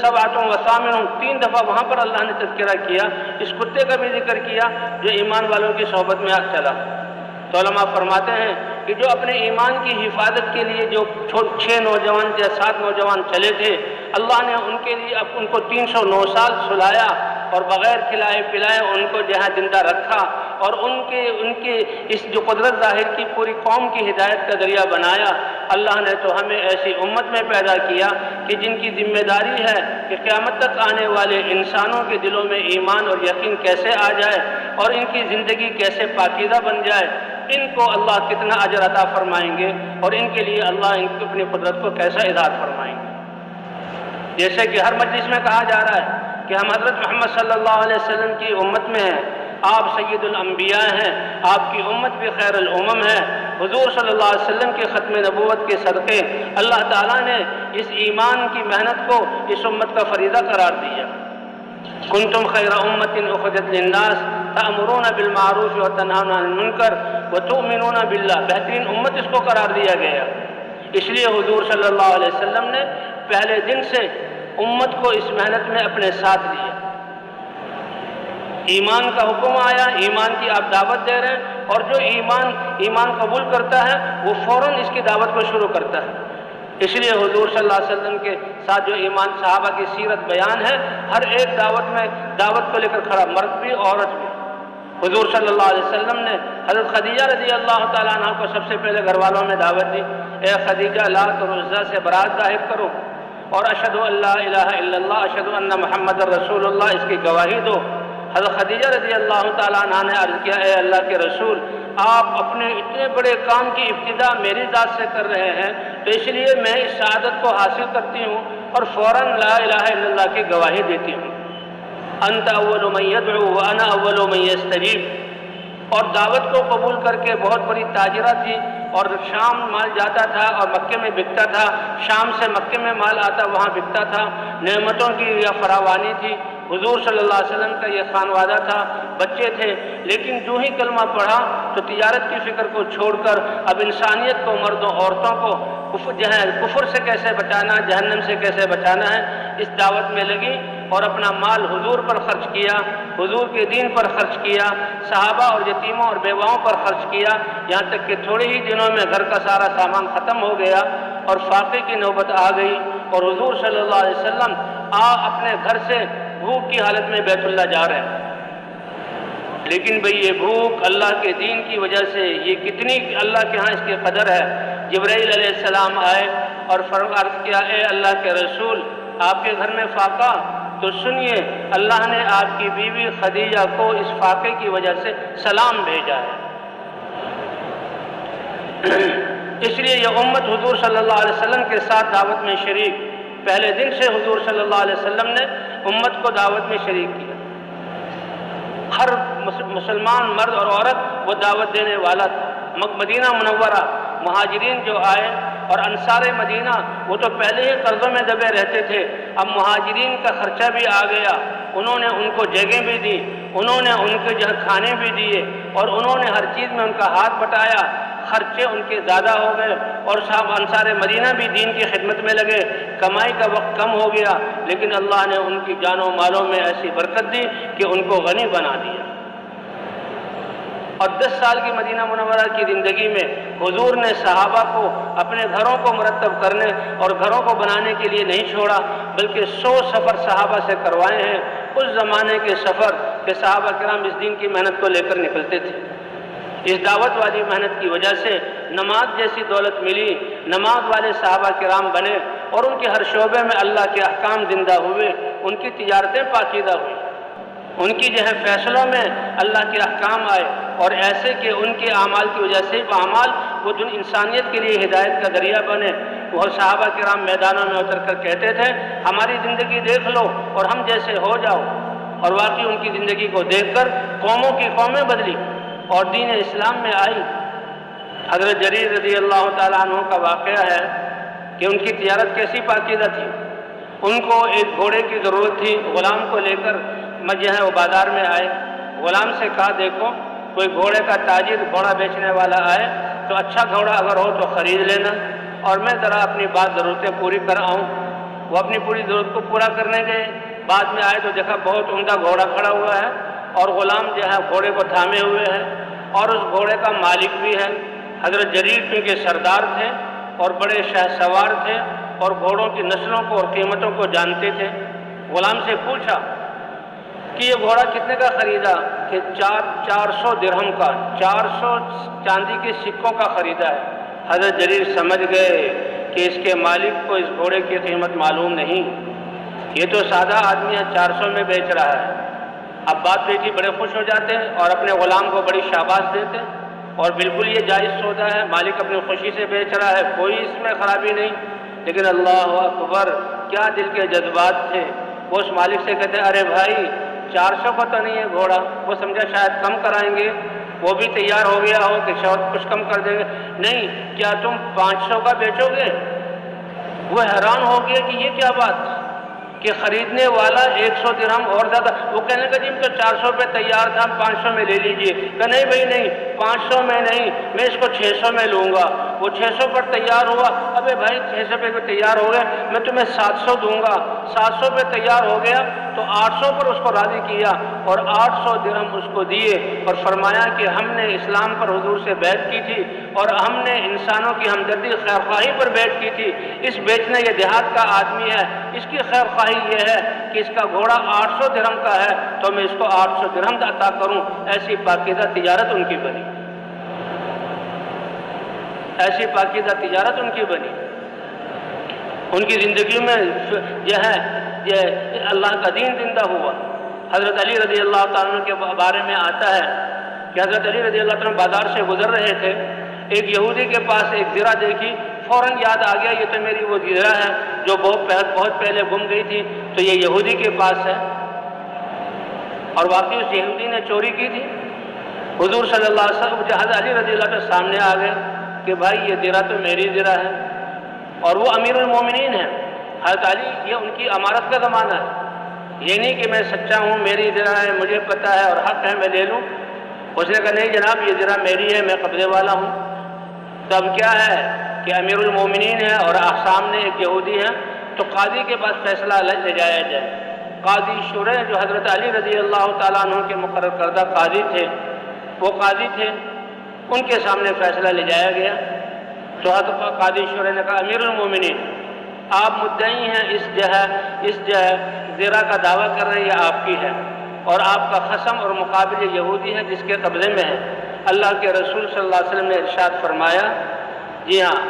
سَبْعَةٌ وَثَامِنُهُمْ، 3 دفعہ وہاں پر اللہ نے تذکرہ کیا، اس کتے کا بھی ذکر کیا جو ایمان والوں کی صحبت میں چلا۔ تو علماء فرماتے ہیں کہ جو اپنے ایمان کی حفاظت کے لیے جو 6 نوجوان یا 7 نوجوان چلے تھے، اللہ نے ان کے لیے ان کو 309 سال سلایا اور بغیر کھلائے پلائے ان کو جہاں زندہ رکھا، اور ان کے اس جو قدرت ظاہر کی پوری قوم کی ہدایت کا ذریعہ بنایا۔ اللہ نے تو ہمیں ایسی امت میں پیدا کیا کہ جن کی ذمہ داری ہے کہ قیامت تک آنے والے انسانوں کے دلوں میں ایمان اور یقین کیسے آ جائے اور ان کی زندگی کیسے پاکیزہ بن جائے، ان کو اللہ کتنا اجر عطا فرمائیں گے، اور ان کے لیے اللہ ان کی اپنی قدرت کو کیسا اظہار فرمائیں گے۔ جیسے کہ ہر مجلس میں کہا جا رہا ہے کہ ہم حضرت محمد صلی اللہ علیہ وسلم کی امت میں ہیں، آپ سید الانبیاء ہیں، آپ کی امت بھی خیر الامم ہے۔ حضور صلی اللہ علیہ وسلم کے ختم نبوت کے صدقے اللہ تعالیٰ نے اس ایمان کی محنت کو اس امت کا فریضہ قرار دیا۔ کنتم خیر امت اخرجت للناس تأمرون بالمعروف وتنہون عن المنکر وتؤمنون باللہ، بہترین امت اس کو قرار دیا گیا۔ اس لیے حضور صلی اللہ علیہ وسلم نے پہلے دن سے امت کو اس محنت میں اپنے ساتھ لیا۔ ایمان کا حکم آیا، ایمان کی آپ دعوت دے رہے ہیں، اور جو ایمان قبول کرتا ہے وہ فوراً اس کی دعوت کو شروع کرتا ہے۔ اس لیے حضور صلی اللہ علیہ وسلم کے ساتھ جو ایمان صحابہ کی سیرت بیان ہے، ہر ایک دعوت میں دعوت کو لے کر کھڑا، مرد بھی عورت بھی۔ حضور صلی اللہ علیہ وسلم نے حضرت خدیجہ رضی اللہ تعالیٰ عنہ کو سب سے پہلے گھر والوں میں دعوت دی، اے خدیجہ لات اور عزیٰ سے برات ظاہر کرو، اور اشہد ان لا الہ الا اللہ اشہد ان محمد رسول اللہ، اس کی گواہی دو۔ حضرت خدیجہ رضی اللہ تعالیٰ عنہ نے عرض کیا، اے اللہ کے رسول، آپ اپنے اتنے بڑے کام کی ابتدا میری ذات سے کر رہے ہیں، تو اس لیے میں اس سعادت کو حاصل کرتی ہوں اور فوراً لا الہ الا اللہ کی گواہی دیتی ہوں۔ انت اول من یدعو وانا اول من یستجیب، اور دعوت کو قبول کر کے بہت بڑی تاجرہ تھی، اور شام مال جاتا تھا اور مکے میں بکتا تھا، شام سے مکے میں مال آتا وہاں بکتا تھا، نعمتوں کی یہ فراوانی تھی۔ حضور صلی اللہ علیہ وسلم کا یہ خانوادہ تھا، بچے تھے، لیکن جو ہی کلمہ پڑھا تو تجارت کی فکر کو چھوڑ کر اب انسانیت کو، مردوں عورتوں کو کفر سے کیسے بچانا، جہنم سے کیسے بچانا ہے، اس دعوت میں لگی، اور اپنا مال حضور پر خرچ کیا، حضور کے دین پر خرچ کیا، صحابہ اور یتیموں اور بیواؤں پر خرچ کیا، یہاں تک کہ تھوڑے ہی دنوں میں گھر کا سارا سامان ختم ہو گیا اور فاقے کی نوبت آ گئی، اور حضور صلی اللہ علیہ وسلم اپنے گھر سے بھوک کی حالت میں بیت اللہ جا رہے ہیں۔ لیکن بھئی یہ بھوک اللہ کے دین کی وجہ سے، یہ کتنی اللہ کے ہاں اس کی قدر ہے۔ جبرائیل علیہ السلام آئے اور عرض کیا، اے اللہ کے رسول، آپ کے گھر میں فاقہ، تو سنیے اللہ نے آپ کی بیوی خدیجہ کو اس فاقے کی وجہ سے سلام بھیجا ہے۔ اس لیے یہ امت حضور صلی اللہ علیہ وسلم کے ساتھ دعوت میں شریک، پہلے دن سے حضور صلی اللہ علیہ وسلم نے امت کو دعوت میں شریک کیا۔ ہر مسلمان مرد اور عورت وہ دعوت دینے والا تھا۔ مدینہ منورہ مہاجرین جو آئے اور انصار مدینہ وہ تو پہلے ہی قرضوں میں دبے رہتے تھے، اب مہاجرین کا خرچہ بھی آ گیا، انہوں نے ان کو جگہیں بھی دی، انہوں نے ان کے کھانے بھی دیے، اور انہوں نے ہر چیز میں ان کا ہاتھ بٹایا، خرچے ان کے زیادہ ہو گئے، اور صاحب انصار مدینہ بھی دین کی خدمت میں لگے، کمائی کا وقت کم ہو گیا، لیکن اللہ نے ان کی جانوں مالوں میں ایسی برکت دی کہ ان کو غنی بنا دیا۔ اور 10 سال کی مدینہ منورہ کی زندگی میں حضور نے صحابہ کو اپنے گھروں کو مرتب کرنے اور گھروں کو بنانے کے لیے نہیں چھوڑا، بلکہ 100 سفر صحابہ سے کروائے ہیں، اس زمانے کے سفر کہ صحابہ کرام اس دین کی محنت کو لے کر نکلتے تھے۔ اس دعوت والی محنت کی وجہ سے نماز جیسی دولت ملی، نماز والے صحابہ کرام بنے اور ان کے ہر شعبے میں اللہ کے احکام زندہ ہوئے، ان کی تجارتیں پاکیزہ ہوئی، ان کی فیصلوں میں اللہ کے احکام آئے، اور ایسے کہ ان کے اعمال کی وجہ سے وہ اعمال وہ جو انسانیت کے لیے ہدایت کا ذریعہ بنے۔ وہ صحابہ کرام میدانوں میں اتر کر کہتے تھے ہماری زندگی دیکھ لو اور ہم جیسے ہو جاؤ، اور واقعی ان کی زندگی کو دیکھ کر قوموں کی قومیں بدلی اور دین اسلام میں آئی۔ حضرت جریر رضی اللہ تعالیٰ عنہ کا واقعہ ہے کہ ان کی تجارت کیسی پاکیزہ تھی۔ ان کو ایک گھوڑے کی ضرورت تھی، غلام کو لے کر وہ بازار میں آئے، غلام سے کہا دیکھو کوئی گھوڑے کا تاجر گھوڑا بیچنے والا آئے تو اچھا گھوڑا اگر ہو تو خرید لینا، اور میں ذرا اپنی ضرورتیں پوری کر آؤں۔ وہ اپنی پوری ضرورت کو پورا کرنے گئے، بعد میں آئے تو دیکھا بہت عمدہ گھوڑا کھڑا ہوا ہے اور غلام گھوڑے کو تھامے ہوئے ہے، اور اس گھوڑے کا مالک بھی ہے۔ حضرت جریر کیونکہ سردار تھے اور بڑے شاہ سوار تھے اور گھوڑوں کی نسلوں کو اور قیمتوں کو جانتے تھے، غلام سے پوچھا کہ یہ گھوڑا کتنے کا خریدا؟ کہ 400 درہم کا، 400 چاندی کے سکوں کا خریدا ہے۔ حضرت جریر سمجھ گئے کہ اس کے مالک کو اس گھوڑے کی قیمت معلوم نہیں، یہ تو سادہ آدمی ہے، 400 میں بیچ رہا ہے۔ اب بات بیٹی بڑے خوش ہو جاتے ہیں اور اپنے غلام کو بڑی شاباش دیتے ہیں، اور بالکل یہ جائز سودا ہے، مالک اپنی خوشی سے بیچ رہا ہے، کوئی اس میں خرابی نہیں۔ لیکن اللہ اکبر کیا دل کے جذبات تھے، وہ اس مالک سے کہتے ارے بھائی 400 کا تو نہیں ہے گھوڑا، وہ سمجھا شاید کم کرائیں گے، وہ بھی تیار ہو گیا ہو کہ شاید کچھ کم کر دیں گے، نہیں کیا تم 500 کا بیچو گے؟ وہ حیران ہو گیا کہ یہ کیا بات کہ خریدنے والا 100 درہم اور زیادہ، وہ کہنے کا جی تو 400 پہ تیار تھا، 500 میں لے لیجئے۔ کہ نہیں بھائی نہیں، 500 میں نہیں، میں اس کو 600 میں لوں گا۔ وہ 600 پر تیار ہوا، ابے بھائی 600 پہ تیار ہو گیا، میں تمہیں 700 دوں گا۔ 700 پہ تیار ہو گیا تو 800 پر اس کو راضی کیا اور 800 درہم اس کو دیے، اور فرمایا کہ ہم نے اسلام پر حضور سے بیعت کی تھی اور ہم نے انسانوں کی ہمدردی خیر خواہی پر بیعت کی تھی، اس بیچنے یہ دیہات کا آدمی ہے، اس کی خیر خواہی یہ ہے کہ اس کا گھوڑا 800 درہم کا ہے تو میں اس کو 800 درہم عطا کروں۔ ایسی پاکیزہ تجارت ان کی بنی، ایسی پاکیزہ تجارت ان کی بنی۔ ان کی زندگی میں یہ اللہ کا دین زندہ ہوا۔ حضرت علی رضی اللہ تعالیٰ عنہ کے بارے میں آتا ہے کہ حضرت علی رضی اللہ تعالیٰ عنہ بازار سے گزر رہے تھے، ایک یہودی کے پاس ایک زرہ دیکھی، فوراً یاد آ گیا یہ تو میری وہ زرہ ہے جو بہت پہلے گم گئی تھی، تو یہ یہودی کے پاس ہے، اور واقعی اس یہودی نے چوری کی تھی۔ حضور صلی اللہ علیہ وسلم حضرت علی رضی اللہ عنہ سامنے آ گئے کہ بھائی یہ زرہ تو میری زرہ ہے، اور وہ امیر المومنین ہیں حضرت علی، یہ ان کی امارت کا زمانہ ہے، یہ نہیں کہ میں سچا ہوں میری زرہ ہے مجھے پتہ ہے اور حق ہے میں لے لوں۔ اس نے کہا نہیں جناب یہ زرہ میری ہے، میں قبضے والا ہوں۔ تب کیا ہے کہ امیر المومنین ہے اور سامنے ایک یہودی ہے، تو قاضی کے پاس فیصلہ لے جایا جائے۔ قاضی شریح جو حضرت علی رضی اللہ تعالیٰ عنہ کے مقرر کردہ قاضی تھے، وہ قاضی تھے، ان کے سامنے فیصلہ لے جایا گیا۔ تو حضرت قاضی شریح نے کہا امیر المومنین آپ مدعی ہیں، اس زرہ کا دعویٰ کر رہے ہیں یہ آپ کی ہے، اور آپ کا خصم اور مقابل یہودی ہے جس کے قبضے میں ہے۔ اللہ کے رسول صلی اللہ علیہ وسلم نے ارشاد فرمایا، جی ہاں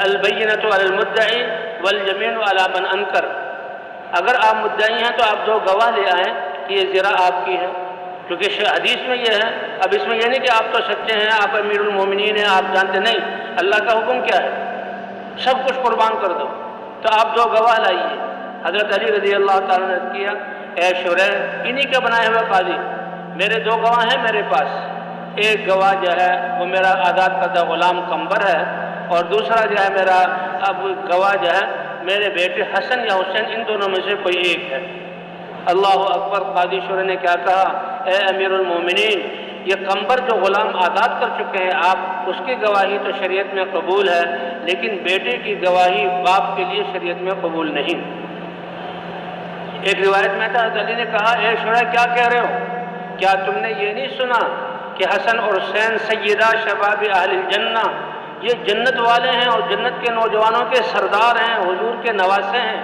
البینۃ علی المدعی والیمین علی من انکر، اگر آپ مدعی ہیں تو آپ 2 گواہ لے آئیں کہ یہ زرہ آپ کی ہے، کیونکہ حدیث میں یہ ہے۔ اب اس میں یہ نہیں کہ آپ تو سچے ہیں، آپ امیر المومنین ہیں، آپ جانتے نہیں، اللہ کا حکم کیا ہے سب کچھ قربان کر دو، تو آپ 2 گواہ لائیے۔ حضرت علی رضی اللہ تعالیٰ نے کیا اے شریح انہی کے بنائے ہوئے قاضی، میرے 2 گواہ ہیں میرے پاس، ایک گواہ جو ہے وہ میرا آزاد کردہ غلام قمبر ہے، اور دوسرا جو ہے میرا گواہ جو ہے میرے بیٹے حسن یا حسین، ان دونوں میں سے کوئی ایک ہے۔ اللہ اکبر۔ قاضی شریح نے کیا کہا، اے امیر المومنین یہ قمبر جو غلام آزاد کر چکے ہیں آپ، اس کی گواہی تو شریعت میں قبول ہے، لیکن بیٹے کی گواہی باپ کے لیے شریعت میں قبول نہیں۔ ایک روایت میں تھا حضرت علی نے کہا اے شریح کیا کہہ رہے ہو، کیا تم نے یہ نہیں سنا کہ حسن اور حسین سیدہ شباب اہل الجنہ، یہ جنت والے ہیں اور جنت کے نوجوانوں کے سردار ہیں، حضور کے نواسے ہیں۔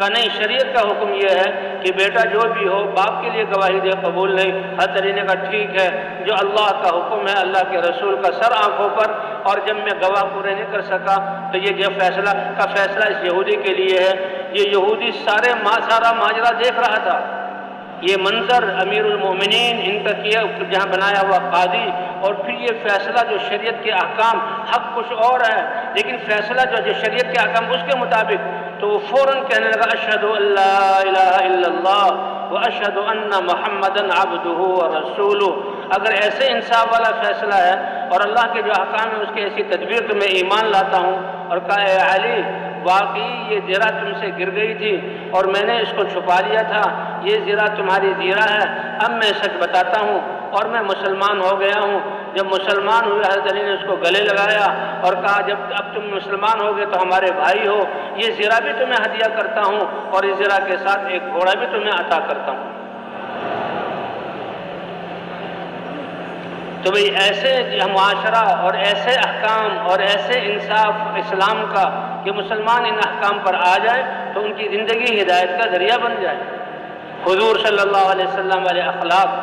کہ نہیں، شریعت کا حکم یہ ہے کہ بیٹا جو بھی ہو باپ کے لیے گواہی دے، قبول نہیں۔ حضرت علی نے کہا ٹھیک ہے، جو اللہ کا حکم ہے، اللہ کے رسول کا سر آنکھوں پر، اور جب میں گواہ پورے نہیں کر سکا تو یہ جو فیصلہ اس یہودی کے لیے ہے۔ یہ یہودی سارا ماجرا دیکھ رہا تھا، یہ منظر امیر المومنین ان کا کیا جہاں بنایا ہوا قاضی، اور پھر یہ فیصلہ جو شریعت کے احکام، حق کچھ اور ہے لیکن فیصلہ جو شریعت کے احکام اس کے مطابق، تو وہ فوراً کہنے لگا اشہد ان لا الہ الا اللہ واشہد ان محمدً عبدہ ورسولہ۔ اگر ایسے انصاف والا فیصلہ ہے اور اللہ کے جو احکام ہیں اس کی ایسی تدبیر تو میں ایمان لاتا ہوں۔ اور کہا اے علی، واقعی یہ زرہ تم سے گر گئی تھی اور میں نے اس کو چھپا لیا تھا، یہ زرہ تمہاری زرہ ہے، اب میں سچ بتاتا ہوں اور میں مسلمان ہو گیا ہوں۔ جب مسلمان ہوئے حضرت علی نے اس کو گلے لگایا اور کہا جب اب تم مسلمان ہو گئے تو ہمارے بھائی ہو، یہ زرہ بھی تمہیں ہدیہ کرتا ہوں اور اس زرہ کے ساتھ ایک گھوڑا بھی تمہیں عطا کرتا ہوں۔ تو بھئی ایسے معاشرہ اور ایسے احکام اور ایسے انصاف اسلام کا کہ مسلمان ان احکام پر آ جائیں تو ان کی زندگی ہدایت کا ذریعہ بن جائے۔ حضور صلی اللہ علیہ وسلم والے اخلاق۔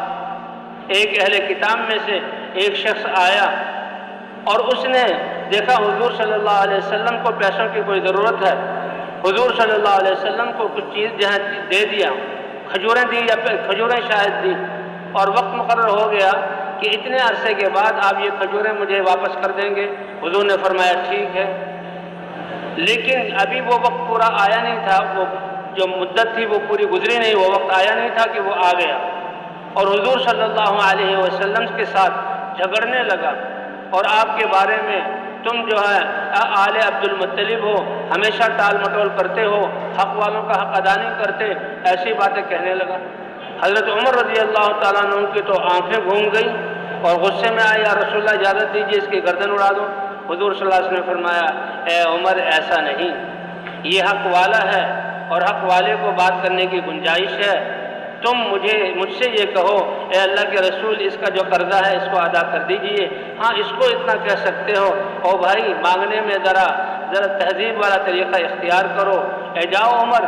ایک اہل کتاب میں سے ایک شخص آیا اور اس نے دیکھا حضور صلی اللہ علیہ وسلم کو پیسوں کی کوئی ضرورت ہے، حضور صلی اللہ علیہ وسلم کو کچھ چیز جہاں دے دیا، کھجوریں دی یا کھجوریں شاید دی، اور وقت مقرر ہو گیا کہ اتنے عرصے کے بعد آپ یہ کھجوریں مجھے واپس کر دیں گے۔ حضور نے فرمایا ٹھیک ہے، لیکن ابھی وہ وقت پورا آیا نہیں تھا، وہ جو مدت تھی وہ پوری گزری نہیں، وہ وقت آیا نہیں تھا کہ وہ آ گیا، اور حضور صلی اللہ علیہ وسلم کے ساتھ جھگڑنے لگا اور آپ کے بارے میں تم جو ہے آل عبد المطلب ہو، ہمیشہ ٹال مٹول کرتے ہو، حق والوں کا حق ادا نہیں کرتے، ایسی باتیں کہنے لگا۔ حضرت عمر رضی اللہ تعالیٰ عنہ کی تو آنکھیں گھوم گئی اور غصے میں آئے، یا رسول اللہ اجازت دیجیے اس کی گردن اڑا دو۔ حضور صلی اللہ علیہ وسلم نے فرمایا اے عمر ایسا نہیں، یہ حق والا ہے اور حق والے کو بات کرنے کی گنجائش ہے، تم مجھ سے یہ کہو اے اللہ کے رسول اس کا جو قرضہ ہے اس کو ادا کر دیجئے۔ ہاں اس کو اتنا کہہ سکتے ہو او بھائی مانگنے میں ذرا تہذیب والا طریقہ اختیار کرو، اے جاؤ عمر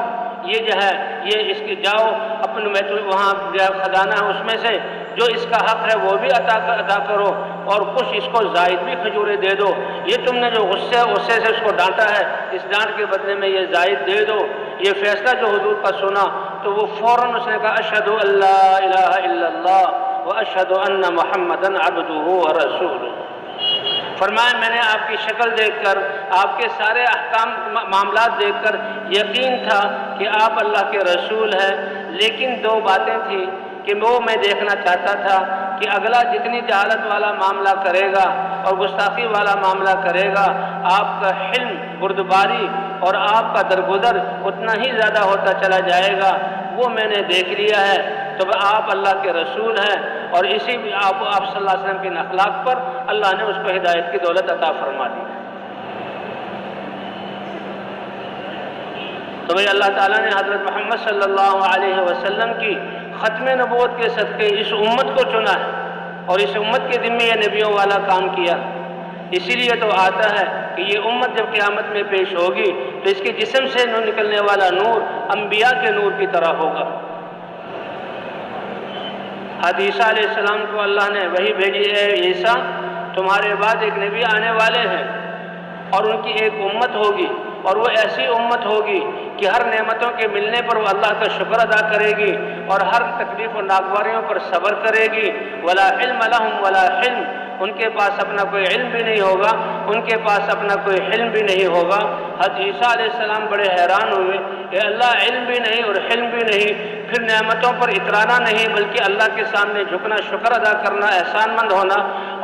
یہ جو ہے یہ اس کی جاؤ اپنے میں تو وہاں خزانہ ہے اس میں سے جو اس کا حق ہے وہ بھی ادا کرو، اور کچھ اس کو زائد بھی کھجوریں دے دو، یہ تم نے جو غصے سے اس کو ڈانٹا ہے اس ڈانٹ کے بدلے میں یہ زائد دے دو۔ یہ فیصلہ جو حضور کا سنا تو وہ فوراً اس نے کہا اشہد ان لا الہ الا اللہ واشہد ان محمدً عبدہ ورسولہ۔ فرمایا میں نے آپ کی شکل دیکھ کر، آپ کے سارے احکام معاملات دیکھ کر یقین تھا کہ آپ اللہ کے رسول ہیں، لیکن دو باتیں تھیں کہ وہ میں دیکھنا چاہتا تھا کہ اگلا جتنی جہالت والا معاملہ کرے گا اور گستاخی والا معاملہ کرے گا، آپ کا حلم بردباری اور آپ کا درگزر اتنا ہی زیادہ ہوتا چلا جائے گا، وہ میں نے دیکھ لیا ہے۔ تو آپ اللہ کے رسول ہیں اور اسی آپ صلی اللہ علیہ وسلم کے اخلاق پر اللہ نے اس کو ہدایت کی دولت عطا فرما دی۔ تو بھئی اللہ تعالیٰ نے حضرت محمد صلی اللہ علیہ وسلم کی ختم نبوت کے صدقے اس امت کو چنا ہے اور اس امت کے ذمہ یہ نبیوں والا کام کیا، اسی لیے تو آتا ہے کہ یہ امت جب قیامت میں پیش ہوگی تو اس کے جسم سے نکلنے والا نور انبیاء کے نور کی طرح ہوگا۔ حضرت عیسیٰ علیہ السلام کو اللہ نے وحی بھیجی اے عیسیٰ تمہارے بعد ایک نبی آنے والے ہیں اور ان کی ایک امت ہوگی، اور وہ ایسی امت ہوگی کہ ہر نعمتوں کے ملنے پر وہ اللہ کا شکر ادا کرے گی اور ہر تکلیف و ناگواریوں پر صبر کرے گی۔ ولا علم لہم ولا حلم، ان کے پاس اپنا کوئی علم بھی نہیں ہوگا، ان کے پاس اپنا کوئی حلم بھی نہیں ہوگا۔ حضرت عیسیٰ علیہ السلام بڑے حیران ہوئے کہ اللہ علم بھی نہیں اور حلم بھی نہیں، پھر نعمتوں پر اترانا نہیں بلکہ اللہ کے سامنے جھکنا، شکر ادا کرنا، احسان مند ہونا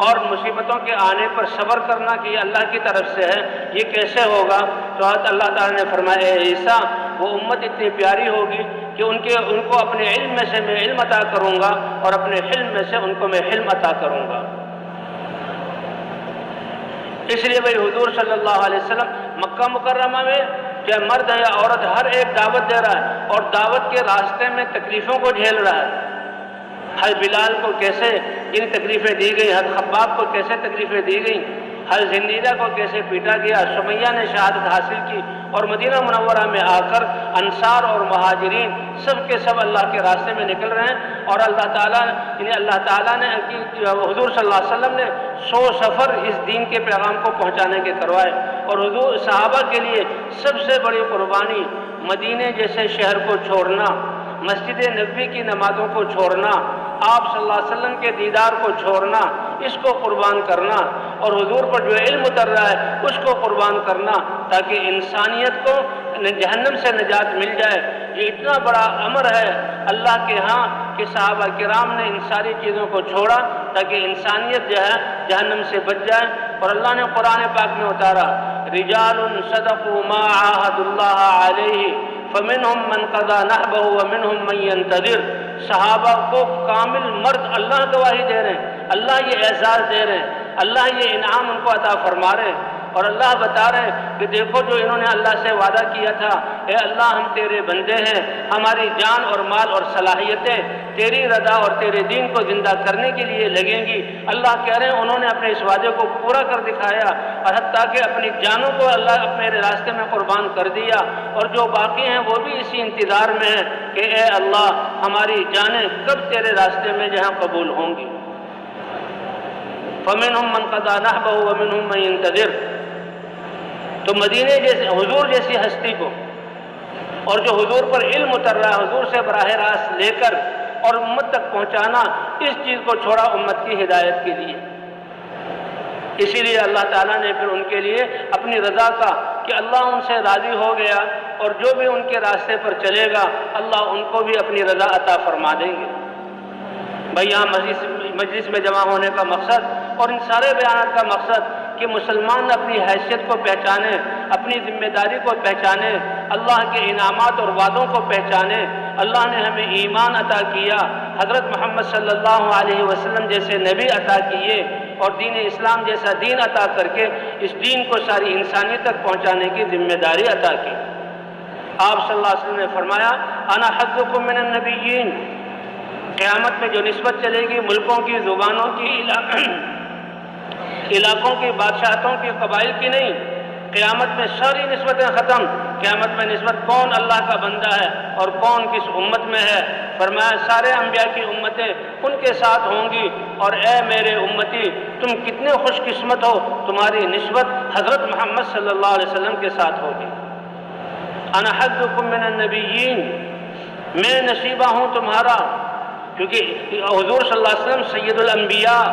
اور مصیبتوں کے آنے پر صبر کرنا کہ یہ اللہ کی طرف سے ہے، یہ کیسے ہوگا؟ تو حضرت اللہ تعالیٰ نے فرمایا اے عیسیٰ وہ امت اتنی پیاری ہوگی کہ ان کو اپنے علم میں سے میں علم عطا کروں گا اور اپنے حلم میں سے ان کو میں حلم عطا کروں گا۔ اس لیے بھائی حضور صلی اللہ علیہ وسلم مکہ مکرمہ میں چاہے مرد ہے یا عورت ہر ایک دعوت دے رہا ہے اور دعوت کے راستے میں تکلیفوں کو جھیل رہا ہے۔ حضرت بلال کو کیسے ان تکلیفیں دی گئی، حضرت خباب کو کیسے تکلیفیں دی گئیں، ہر زندیدہ کو کیسے پیٹا گیا، سمیہ نے شہادت حاصل کی، اور مدینہ منورہ میں آ کر انصار اور مہاجرین سب کے سب اللہ کے راستے میں نکل رہے ہیں، اور اللہ تعالیٰ نے حضور صلی اللہ علیہ وسلم نے 100 سفر اس دین کے پیغام کو پہنچانے کے کروائے، اور حضور صحابہ کے لیے سب سے بڑی قربانی مدینے جیسے شہر کو چھوڑنا، مسجد نبوی کی نمازوں کو چھوڑنا، آپ صلی اللہ علیہ وسلم کے دیدار کو چھوڑنا، اس کو قربان کرنا، اور حضور پر جو علم اتر رہا ہے اس کو قربان کرنا، تاکہ انسانیت کو جہنم سے نجات مل جائے۔ یہ اتنا بڑا امر ہے اللہ کے ہاں کہ صحابہ کرام نے ان ساری چیزوں کو چھوڑا تاکہ انسانیت جو ہے جہنم سے بچ جائے۔ اور اللہ نے قرآن پاک میں اتارا، رجال صدقوا ما عاهدوا الله علیہ فمنهم من قضى نحبه ومنهم من ينتظر۔ صحابہ کو کامل مرد اللہ گواہی دے رہے ہیں، اللہ یہ اعزاز دے رہے ہیں، اللہ یہ انعام ان کو عطا فرما رہے ہیں، اور اللہ بتا رہے ہیں کہ دیکھو جو انہوں نے اللہ سے وعدہ کیا تھا، اے اللہ ہم تیرے بندے ہیں، ہماری جان اور مال اور صلاحیتیں تیری رضا اور تیرے دین کو زندہ کرنے کے لیے لگیں گی۔ اللہ کہہ رہے ہیں انہوں نے اپنے اس وعدے کو پورا کر دکھایا، اور حتیٰ کہ اپنی جانوں کو اللہ میرے راستے میں قربان کر دیا، اور جو باقی ہیں وہ بھی اسی انتظار میں ہیں کہ اے اللہ ہماری جانیں کب تیرے راستے میں جہاں قبول ہوں گی۔ فَمِنْهُمْ مَنْ قَضَى نَحْبَهُ وَمِنْهُمْ مَنْ يَنْتَظِرُ۔ تو مدینے جیسے حضور جیسی ہستی کو، اور جو حضور پر علم اتر رہا ہے حضور سے براہ راست لے کر اور امت تک پہنچانا، اس چیز کو چھوڑا امت کی ہدایت کے لیے۔ اسی لیے اللہ تعالیٰ نے پھر ان کے لیے اپنی رضا کا کہ اللہ ان سے راضی ہو گیا، اور جو بھی ان کے راستے پر چلے گا اللہ ان کو بھی اپنی رضا عطا فرما دیں گے۔ بھائی یہاں مجلس میں جمع ہونے کا مقصد اور ان سارے بیانات کا مقصد کہ مسلمان اپنی حیثیت کو پہچانے، اپنی ذمہ داری کو پہچانے، اللہ کے انعامات اور وعدوں کو پہچانے۔ اللہ نے ہمیں ایمان عطا کیا، حضرت محمد صلی اللہ علیہ وسلم جیسے نبی عطا کیے، اور دین اسلام جیسا دین عطا کر کے اس دین کو ساری انسانیت تک پہنچانے کی ذمہ داری عطا کی۔ آپ صلی اللہ علیہ وسلم نے فرمایا، انا حظکم من النبیین۔ قیامت میں جو نسبت چلے گی ملکوں کی، زبانوں کی، علاقوں کی، بادشاہتوں کی، قبائل کی نہیں، قیامت میں ساری نسبتیں ختم۔ قیامت میں نسبت کون اللہ کا بندہ ہے اور کون کس امت میں ہے۔ فرمایا سارے انبیاء کی امتیں ان کے ساتھ ہوں گی، اور اے میرے امتی تم کتنے خوش قسمت ہو، تمہاری نسبت حضرت محمد صلی اللہ علیہ وسلم کے ساتھ ہوگی۔ انا حظکم من النبیین، میں نصیبہ ہوں تمہارا، کیونکہ حضور صلی اللہ علیہ وسلم سید الانبیاء،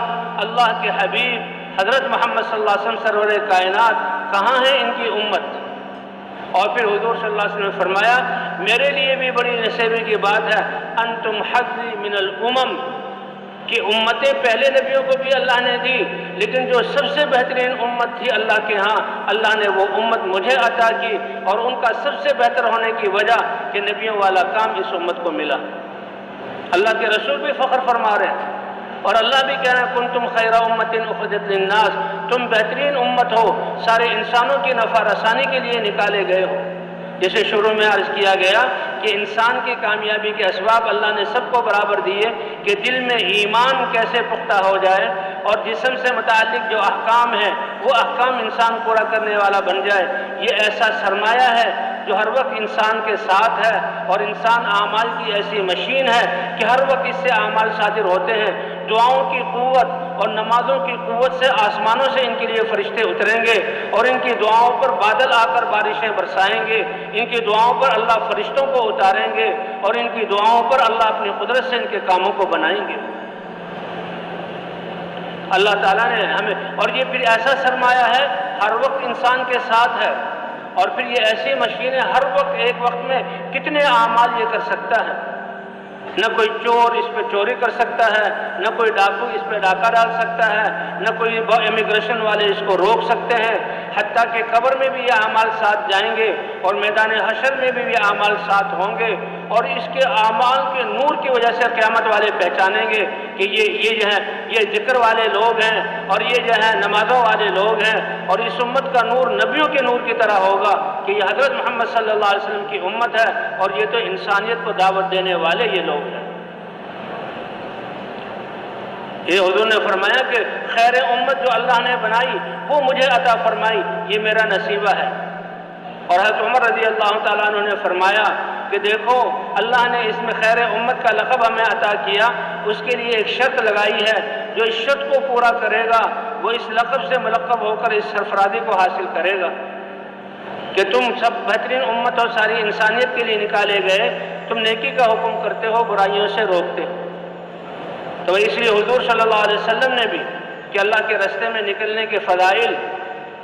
اللہ کے حبیب حضرت محمد صلی اللہ علیہ وسلم سرور کائنات، کہاں ہے ان کی امت؟ اور پھر حضور صلی اللہ علیہ وسلم نے فرمایا میرے لیے بھی بڑی نصیبی کی بات ہے، انتم حظی من الامم، کہ امتیں پہلے نبیوں کو بھی اللہ نے دی، لیکن جو سب سے بہترین امت تھی اللہ کے ہاں، اللہ نے وہ امت مجھے عطا کی، اور ان کا سب سے بہتر ہونے کی وجہ کہ نبیوں والا کام اس امت کو ملا۔ اللہ کے رسول بھی فخر فرما رہے ہیں، اور اللہ بھی کہہ رہے ہیں کنتم خیر امت اخرجت للناس، تم بہترین امت ہو، سارے انسانوں کی نفع رسانی کے لیے نکالے گئے ہو۔ جیسے شروع میں عرض کیا گیا کہ انسان کی کامیابی کے اسباب اللہ نے سب کو برابر دیے کہ دل میں ایمان کیسے پختہ ہو جائے، اور جسم سے متعلق جو احکام ہیں وہ احکام انسان پورا کرنے والا بن جائے۔ یہ ایسا سرمایہ ہے جو ہر وقت انسان کے ساتھ ہے، اور انسان اعمال کی ایسی مشین ہے کہ ہر وقت اس سے اعمال صادر ہوتے ہیں۔ دعاؤں کی قوت اور نمازوں کی قوت سے آسمانوں سے ان کے لیے فرشتے اتریں گے، اور ان کی دعاؤں پر بادل آ کر بارشیں برسائیں گے، ان کی دعاؤں پر اللہ فرشتوں کو اتاریں گے، اور ان کی دعاؤں پر اللہ اپنی قدرت سے ان کے کاموں کو بنائیں گے۔ اللہ تعالیٰ نے ہمیں، اور یہ پھر ایسا سرمایہ ہے ہر وقت انسان کے ساتھ ہے، اور پھر یہ ایسی مشینیں ہر وقت ایک وقت میں کتنے اعمال یہ کر سکتا ہے۔ نہ کوئی چور اس پہ چوری کر سکتا ہے، نہ کوئی ڈاکو اس پہ ڈاکہ ڈال سکتا ہے، نہ کوئی امیگریشن والے اس کو روک سکتے ہیں، حتیٰ کہ قبر میں بھی یہ اعمال ساتھ جائیں گے، اور میدان حشر میں بھی یہ اعمال ساتھ ہوں گے، اور اس کے اعمال کے نور کی وجہ سے قیامت والے پہچانیں گے کہ یہ جو ہے یہ ذکر والے لوگ ہیں، اور یہ جو ہے نمازوں والے لوگ ہیں، اور اس امت کا نور نبیوں کے نور کی طرح ہوگا کہ یہ حضرت محمد صلی اللہ علیہ وسلم کی امت ہے، اور یہ تو انسانیت کو دعوت دینے والے یہ لوگ ہیں۔ یہ حضور نے فرمایا کہ خیر امت جو اللہ نے بنائی وہ مجھے عطا فرمائی، یہ میرا نصیبہ ہے۔ اور حضرت عمر رضی اللہ تعالیٰ عنہ نے فرمایا کہ دیکھو اللہ نے اس میں خیر امت کا لقب ہمیں عطا کیا، اس کے لیے ایک شرط لگائی ہے، جو اس شرط کو پورا کرے گا وہ اس لقب سے ملقب ہو کر اس سرفرازی کو حاصل کرے گا کہ تم سب بہترین امت اور ساری انسانیت کے لیے نکالے گئے، تم نیکی کا حکم کرتے ہو، برائیوں سے روکتے ہو۔ تو اس لیے حضور صلی اللہ علیہ وسلم نے بھی کہ اللہ کے راستے میں نکلنے کے فضائل،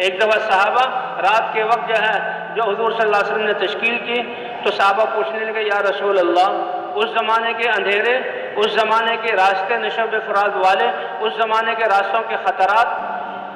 ایک دفعہ صحابہ رات کے وقت جو حضور صلی اللہ علیہ وسلم نے تشکیل کی تو صحابہ پوچھنے لگے یا رسول اللہ، اس زمانے کے اندھیرے، اس زمانے کے راستے نشب فراز والے، اس زمانے کے راستوں کے خطرات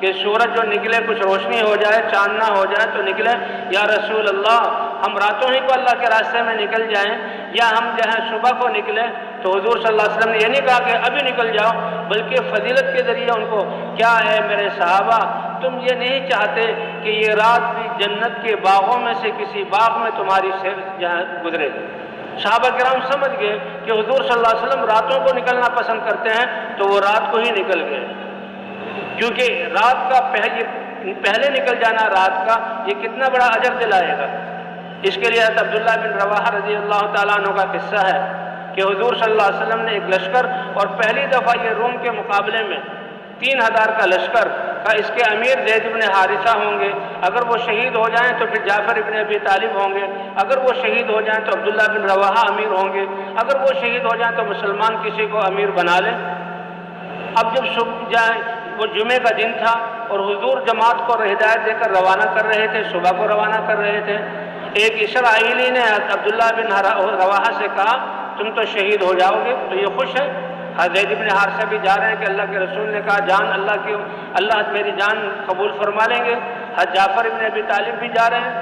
کہ سورج جو نکلے کچھ روشنی ہو جائے، چاند نہ ہو جائے تو نکلے، یا رسول اللہ ہم راتوں ہی کو اللہ کے راستے میں نکل جائیں یا ہم صبح کو نکلیں؟ تو حضور صلی اللہ علیہ وسلم نے یہ نہیں کہا کہ ابھی نکل جاؤ، بلکہ فضیلت کے ذریعے ان کو، کیا ہے میرے صحابہ تم یہ نہیں چاہتے کہ یہ رات بھی جنت کے باغوں میں سے کسی باغ میں تمہاری گزرے؟ صحابہ کرام سمجھ گئے کہ حضور صلی اللہ علیہ وسلم راتوں کو نکلنا پسند کرتے ہیں، تو وہ رات کو ہی نکل گئے، کیونکہ رات کا پہلے نکل جانا رات کا یہ کتنا بڑا اجر دلائے گا۔ اس کے لیے حضرت عبداللہ بن رواحہ رضی اللہ تعالیٰ عنہ کا قصہ ہے کہ حضور صلی اللہ علیہ وسلم نے ایک لشکر، اور پہلی دفعہ یہ روم کے مقابلے میں 3000 کا لشکر کا، اس کے امیر زید بن حارثہ ہوں گے، اگر وہ شہید ہو جائیں تو پھر جعفر ابن ابی طالب ہوں گے، اگر وہ شہید ہو جائیں تو عبداللہ بن رواحہ امیر ہوں گے، اگر وہ شہید ہو جائیں تو مسلمان کسی کو امیر بنا لیں۔ اب جب صبح جائیں، وہ جمعے کا دن تھا اور حضور جماعت کو ہدایت دے کر روانہ کر رہے تھے، صبح کو روانہ کر رہے تھے، ایک اسرائیلی نے عبداللہ بن رواحہ سے کہا تم تو شہید ہو جاؤ گے، تو یہ خوش ہے۔ حضرت ابن حارثہ بھی جا رہے ہیں کہ اللہ کے رسول نے کہا جان اللہ میری جان قبول فرما لیں گے۔ حضرت جعفر ابن ابی طالب بھی جا رہے ہیں،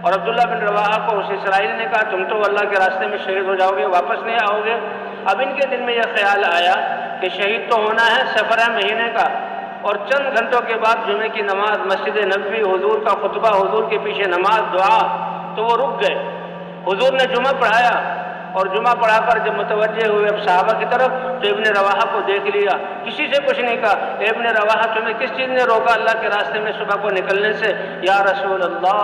اور عبداللہ بن رواحہ کو اس اسرائیلی نے کہا تم تو اللہ کے راستے میں شہید ہو جاؤ گے، واپس نہیں آؤ گے۔ اب ان کے دل میں یہ خیال آیا کہ شہید تو ہونا ہے، سفر ہے مہینے کا، اور چند گھنٹوں کے بعد جمعے کی نماز، مسجد نبوی، حضور کا خطبہ، حضور کے پیچھے نماز، دعا، تو وہ رک گئے۔ حضور نے جمعہ پڑھایا، اور جمعہ پڑھا کر جب متوجہ ہوئے اب صحابہ کی طرف تو ابن رواحہ کو دیکھ لیا، کسی سے کچھ نہیں کہا، اے ابن رواحہ تمہیں کس چیز نے روکا اللہ کے راستے میں صبح کو نکلنے سے؟ یا رسول اللہ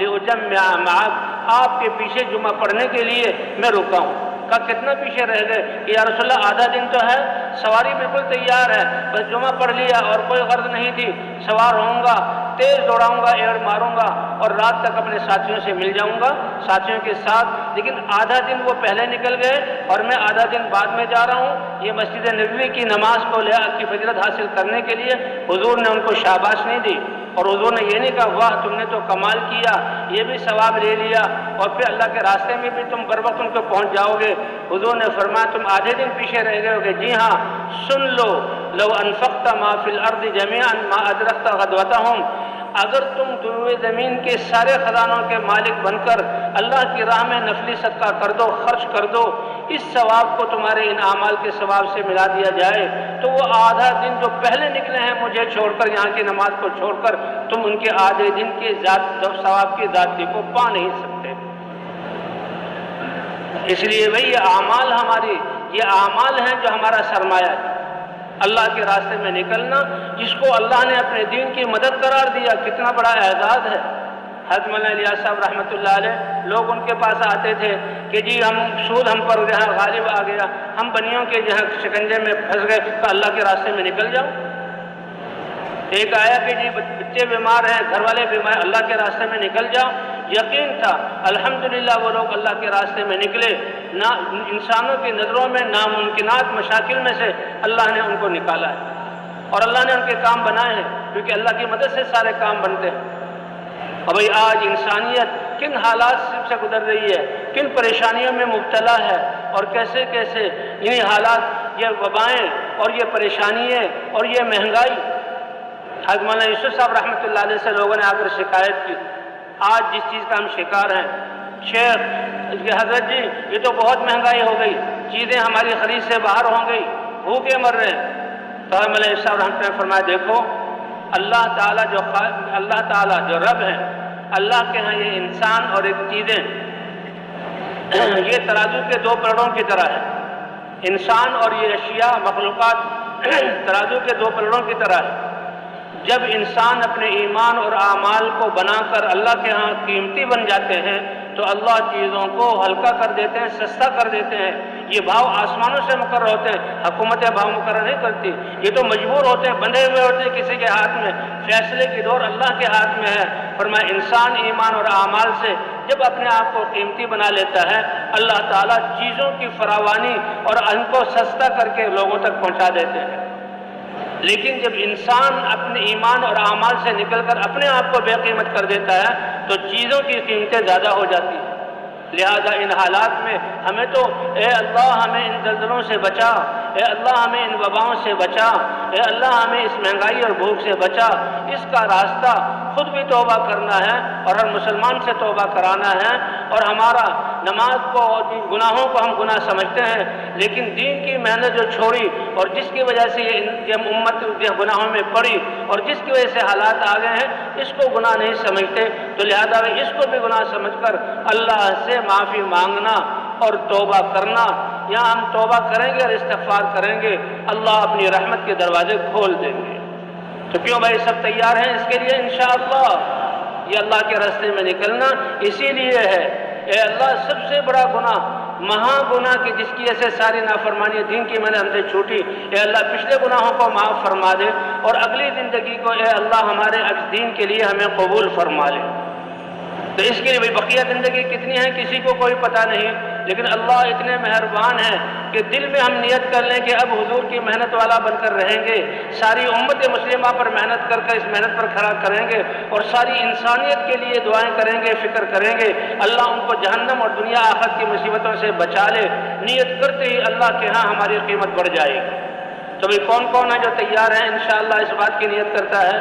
لأجمع معک، آپ کے پیچھے جمعہ پڑھنے کے لیے میں رکا ہوں۔ کہا کتنا پیچھے رہ گئے؟ کہ یا رسول اللہ آدھا دن تو ہے، سواری بالکل تیار ہے، بس جمعہ پڑھ لیا اور کوئی غرض نہیں تھی، سوار ہوں گا، تیز دوڑاؤں گا، ایڑ ماروں گا اور رات تک اپنے ساتھیوں سے مل جاؤں گا، ساتھیوں کے ساتھ، لیکن آدھا دن وہ پہلے نکل گئے اور میں آدھا دن بعد میں جا رہا ہوں۔ یہ مسجد نبوی کی نماز کو کی فضیلت حاصل کرنے کے لیے حضور نے ان کو شاباش نہیں دی، اور حضور نے یہ نہیں کہا واہ تم نے تو کمال کیا، یہ بھی ثواب لے لیا اور پھر اللہ کے راستے میں بھی تم بر وقت ان کو پہنچ جاؤ گے۔ حضور نے فرمایا تم آدھے دن پیچھے رہ گئے ہو گے، جی ہاں سن لو، لو انفقت ما فی الارض جميعا ما ادرکت غدوتهم، اگر تم دروئے زمین کے سارے خزانوں کے مالک بن کر اللہ کی راہ میں نفلی صدقہ کر دو، خرچ کر دو، اس ثواب کو تمہارے ان اعمال کے ثواب سے ملا دیا جائے تو وہ آدھا دن جو پہلے نکلے ہیں مجھے چھوڑ کر، یہاں کی نماز کو چھوڑ کر، تم ان کے آدھے دن کے ثواب کی ذاتی کو پا نہیں سکتے۔ اس لیے بھئی یہ اعمال یہ اعمال ہیں جو ہمارا سرمایہ ہے، اللہ کے راستے میں نکلنا، جس کو اللہ نے اپنے دین کی مدد قرار دیا، کتنا بڑا اعزاز ہے۔ حضرت مولانا الیاس صاحب رحمۃ اللہ علیہ، لوگ ان کے پاس آتے تھے کہ جی سود ہم پر جہاں غالب آ گیا، ہم بنیوں کے جہاں شکنجے میں پھنس گئے، تو اللہ کے راستے میں نکل جاؤ۔ ایک آیا کہ جی بچے بیمار ہیں، گھر والے بیمار، اللہ کے راستے میں نکل جاؤ۔ یقین تھا الحمدللہ وہ لوگ اللہ کے راستے میں نکلے، نہ انسانوں کی نظروں میں ناممکنات مشاکل میں سے اللہ نے ان کو نکالا ہے، اور اللہ نے ان کے کام بنائے ہیں، کیونکہ اللہ کی مدد سے سارے کام بنتے ہیں۔ اور بھئی آج انسانیت کن حالات سے گزر رہی ہے، کن پریشانیوں میں مبتلا ہے، اور کیسے کیسے انہی حالات، یہ وبائیں اور یہ پریشانیاں اور یہ مہنگائی۔ حضرت مولانا یوسف صاحب رحمۃ اللہ علیہ سے لوگوں نے آ کر شکایت کی، آج جس چیز کا ہم شکار ہیں، شیخ حضرت جی یہ تو بہت مہنگائی ہو گئی، چیزیں ہماری خرید سے باہر ہو گئی، بھوکے مر رہے ہیں۔ تو حضرت مولانا یوسف صاحب رحمۃ اللہ نے فرمایا دیکھو اللہ تعالیٰ جو رب ہے، اللہ کے ہاں یہ انسان اور ایک چیزیں یہ ترازو کے دو پلڑوں کی طرح ہے، انسان اور یہ اشیاء مخلوقات ترازو کے دو پلڑوں کی طرح ہے۔ جب انسان اپنے ایمان اور اعمال کو بنا کر اللہ کے ہاں قیمتی بن جاتے ہیں تو اللہ چیزوں کو ہلکا کر دیتے ہیں، سستا کر دیتے ہیں۔ یہ بھاؤ آسمانوں سے مقرر ہوتے ہیں، حکومتیں بھاؤ مقرر نہیں کرتی، یہ تو مجبور ہوتے ہیں، بندھے ہوئے ہوتے ہیں کسی کے ہاتھ میں، فیصلے کی ڈور اللہ کے ہاتھ میں ہے۔ فرمایا انسان ایمان اور اعمال سے جب اپنے آپ کو قیمتی بنا لیتا ہے، اللہ تعالیٰ چیزوں کی فراوانی اور ان کو سستا کر کے لوگوں تک پہنچا دیتے ہیں۔ لیکن جب انسان اپنے ایمان اور اعمال سے نکل کر اپنے آپ کو بے قیمت کر دیتا ہے تو چیزوں کی قیمتیں زیادہ ہو جاتی ہیں۔ لہذا ان حالات میں ہمیں تو اے اللہ ہمیں ان زلزلوں سے بچا، اے اللہ ہمیں ان وباؤں سے بچا، اے اللہ ہمیں اس مہنگائی اور بھوک سے بچا، اس کا راستہ خود بھی توبہ کرنا ہے اور ہر مسلمان سے توبہ کرانا ہے۔ اور ہمارا نماز کو اور گناہوں کو ہم گناہ سمجھتے ہیں، لیکن دین کی محنت جو چھوڑی اور جس کی وجہ سے یہ امت گناہوں میں پڑی اور جس کی وجہ سے حالات آ گئے ہیں، اس کو گناہ نہیں سمجھتے، تو لہذا اس کو بھی گناہ سمجھ کر اللہ سے معافی مانگنا اور توبہ کرنا۔ یا ہم توبہ کریں گے اور استغفار کریں گے، اللہ اپنی رحمت کے دروازے کھول دیں گے۔ تو کیوں بھائی سب تیار ہیں اس کے لیے انشاءاللہ؟ یہ اللہ کے راستے میں نکلنا اسی لیے ہے۔ اے اللہ سب سے بڑا گناہ، مہا گناہ کی جس کی وجہ سے ساری نافرمانی دین کی میں نے ہم سے چھوٹی، اے اللہ پچھلے گناہوں کو معاف فرما دے اور اگلی زندگی کو اے اللہ ہمارے دین کے لیے ہمیں قبول فرما لے۔ تو اس کے لیے بھی بقیہ زندگی کتنی ہے کسی کو کوئی پتہ نہیں، لیکن اللہ اتنے مہربان ہیں کہ دل میں ہم نیت کر لیں کہ اب حضور کی محنت والا بن کر رہیں گے، ساری امت مسلمہ پر محنت کر اس محنت پر کھڑا کریں گے اور ساری انسانیت کے لیے دعائیں کریں گے، فکر کریں گے، اللہ ان کو جہنم اور دنیا آخرت کی مصیبتوں سے بچا لے۔ نیت کرتے ہی اللہ کے ہاں ہماری قیمت بڑھ جائے گی۔ تو بھئی کون کون ہے جو تیار ہیں انشاءاللہ اس بات کی نیت کرتا ہے؟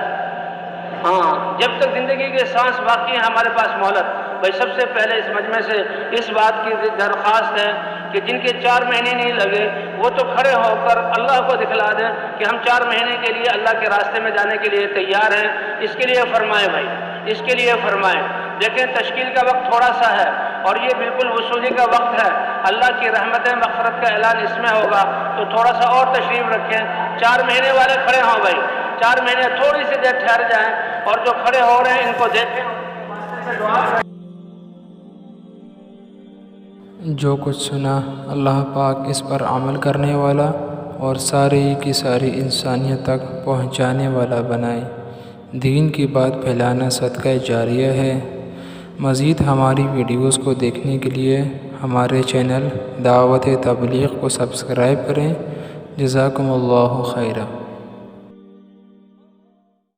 ہاں، جب تک زندگی کے سانس باقی ہیں ہمارے پاس مہلت۔ بھائی سب سے پہلے اس مجمع سے اس بات کی درخواست ہے کہ جن کے 4 مہینے نہیں لگے وہ تو کھڑے ہو کر اللہ کو دکھلا دیں کہ ہم 4 مہینے کے لیے اللہ کے راستے میں جانے کے لیے تیار ہیں۔ اس کے لیے فرمائیں بھائی، اس کے لیے فرمائیں۔ دیکھیں تشکیل کا وقت تھوڑا سا ہے اور یہ بالکل وصولی کا وقت ہے، اللہ کی رحمت مغفرت کا اعلان اس میں ہوگا، تو تھوڑا سا اور تشریف رکھیں۔ 4 مہینے والے کھڑے ہوں بھائی، 4 مہینے تھوڑی سی دیر ٹھہر جائیں اور جو کھڑے ہو رہے ہیں ان کو دیکھیں۔ جو کچھ سنا اللہ پاک اس پر عمل کرنے والا اور ساری کی ساری انسانیت تک پہنچانے والا بنائے۔ دین کی بات پھیلانا صدقہ جاریہ ہے۔ مزید ہماری ویڈیوز کو دیکھنے کے لیے ہمارے چینل دعوت تبلیغ کو سبسکرائب کریں۔ جزاکم اللہ خیرہ۔